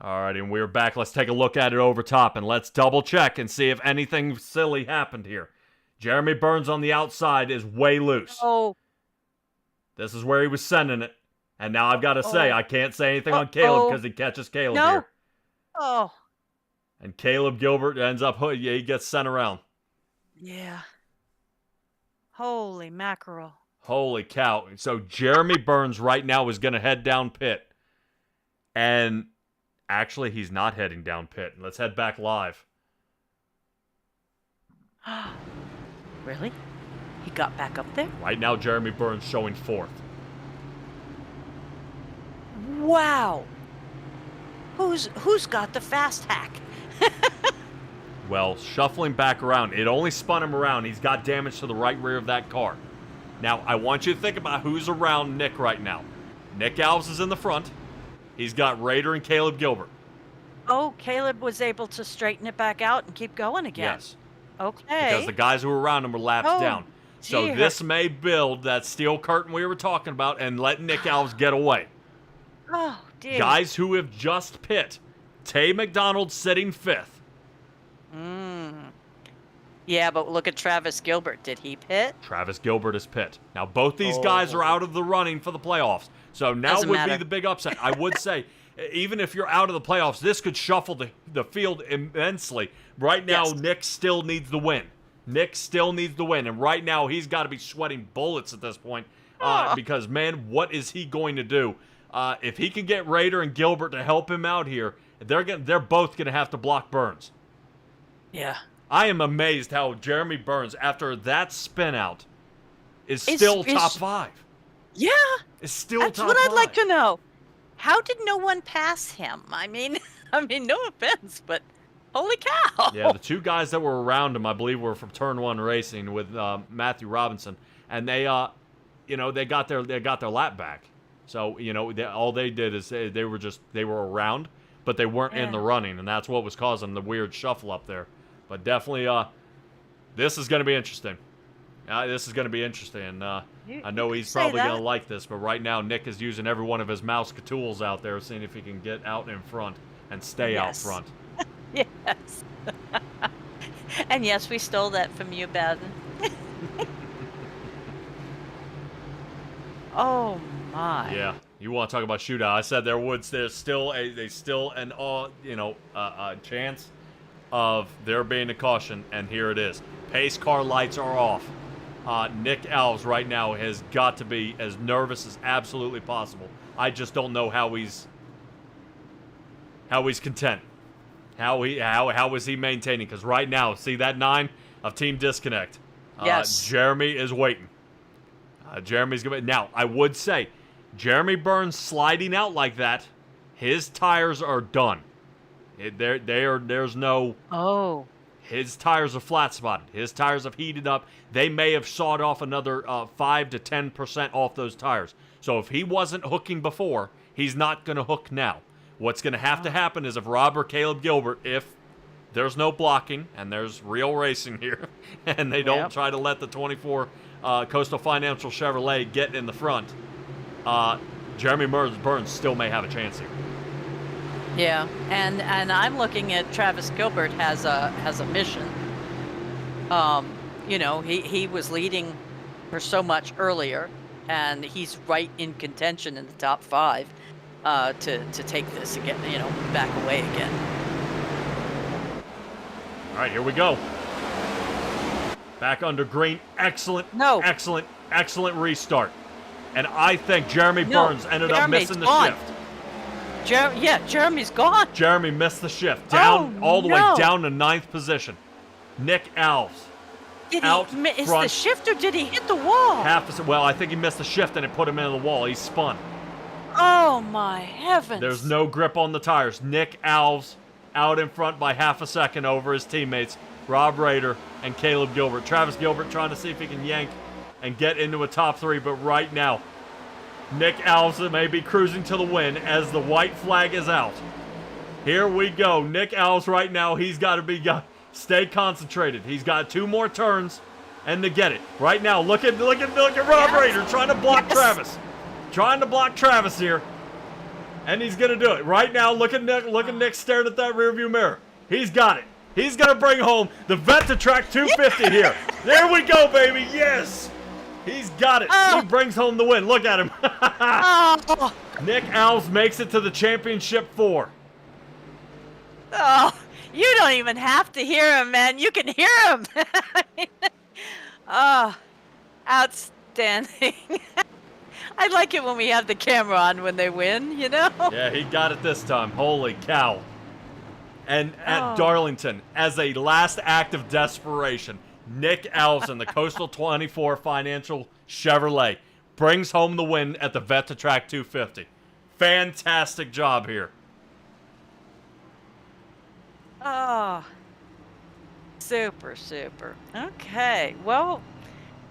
All right, and we're back. Let's take a look at it over top, and let's double check and see if anything silly happened here. Jeremy Burns on the outside is way loose. Oh. This is where he was sending it. And now I've got to say, I can't say anything on Caleb because he catches Caleb here. Oh. And Caleb Gilbert ends up, he gets sent around. Yeah. Holy mackerel. Holy cow. So Jeremy Burns right now is going to head down pit. And actually, he's not heading down pit. Let's head back live. Really? He got back up there? Right now, Jeremy Burns showing fourth. Wow. Who's got the fast hack? Well, shuffling back around, it only spun him around. He's got damage to the right rear of that car. Now, I want you to think about who's around Nick right now. Nick Alves is in the front. He's got Raeder and Caleb Gilbert. Oh, Caleb was able to straighten it back out and keep going again. Yes. Okay. Because the guys who were around him were laps down. So dear. this may build that steel curtain we were talking about and let Nick Alves get away. Oh, dear. Guys who have just pit. Tay McDonald sitting fifth. Yeah, but look at Travis Gilbert. Did he pit? Travis Gilbert is pit. Now, both these guys are out of the running for the playoffs. So now Doesn't would matter. be the big upset. I would say, even if you're out of the playoffs, this could shuffle the field immensely. Right now, Yes. Nick still needs the win. Nick still needs the win. And right now, he's got to be sweating bullets at this point. Because, man, what is he going to do? If he can get Raeder and Gilbert to help him out here, they're both going to have to block Burns. Yeah. I am amazed how Jeremy Burns, after that spin out, is still top five. Yeah. Is still That's top what I'd five. like to know. How did no one pass him? I mean, no offense, but holy cow. Yeah, the two guys that were around him, I believe, were from Turn 1 Racing with Matthew Robinson, and they got their lap back. So, all they did is they were around, but they weren't in the running, and that's what was causing the weird shuffle up there. But definitely, this is going to be interesting. This is going to be interesting. I know he's probably going to like this, but right now Nick is using every one of his mouse tools out there, seeing if he can get out in front and stay out front. Yes. And yes, we stole that from you, Baden. Oh my. Yeah, you want to talk about shootout? I said there's still a chance of there being a caution, and here it is. Pace car lights are off. Nick Alves right now has got to be as nervous as absolutely possible. I just don't know how he's content. How is he maintaining? Because right now, see that 9 of Team Disconnect. Yes. Jeremy is waiting. Jeremy's going to... Now, I would say, Jeremy Burns sliding out like that, his tires are done. There's no... Oh. His tires are flat spotted. His tires have heated up. They may have sawed off another 5 to 10% off those tires. So if he wasn't hooking before, he's not going to hook now. What's going to have to happen is if Rob or Caleb Gilbert, if there's no blocking, and there's real racing here, and they don't try to let the 24 Coastal Financial Chevrolet get in the front, Jeremy Burns still may have a chance here. Yeah, and I'm looking at Travis Gilbert has a mission. He was leading for so much earlier, and he's right in contention in the top 5 to take this again, back away again. All right, here we go. Back under green. Excellent restart. And I think Jeremy Burns ended up missing the shift. Jeremy's gone. Jeremy missed the shift. All the way down to 9th position. Nick Alves. Did he miss the shift or did he hit the wall? Well, I think he missed the shift and it put him into the wall. He spun. Oh my heavens. There's no grip on the tires. Nick Alves out in front by half a second over his teammates, Rob Raeder and Caleb Gilbert. Travis Gilbert trying to see if he can yank and get into a top 3, but right now, Nick Alves may be cruising to the win as the white flag is out. Here we go. Nick Alves right now, he's got to stay concentrated. He's got 2 more turns and to get it. Right now, look at Rob Raeder trying to block Travis. Trying to block Travis here. And he's going to do it. Right now, look at Nick. Look at Nick staring at that rearview mirror. He's got it. He's going to bring home the Vet to Track 250 here. There we go, baby. Yes. He's got it. Oh. He brings home the win. Look at him. Oh, Nick Alves makes it to the championship 4. oh, you don't even have to hear him, man. You can hear him. Oh, outstanding. I like it when we have the camera on when they win, you know? Yeah, he got it this time. Holy cow. And at Darlington, as a last act of desperation, Nick Alves in the Coastal 24 Financial Chevrolet brings home the win at the Vet to Track 250. Fantastic job here. Oh, super, super. Okay, well,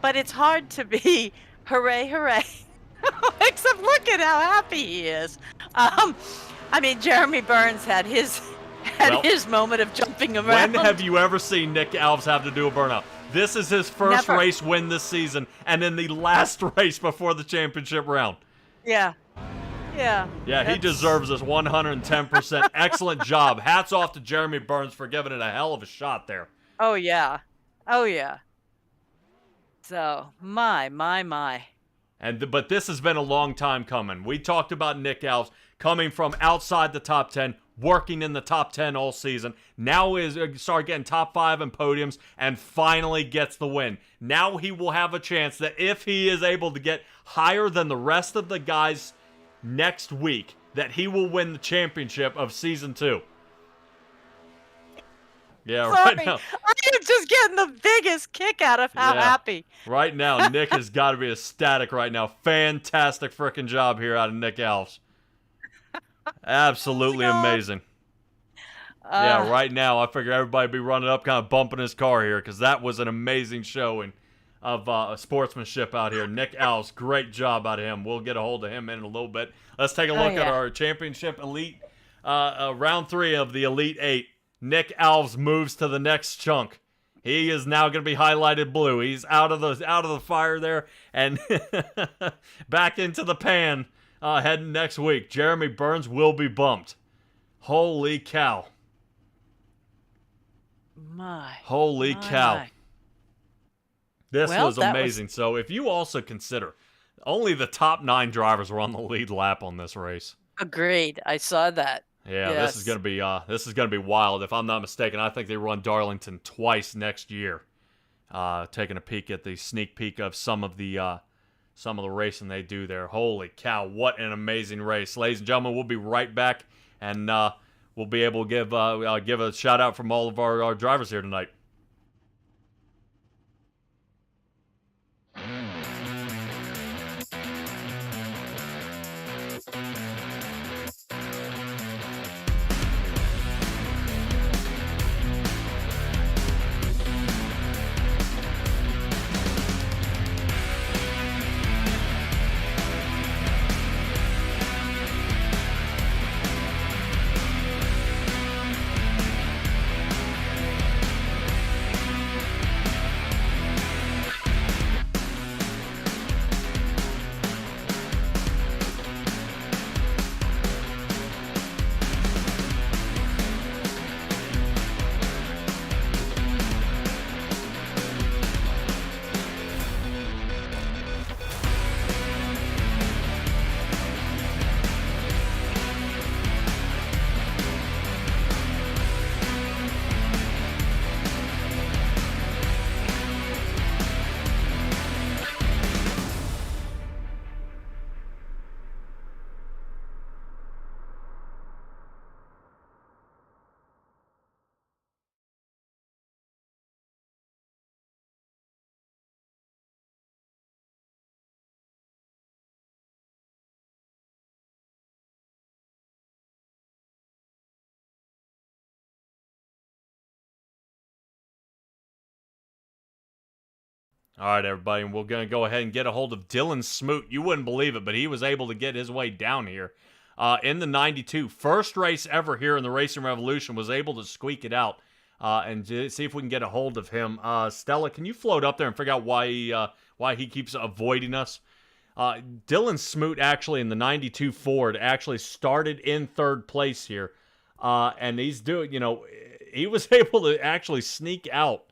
but it's hard to be hooray, hooray. Except look at how happy he is. I mean, Jeremy Burns had his moment of jumping around. When have you ever seen Nick Alves have to do a burnout? This is his first Never. race win this season, and in the last race before the championship round. Yeah. Yeah. Yeah, he deserves this 110%. Excellent job. Hats off to Jeremy Burns for giving it a hell of a shot there. Oh, yeah. Oh, yeah. So, my. But this has been a long time coming. We talked about Nick Alves coming from outside the top 10, working in the top 10 all season. Now is start getting top 5 in podiums and finally gets the win. Now he will have a chance that if he is able to get higher than the rest of the guys next week, that he will win the championship of season 2. Yeah, Sorry, right now. I'm just getting the biggest kick out of how Yeah. happy. Right now, Nick has got to be ecstatic right now. Fantastic freaking job here out of Nick Alves. Absolutely Oh, God. amazing. Yeah, right now, I figure everybody would be running up, kind of bumping his car here, because that was an amazing showing of sportsmanship out here. Nick Alves, great job out of him. We'll get a hold of him in a little bit. Let's take a look at our championship elite, round 3 of the Elite 8. Nick Alves moves to the next chunk. He is now going to be highlighted blue. He's out of the fire there and back into the pan heading next week. Jeremy Burns will be bumped. Holy cow. Holy cow. This was amazing. So if you also consider only the top 9 drivers were on the lead lap on this race. Agreed. I saw that. Yeah, Yes. this is gonna be wild. If I'm not mistaken, I think they run Darlington twice next year. Taking a peek at the sneak peek of some of the racing they do there. Holy cow! What an amazing race, ladies and gentlemen. We'll be right back, and we'll be able to give a shout out from all of our drivers here tonight. All right, everybody, and we're going to go ahead and get a hold of Dylan Smoot. You wouldn't believe it, but he was able to get his way down here in the 92. First race ever here in the Racing Revolution, was able to squeak it out and see if we can get a hold of him. Stella, can you float up there and figure out why he keeps avoiding us? Dylan Smoot actually in the 92 Ford actually started in third place here. And he's doing, he was able to actually sneak out.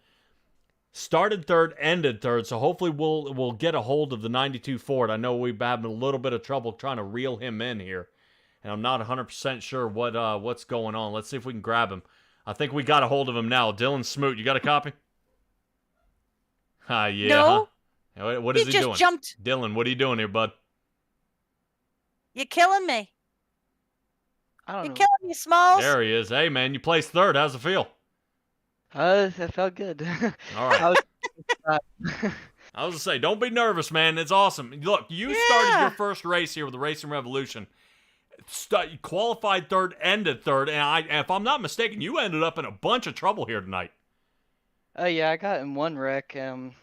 Started third, ended third, so hopefully we'll get a hold of the 92 Ford. I know we've been having a little bit of trouble trying to reel him in here, and I'm not 100% sure what's going on. Let's see if we can grab him. I think we got a hold of him now. Dylan Smoot, you got a copy? Yeah. No. Huh? What is he just doing? Jumped. Dylan, what are you doing here, bud? You're killing me. I don't You're know. killing me, Smalls. There he is. Hey, man, you placed third. How's it feel? That felt good. All right. I was, I was going to say, don't be nervous, man. It's awesome. Look, you started your first race here with the Racing Revolution. You qualified third, ended third, and if I'm not mistaken, you ended up in a bunch of trouble here tonight. yeah, I got in one wreck, and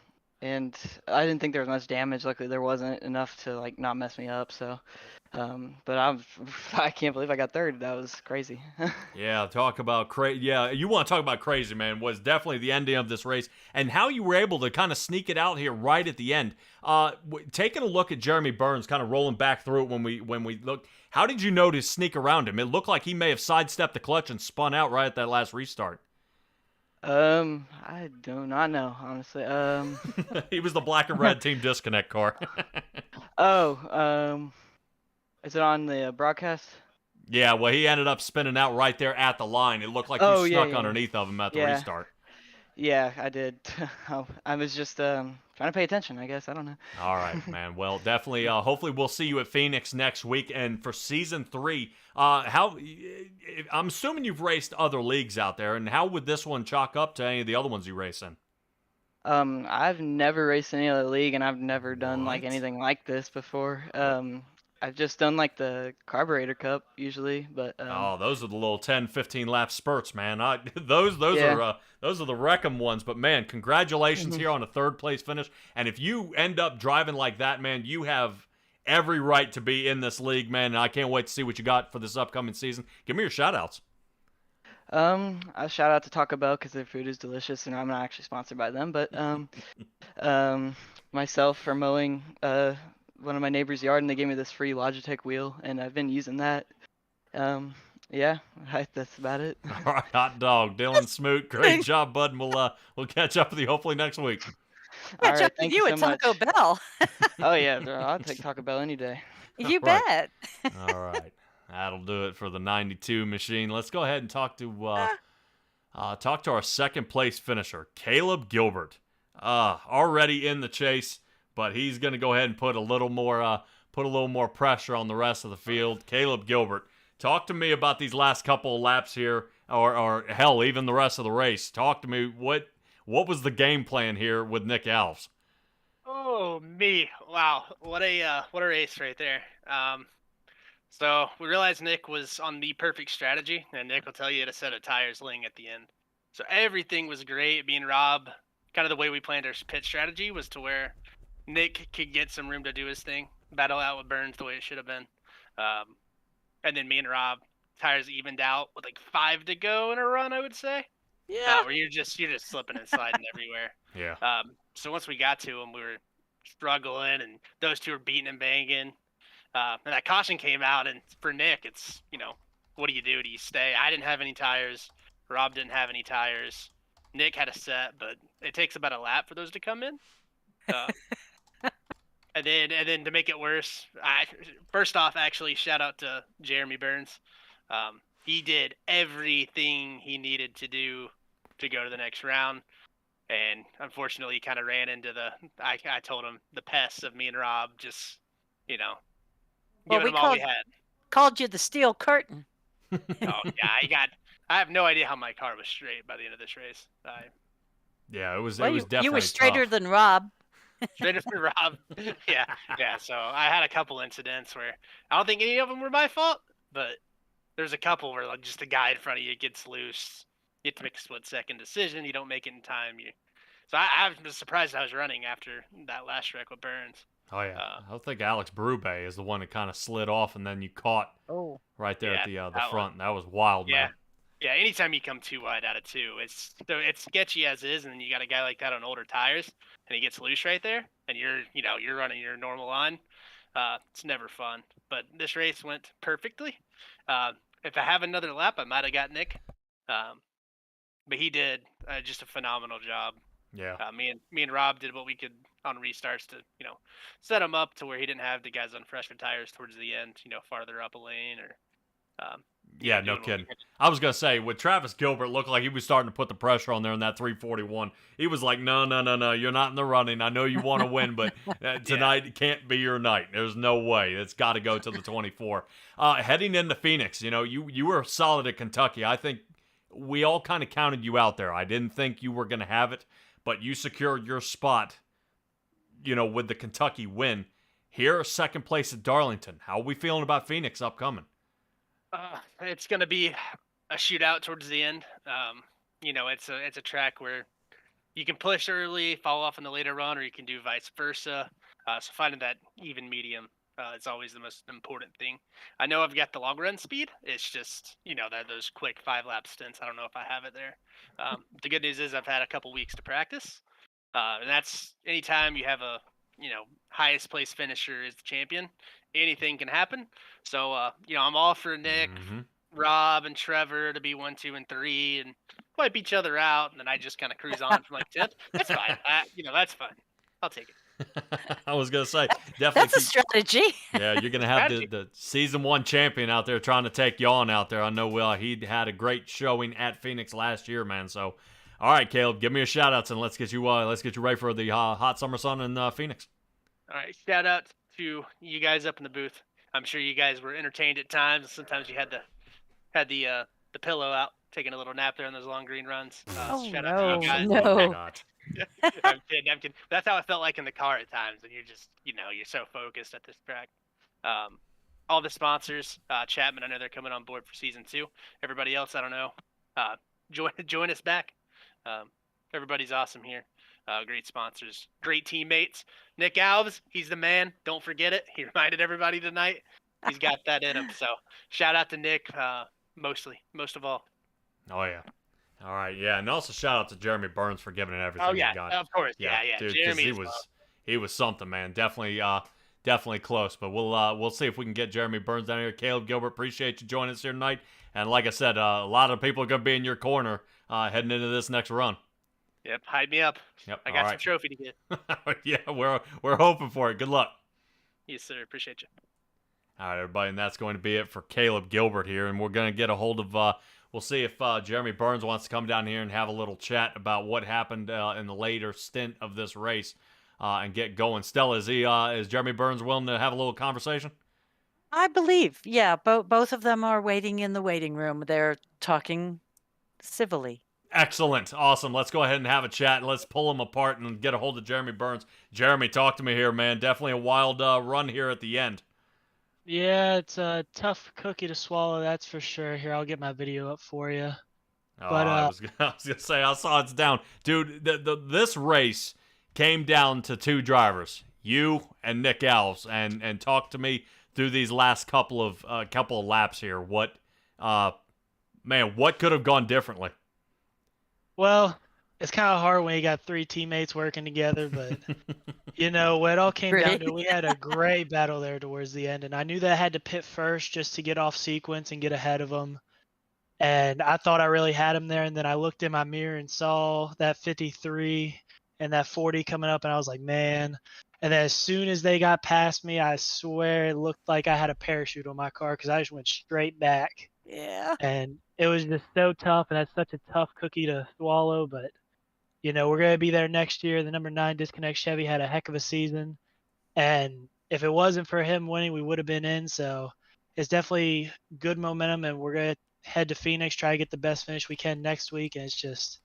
I didn't think there was much damage. Luckily, there wasn't enough to like not mess me up. So, but I can't believe I got third. That was crazy. Yeah, talk about crazy. Yeah, you want to talk about crazy, man? Was definitely the ending of this race, and how you were able to kind of sneak it out here right at the end. Taking a look at Jeremy Burns, kind of rolling back through it when we looked. How did you know to sneak around him? It looked like he may have sidestepped the clutch and spun out right at that last restart. I do not know, honestly. He was the black and red team disconnect car. Is it on the broadcast? Yeah, well, he ended up spinning out right there at the line. It looked like you snuck underneath of him at the restart. Yeah, I did. I was just trying to pay attention, I guess. I don't know. All right, man. Well, definitely. Hopefully, we'll see you at Phoenix next week. And for season 3, I'm assuming you've raced other leagues out there. And how would this one chalk up to any of the other ones you race in? I've never raced any other league, and I've never done like anything like this before. I've just done like the Carburetor Cup usually, but those are the little 10, 15 lap spurts, man. Those are the Wreckham ones. But man, congratulations here on a third place finish. And if you end up driving like that, man, you have every right to be in this league, man. And I can't wait to see what you got for this upcoming season. Give me your shout outs. I shout out to Taco Bell because their food is delicious, and I'm not actually sponsored by them, but myself for mowing one of my neighbor's yard, and they gave me this free Logitech wheel, and I've been using that. Yeah, that's about it. All right, hot dog, Dylan Smoot, great job, bud. And we'll catch up with you hopefully next week. Catch up with you at Taco Bell. Oh yeah, I'll take Taco Bell any day. You bet. All right, that'll do it for the 92 machine. Let's go ahead and talk to our second place finisher, Caleb Gilbert. Already in the chase, but he's going to go ahead and put a little more pressure on the rest of the field. Caleb Gilbert, talk to me about these last couple of laps here, or hell, even the rest of the race. Talk to me. What was the game plan here with Nick Alves? Oh, me. Wow. What a race right there. So we realized Nick was on the perfect strategy, and Nick will tell you to set of tires laying at the end. So everything was great. Me and Rob, kind of the way we planned our pit strategy was to where Nick could get some room to do his thing, battle out with Burns the way it should have been. And then me and Rob, tires evened out with like 5 to go in a run, I would say. Yeah. Where you're just slipping and sliding everywhere. Yeah. So once we got to him, we were struggling, and those two were beating and banging. And that caution came out, and for Nick, it's, what do you do? Do you stay? I didn't have any tires. Rob didn't have any tires. Nick had a set, but it takes about a lap for those to come in. And then to make it worse, first off, actually, shout out to Jeremy Burns. He did everything he needed to do to go to the next round. And unfortunately, he kind of ran into I told him, the pests of me and Rob, just, giving him all we had. Called you the steel curtain. Oh, yeah, I have no idea how my car was straight by the end of this race. Yeah, it was Well, definitely you were straighter tough. than Rob. Straight up to Rob. Yeah. So I had a couple incidents where I don't think any of them were my fault, but there's a couple where like just the guy in front of you gets loose. You have to make a split-second decision. You don't make it in time. So I was surprised I was running after that last wreck with Burns. Oh yeah, I think Alex Brube is the one that kind of slid off, and then you caught right there at the front. That was wild, man. Yeah, anytime you come too wide out of 2, it's sketchy as is, and then you got a guy like that on older tires, and he gets loose right there, and you're running your normal line. It's never fun. But this race went perfectly. If I have another lap, I might have got Nick. But he did just a phenomenal job. Yeah. Me and Rob did what we could on restarts to set him up to where he didn't have the guys on fresher tires towards the end, farther up a lane or Yeah, no doing what we kidding. could. I was gonna say, with Travis Gilbert, looked like he was starting to put the pressure on there in that 341. He was like, no, you're not in the running. I know you want to win, but tonight can't be your night. There's no way. It's got to go to the 24. Heading into Phoenix, you were solid at Kentucky. I think we all kind of counted you out there. I didn't think you were gonna have it, but you secured your spot, with the Kentucky win. Here, second place at Darlington. How are we feeling about Phoenix upcoming? It's gonna be a shootout towards the end. It's a track where you can push early, fall off in the later run, or you can do vice versa. So finding that even medium is always the most important thing. I know I've got the long run speed. It's just that those quick 5-lap stints. I don't know if I have it there. The good news is I've had a couple weeks to practice, and that's anytime you have a highest place finisher is the champion. Anything can happen. So I'm all for Nick, Rob, and Trevor to be 1, 2, and 3, and wipe each other out, and then I just kind of cruise on from like 10th. That's fine. That's fine. I'll take it. I was gonna say, definitely. That's a strategy. Yeah, you're gonna have the season 1 champion out there trying to take you on out there. I know he had a great showing at Phoenix last year, man. So, all right, Caleb, give me a shout outs and let's get you ready for the hot summer sun in Phoenix. All right, shout out to you guys up in the booth. I'm sure you guys were entertained at times. Sometimes you had the pillow out, taking a little nap there on those long green runs. Shout out to you guys. No. I'm kidding. That's how it felt like in the car at times, and you're just, you're so focused at this track. All the sponsors, Chapman, I know they're coming on board for season 2. Everybody else, I don't know. Join us back. Everybody's awesome here. Great sponsors, great teammates. Nick Alves, he's the man. Don't forget it. He reminded everybody tonight. He's got that in him. So shout out to Nick, most of all. Oh yeah. All right, yeah, and also shout out to Jeremy Burns for giving it everything he got. Of course, yeah. Dude, Jeremy he was something, man. Definitely close. But we'll see if we can get Jeremy Burns down here. Caleb Gilbert, appreciate you joining us here tonight. And like I said, a lot of people are gonna be in your corner heading into this next run. Yep, hype me up. Yep, I got some trophy to get. Yeah, we're hoping for it. Good luck. Yes, sir. Appreciate you. All right, everybody, and that's going to be it for Caleb Gilbert here. And we're going to get a hold of, we'll see if Jeremy Burns wants to come down here and have a little chat about what happened in the later stint of this race and get going. Stella, is Jeremy Burns willing to have a little conversation? I believe, yeah. Both of them are waiting in the waiting room. They're talking civilly. Excellent. Awesome. Let's go ahead and have a chat, and let's pull them apart and get a hold of Jeremy Burns. Jeremy, talk to me here, man. Definitely a wild run here at the end. Yeah, it's a tough cookie to swallow, that's for sure. Here, I'll get my video up for you. But I was gonna say, I saw it's down. Dude, this race came down to 2 drivers, you and Nick Alves, and talk to me through these last couple of laps here. What could have gone differently? Well, it's kind of hard when you got 3 teammates working together, but what it all came down to, we had a great battle there towards the end, and I knew that I had to pit first just to get off sequence and get ahead of them. And I thought I really had him there, and then I looked in my mirror and saw that 53 and that 40 coming up, and I was like, man. And then as soon as they got past me, I swear it looked like I had a parachute on my car because I just went straight back. Yeah. And it was just so tough, and that's such a tough cookie to swallow. But, we're going to be there next year. The number 9 Disconnect Chevy had a heck of a season. And if it wasn't for him winning, we would have been in. So it's definitely good momentum, and we're going to head to Phoenix, try to get the best finish we can next week. And it's just,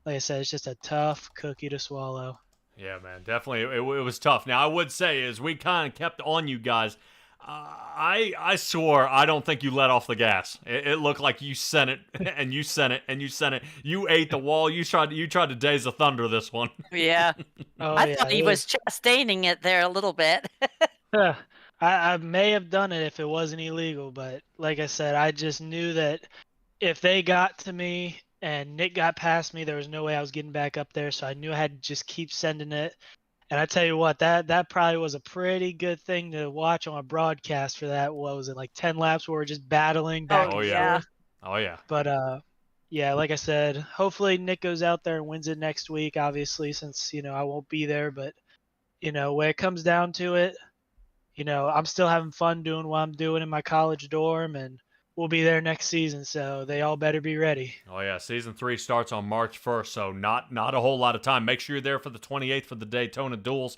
like I said, it's just a tough cookie to swallow. Yeah, man, definitely. It was tough. Now, I would say, as we kind of kept on you guys, I swore I don't think you let off the gas. It looked like you sent it, and you sent it, and you sent it. You ate the wall. You tried to daze the thunder this one. Yeah. I thought he was chastaining it there a little bit. I may have done it if it wasn't illegal, but like I said, I just knew that if they got to me and Nick got past me, there was no way I was getting back up there, so I knew I had to just keep sending it. And I tell you what, that probably was a pretty good thing to watch on a broadcast for that. What was it, like 10 laps where we're just battling back Oh, and yeah. forth? Oh yeah. But yeah, like I said, hopefully Nick goes out there and wins it next week, obviously, since, I won't be there. But, when it comes down to it, I'm still having fun doing what I'm doing in my college dorm, and we'll be there next season, so they all better be ready. Oh yeah, season 3 starts on March 1st, so not a whole lot of time. Make sure you're there for the 28th for the Daytona duels,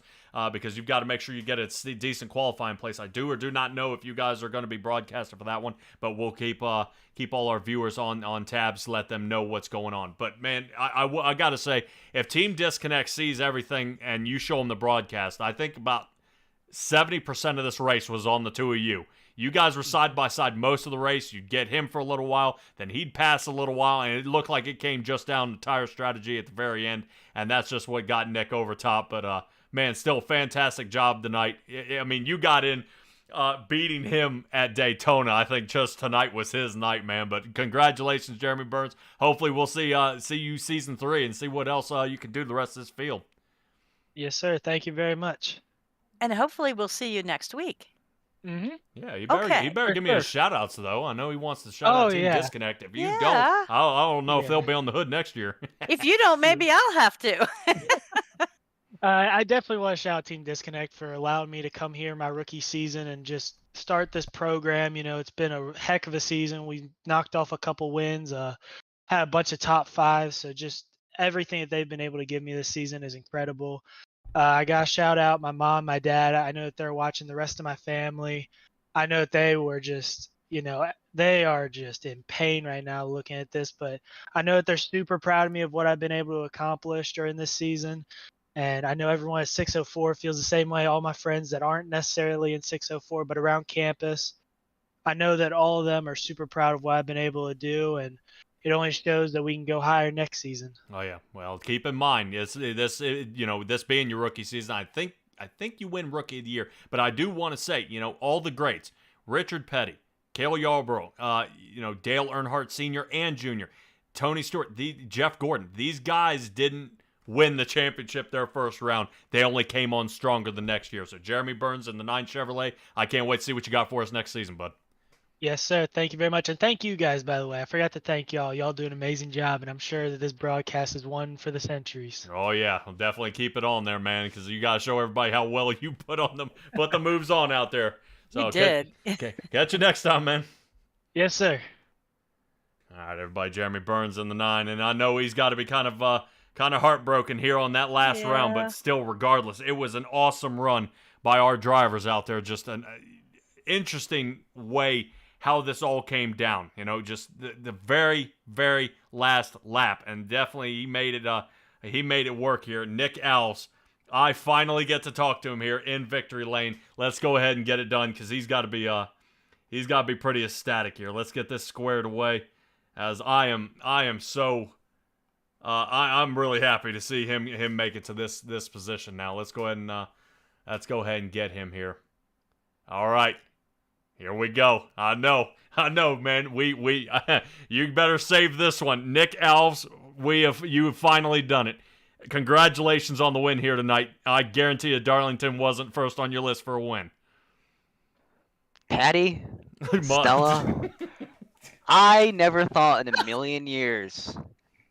because you've got to make sure you get a decent qualifying place. I do or do not know if you guys are going to be broadcasting for that one, but we'll keep all our viewers on tabs to let them know what's going on. But man, I got to say, if Team Disconnect sees everything and you show them the broadcast, I think about 70% of this race was on the two of you. You guys were side by side most of the race. You'd get him for a little while, then he'd pass a little while, and it looked like it came just down to tire strategy at the very end, and that's just what got Nick over top. But, man, still a fantastic job tonight. I mean, you got in beating him at Daytona. I think just tonight was his night, man. But congratulations, Jeremy Burns. Hopefully we'll see you season 3 and see what else you can do to the rest of this field. Yes, sir. Thank you very much. And hopefully we'll see you next week. Mm-hmm. Yeah, he Okay. better give me a shout-outs, though. I know he wants to shout out Team Disconnect. If you Yeah. don't, I don't know if they'll be on the hood next year. If you don't, maybe I'll have to. I definitely want to shout out Team Disconnect for allowing me to come here my rookie season and just start this program. It's been a heck of a season. We knocked off a couple wins, had a bunch of top 5s. So just everything that they've been able to give me this season is incredible. I got to shout out my mom, my dad. I know that they're watching, the rest of my family. I know that they were just, they are just in pain right now looking at this, but I know that they're super proud of me of what I've been able to accomplish during this season. And I know everyone at 604 feels the same way. All my friends that aren't necessarily in 604, but around campus, I know that all of them are super proud of what I've been able to do. And it only shows that we can go higher next season. Oh yeah. Well, keep in mind, this being your rookie season, I think you win Rookie of the Year. But I do want to say, all the greats: Richard Petty, Cale Yarborough, Dale Earnhardt Sr. and Jr., Tony Stewart, Jeff Gordon. These guys didn't win the championship their first round. They only came on stronger the next year. So Jeremy Burns and the 9 Chevrolet, I can't wait to see what you got for us next season, bud. Yes, sir. Thank you very much. And thank you guys, by the way. I forgot to thank y'all. Y'all do an amazing job, and I'm sure that this broadcast is one for the centuries. Oh, yeah. I'll definitely keep it on there, man, because you got to show everybody how well you put the moves on out there. So You did. Catch you next time, man. Yes, sir. All right, everybody. Jeremy Burns in the 9, and I know he's got to be kind of heartbroken here on that last round, but still, regardless, it was an awesome run by our drivers out there. Just an interesting way how this all came down, just the very, very last lap, and definitely he made it work here. Nick Alves, I finally get to talk to him here in Victory Lane. Let's go ahead and get it done, because he's got to be pretty ecstatic here. Let's get this squared away, as I am so I'm really happy to see him make it to this position now. Let's go ahead and get him here. All right. Here we go. I know, man. We you better save this one. Nick Alves, you have finally done it. Congratulations on the win here tonight. I guarantee you Darlington wasn't first on your list for a win. Patty, Stella, I never thought in a million years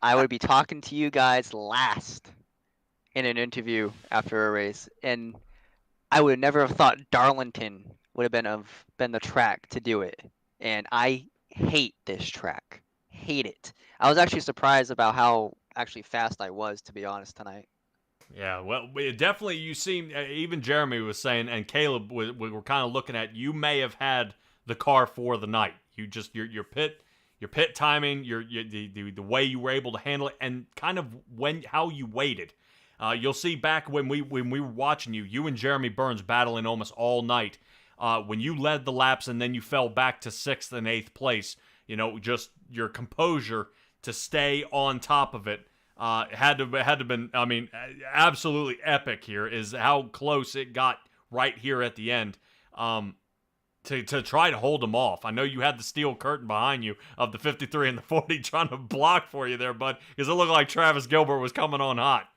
I would be talking to you guys last in an interview after a race, and I would never have thought Darlington would have been the track to do it. And I hate this track. Hate it. I was actually surprised about how actually fast I was, to be honest, tonight. Yeah, well, definitely you seem, even Jeremy was saying, and Caleb, we were kind of looking at, you may have had the car for the night. You just, your pit timing, the way you were able to handle it, and kind of how you waited. You'll see back when we were watching you and Jeremy Burns battling almost all night. When you led the laps and then you fell back to 6th and 8th place, just your composure to stay on top of it had to been, I mean, absolutely epic here is how close it got right here at the end to try to hold them off. I know you had the steel curtain behind you of the 53 and the 40 trying to block for you there, bud, because it looked like Travis Gilbert was coming on hot.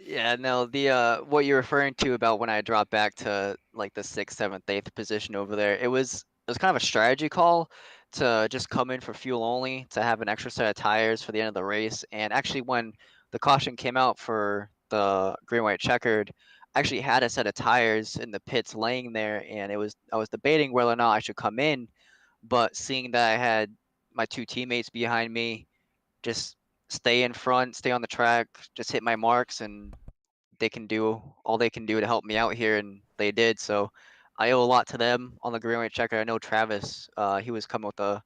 Yeah, no, the what you're referring to about when I dropped back to like the sixth, seventh, eighth position over there, it was kind of a strategy call to just come in for fuel only, to have an extra set of tires for the end of the race. And actually, when the caution came out for the green, white, checkered, I actually had a set of tires in the pits laying there, and I was debating whether or not I should come in, but seeing that I had my two teammates behind me, just stay in front, stay on the track, just hit my marks, and they can do all they can do to help me out here, and they did. So I owe a lot to them on the green white checker. I know Travis, he was coming with a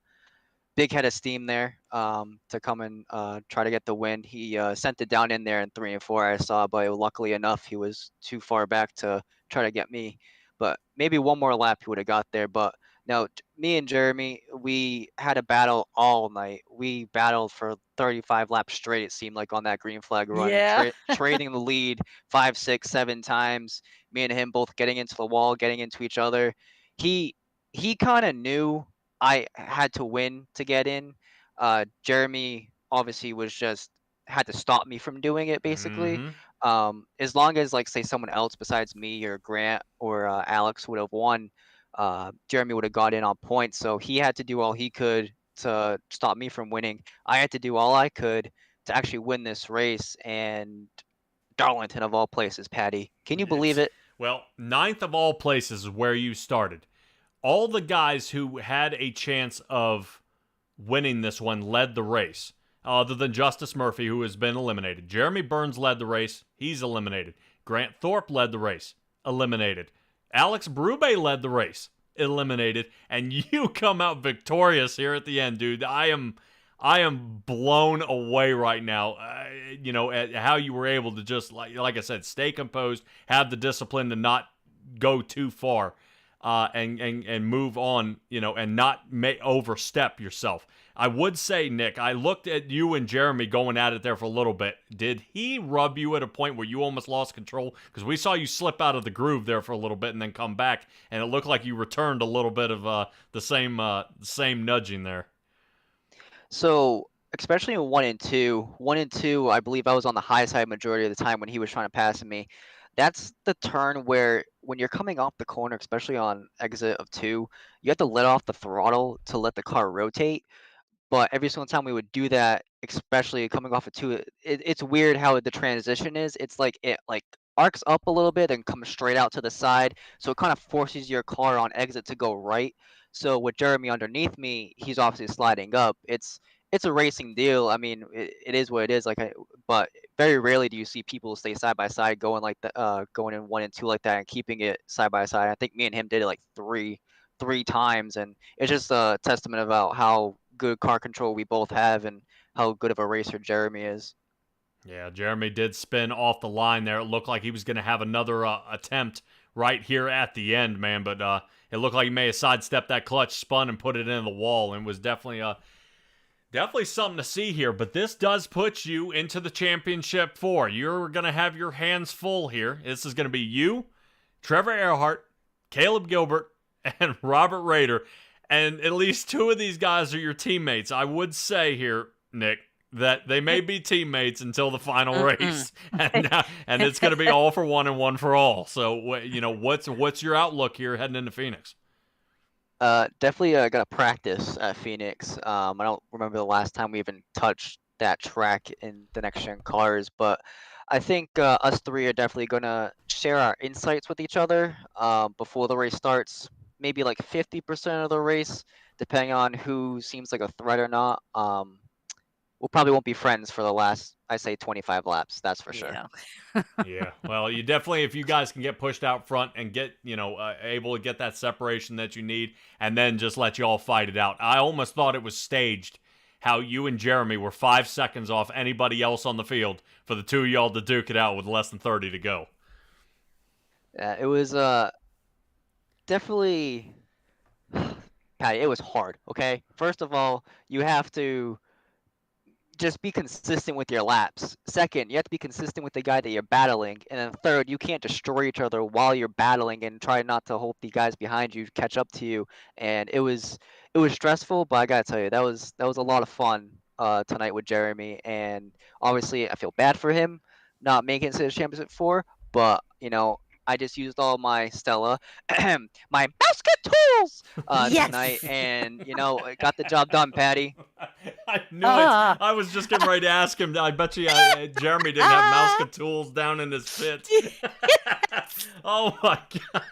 big head of steam there, to come and try to get the win. He sent it down in there in 3 and 4, I saw, but luckily enough, he was too far back to try to get me. But maybe one more lap he would have got there. But no, me and Jeremy, we had a battle all night. We battled for 35 laps straight, it seemed like, on that green flag run, Yeah. trading the lead 5, 6, 7 times. Me and him both getting into the wall, getting into each other. He he kind of knew I had to win to get in. Jeremy obviously was just had to stop me from doing it basically. Mm-hmm. As long as, like, say someone else besides me or Grant or Alex would have won, Jeremy would have got in on points. So he had to do all he could to stop me from winning. I had to do all I could to actually win this race. And Darlington of all places, Patty, can you believe it? Well, ninth of all places is where you started. All the guys who had a chance of winning this one led the race, other than Justice Murphy, who has been eliminated. Jeremy Burns led the race. He's eliminated. Grant Thorpe led the race. Eliminated. Alex Brube led the race. Eliminated. And you come out victorious here at the end, dude. I am blown away right now, at how you were able to just, like I said, stay composed, have the discipline to not go too far, and move on, and not overstep yourself. I would say, Nick, I looked at you and Jeremy going at it there for a little bit. Did he rub you at a point where you almost lost control? Because we saw you slip out of the groove there for a little bit and then come back, and it looked like you returned a little bit of the same nudging there. So, especially in 1 and 2, I believe I was on the high side majority of the time when he was trying to pass me. That's the turn where, when you're coming off the corner, especially on exit of 2, you have to let off the throttle to let the car rotate. But every single time we would do that, especially coming off of 2, it's weird how the transition is. It's like it like arcs up a little bit and comes straight out to the side, so it kind of forces your car on exit to go right. So with Jeremy underneath me, he's obviously sliding up. It's a racing deal. I mean, it is what it is. But very rarely do you see people stay side by side going like going in 1 and 2 like that and keeping it side by side. I think me and him did it like three times, and it's just a testament about how good car control we both have and how good of a racer Jeremy is. Yeah, Jeremy did spin off the line there. It looked like he was going to have another attempt right here at the end, man. But it looked like he may have sidestepped that clutch, spun, and put it into the wall, and was definitely something to see here. But this does put you into the championship 4. You're going to have your hands full here. This is going to be you, Trevor Earhart, Caleb Gilbert, and Robert Roeder. And at least 2 of these guys are your teammates. I would say here, Nick, that they may be teammates until the final race, and it's going to be all for one and one for all. So, what's your outlook here heading into Phoenix? Definitely got to practice at Phoenix. I don't remember the last time we even touched that track in the next gen cars, but I think us 3 are definitely going to share our insights with each other before the race starts. Maybe like 50% of the race, depending on who seems like a threat or not. We probably won't be friends for the last, I say, 25 laps. That's for sure. Yeah. Well, you definitely, if you guys can get pushed out front and get, able to get that separation that you need, and then just let you all fight it out. I almost thought it was staged, how you and Jeremy were 5 seconds off anybody else on the field for the 2 of y'all to duke it out with less than 30 to go. Yeah, it was definitely, Patty, it was hard, okay? First of all, you have to just be consistent with your laps. Second, you have to be consistent with the guy that you're battling. And then third, you can't destroy each other while you're battling, and try not to hope the guys behind you catch up to you. And it was stressful, but I gotta tell you, that was a lot of fun tonight with Jeremy. And obviously, I feel bad for him not making it to the championship 4, but I just used all my Stella, my basket tools Yes! tonight, and it got the job done, Patty. I knew it. I was just getting ready to ask him. I bet you Jeremy didn't have Mouska tools down in his pit. Oh my god.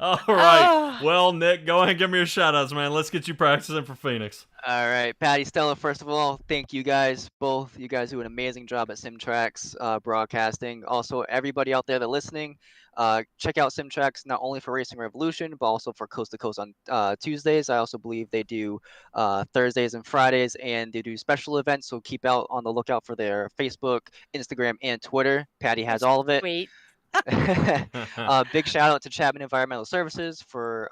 All right. Well, Nick, go ahead and give me your shout-outs, man. Let's get you practicing for Phoenix. All right, Patty, Stella, first of all, thank you guys, both. You guys do an amazing job at SimTrax broadcasting. Also, everybody out there that listening, check out SimTrax not only for Racing Revolution, but also for Coast to Coast on Tuesdays. I also believe they do Thursdays and Fridays, and they do special events, so keep out on the lookout for their Facebook, Instagram, and Twitter. Patty has all of it. Sweet. Big shout out to Chapman Environmental Services for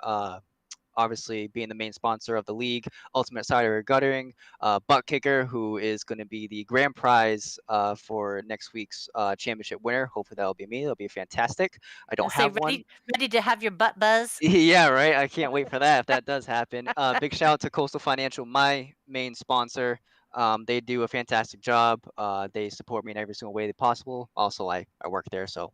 obviously being the main sponsor of the league. Ultimate Cider Guttering, Butt Kicker, who is going to be the grand prize for next week's championship winner. Hopefully that'll be me. It'll be fantastic. I don't have one. Ready to have your butt buzz? Yeah, right. I can't wait for that if that does happen. Big shout out to Coastal Financial, my main sponsor. They do a fantastic job. They support me in every single way possible. Also, I work there, so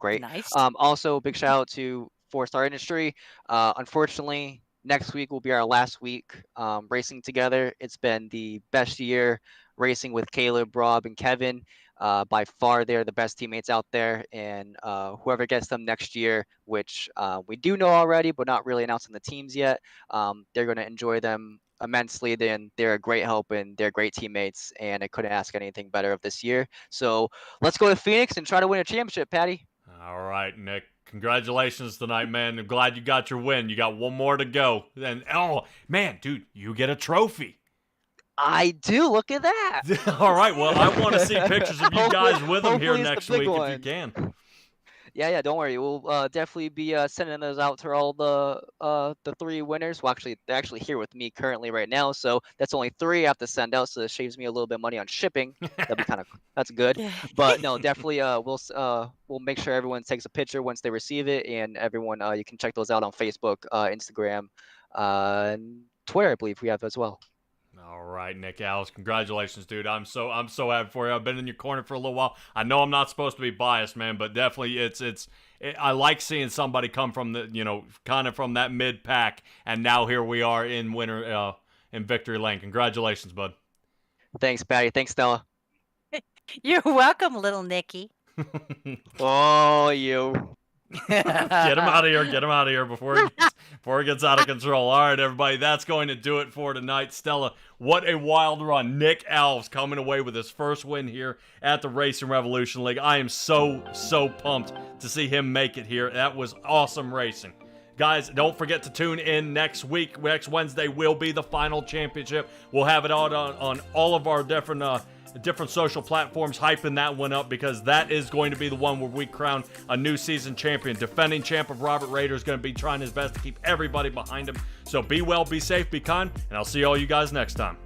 great. Nice. Also, big shout out to 4-Star Industry. Unfortunately, next week will be our last week racing together. It's been the best year racing with Caleb, Rob, and Kevin. By far, they're the best teammates out there. And whoever gets them next year, which we do know already, but not really announcing the teams yet, they're going to enjoy them immensely. They're a great help and they're great teammates. And I couldn't ask anything better of this year. So let's go to Phoenix and try to win a championship, Patty. All right, Nick. Congratulations tonight, man. I'm glad you got your win. You got one more to go. And oh, man, dude, you get a trophy. I do. Look at that. All right. Well, I want to see pictures of you guys with them here Hopefully it's next the big week one. if you can. Yeah, don't worry. We'll definitely be sending those out to all the 3 winners. Well, actually, they're actually here with me currently right now, so that's only 3 I have to send out, so it saves me a little bit of money on shipping. That'd be that's good. But no, definitely we'll make sure everyone takes a picture once they receive it, and everyone you can check those out on Facebook, Instagram, and Twitter. I believe we have as well. All right, Nick Alice, congratulations, dude. I'm so happy for you. I've been in your corner for a little while. I know I'm not supposed to be biased, man, but definitely I like seeing somebody come from the kind of from that mid pack, and now here we are in victory lane. Congratulations, bud. Thanks, Patty. Thanks, Stella. You're welcome, little Nicky. Oh, you. Get him out of here. Get him out of here before he gets out of control. All right, everybody, that's going to do it for tonight. Stella, what a wild run. Nick Alves coming away with his first win here at the Racing Revolution League. I am so pumped to see him make it here. That was awesome racing. Guys, don't forget to tune in next week. Next Wednesday will be the final championship. We'll have it all on all of our different social platforms, hyping that one up, because that is going to be the one where we crown a new season champion. Defending champ of Robert Roeder is going to be trying his best to keep everybody behind him. So be well, be safe, be kind, and I'll see all you guys next time.